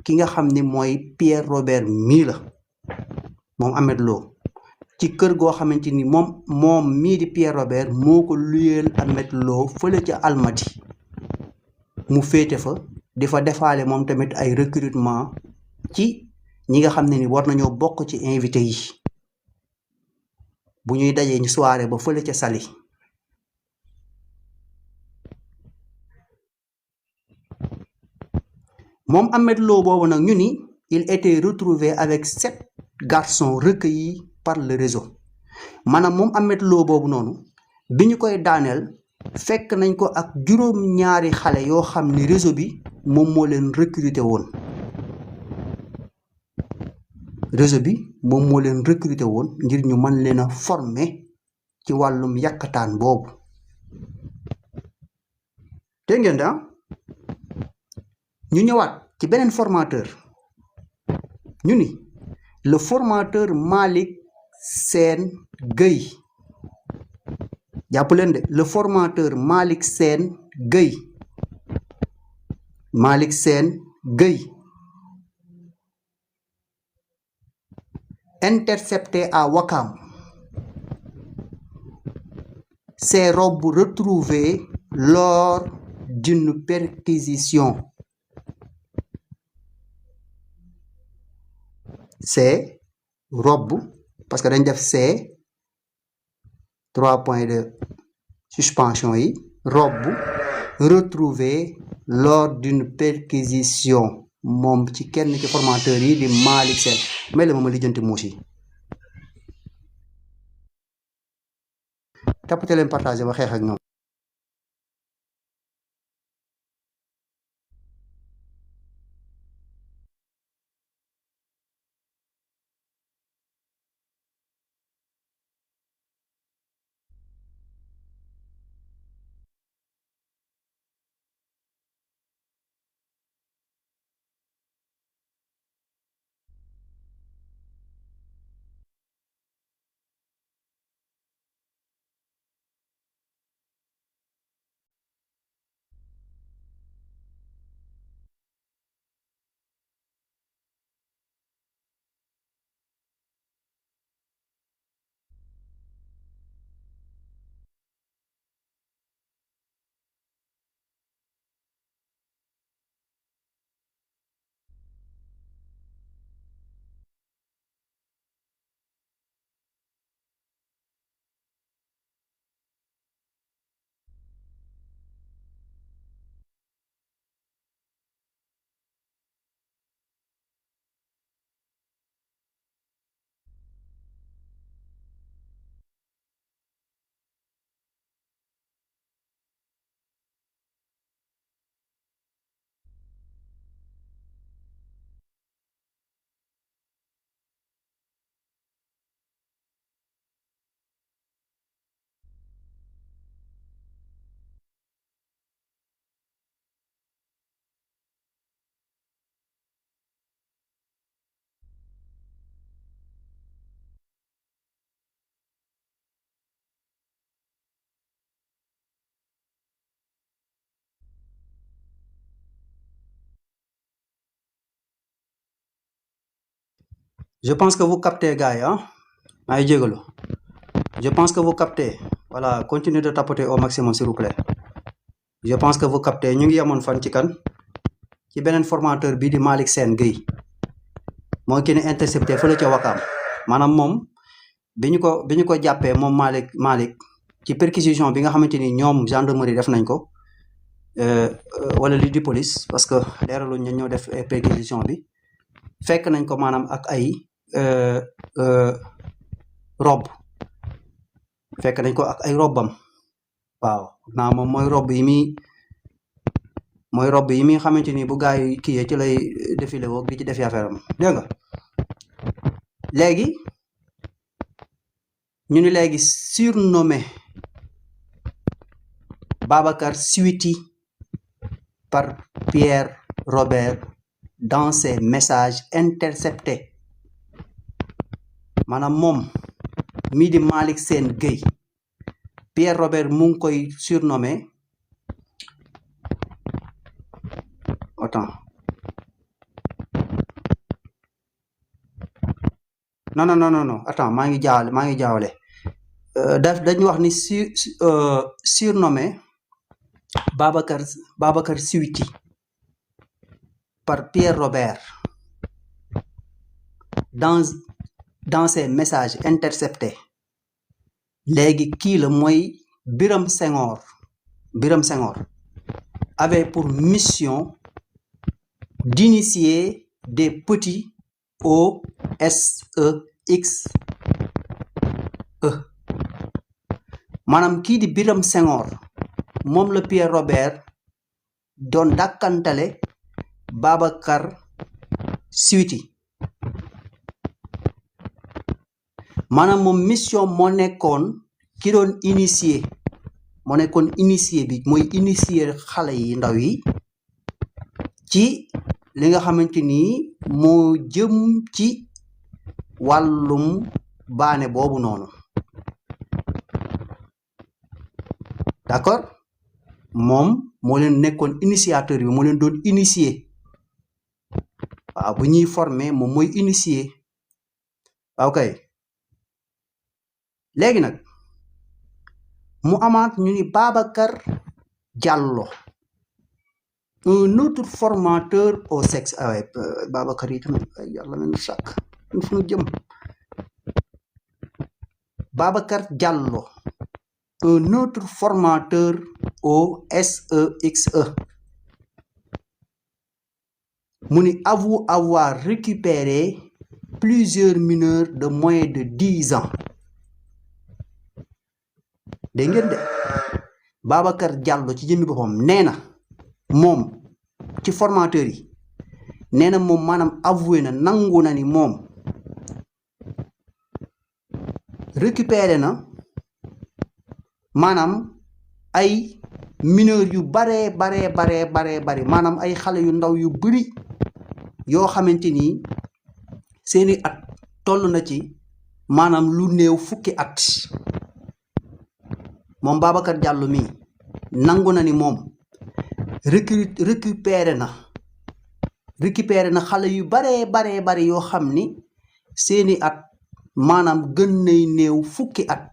ki nga xam ni mooy Pierre Robert mii la moom Ahmed Lo ci kër goo xamante ni moom mii di Pierre Robert moo ko luyeel Ahmed Lo fële ca Almadies mu féete fa di fa defaale moom tamit ay recrutement ci ñi nga xam ne ni war nañoo bokk ci invité yi bu ñuy dajee ñu soirée ba fële ca Saly moom Ahmed Lo boobu nag ñu ni il était retrouvé avec 7 garçons recueillis par le réseau maanaam moom Ahmed Lo boobu noonu bi ñu koy daaneel fekk nañ ko ak juróom-ñaari xale yoo xam ni réseau bi moom moo leen recruté woon ngir ñu mën leen a former ci wàllum yàkkataan boobu dégg ngeen da ñu ñëwaat ci beneen formateur ñu ni le formateur Malick Sène Gueye jàpp leen de le formateur Malick Sène Gueye intercepté à Ouakam ses robes retrouvées lors d'une perquisition ces robes parce que dañ def ces 3 points de suspension yi robe retrouvée lors d'une perquisition moom ci kenn ci formateur yi di Malick Sène may la ma lijjanti muus yi tapoter leen partager ba xeex ak ñoom. Je pense que vous captez gars yi maa ngi jégalu je pense que vous captez voilà continuez de tapoter au maximum s'il vous plaît je pense que vous captez ñu ngi yemoon fan ci kan ci beneen formateur bii di Malick Sène Gueye moo ki ne intercepté fële ca Wakaam maanaam moom bi ñu ko jàppee moom Malick ci perquisition bi nga xamante ni ñoom gendarmerie def nañ ko wala li di police parce que leeraluñ ñu ñoo def perquisition bi fekk nañ ko maanaam ak ay robe fekk nañ ko ak ay robam waaw naa moom mooy robe yi muy xamante ni bu gaa yi kii ci lay défilé woog di ci def affaire am dégg nga léegi ñu ni léegi surnommé Babacar Siwiti par Pierre Robert dans ses messages interceptés maanaam moom mii di Malick Sène Gueye Pierre Robert mu ngi koy surnommé attends non attends maa ngi jaawale dañu wax ni surnommé Babacar Siwiti par Pierre Robert dans ses messages interceptés léegi kii la mooy Biram Senghor avait pour mission d'initier des petits OSEXE maanaam kii di Biram Senghor moom la Pierre Robert doon dàkkantale Babacar Siwiti maanaam moom mission moo nekkoon ki doon initier bi mooy initier xale yi ndaw yi ci li nga xamante ni moo jëm ci wàllum baane boobu noonu d'accord moom moo leen nekkoon initiateur bi moo leen doon initier waaw bu ñuy former moom mooy initier waaw kay léegi nag mu amaat ñu ni Babacar Diallo un autre formateur au sexe Babacar yi tamit yàlla mel ni sàkk fu ñu jëm Babacar Diallo un autre formateur au SEXE mu ni avoue avoir récupéré plusieurs mineurs de moins de 10 ans dégg ngeen de Babacar Diallo ci jëmmi boppam nee na moom ci formateur yi nee na moom maanaam avoué na nangu na ni moom récupéré na maanaam ay mineurs yu baree bari maanaam ay xale yu ndaw yu bëri yoo xamante ni seeni at toll na ci maanaam lu néew fukki at moom Babacar Diallo mi nangu na ni moom récupéré na xale yu baree bari yoo xam ni seeni at maanaam gën nay néew fukki at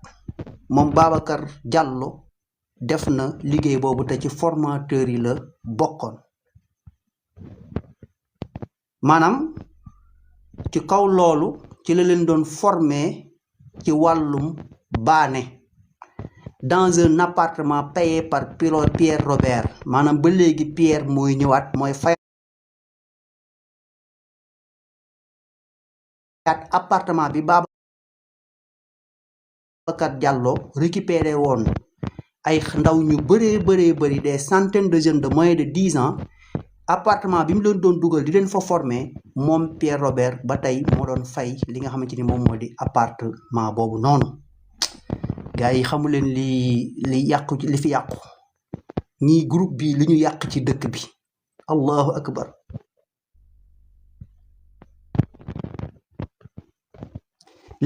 moom Babacar Diallo def na liggéey boobu te ci formateur yi la bokkoon maanaam ci kaw loolu ci la leen doon formé ci wàllum baane dans un appartement payé par Pierre Robert maanaam ba léegi Pierre mooy ñëwaat mooy fayaat appartement bi Babacar Diallo récupéré woon ay ndaw ñu bëree des centaines de jeunes de moins de 10 ans appartement bi mu leen doon dugal di leen fa formé moom Pierre Robert ba tey moo doon fay li nga xamante ni moom moo di appartement boobu noonu gars yi xamu leen li yàqu li fi yàqu ñii groupe bi li ñu yàq ci dëkk bi allahu akbar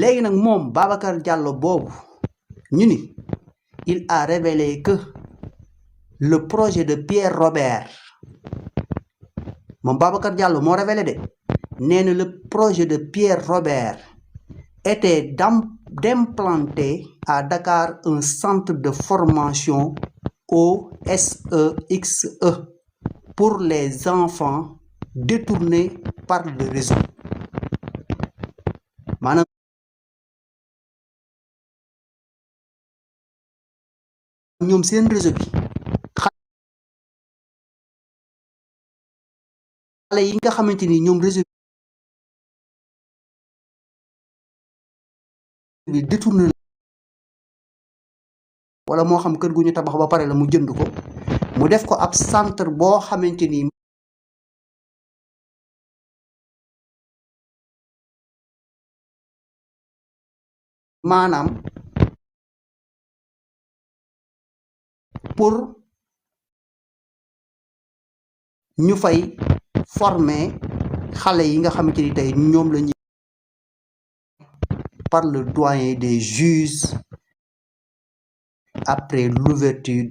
léegi nag moom Babacar Diallo boobu ñu ni il a révélé que le projet de Pierre Robert moom Babacar Diallo moo révélé de nee na le projet de Pierre Robert était d'implanter à Dakar un centre de formation OSEXE pour les enfants détournés par le réseau maanaam ñoom seen réseau bi xale yi nga xamante ni ñoom réseau bi détourné wala moo xam kër gu ñu tabax ba pare la mu jënd ko mu def ko ab centre boo xamante ni maanaam pour ñu fay former xale yi nga xamante ni tey ñoom la ñuy par le doyen des juges après l'ouverture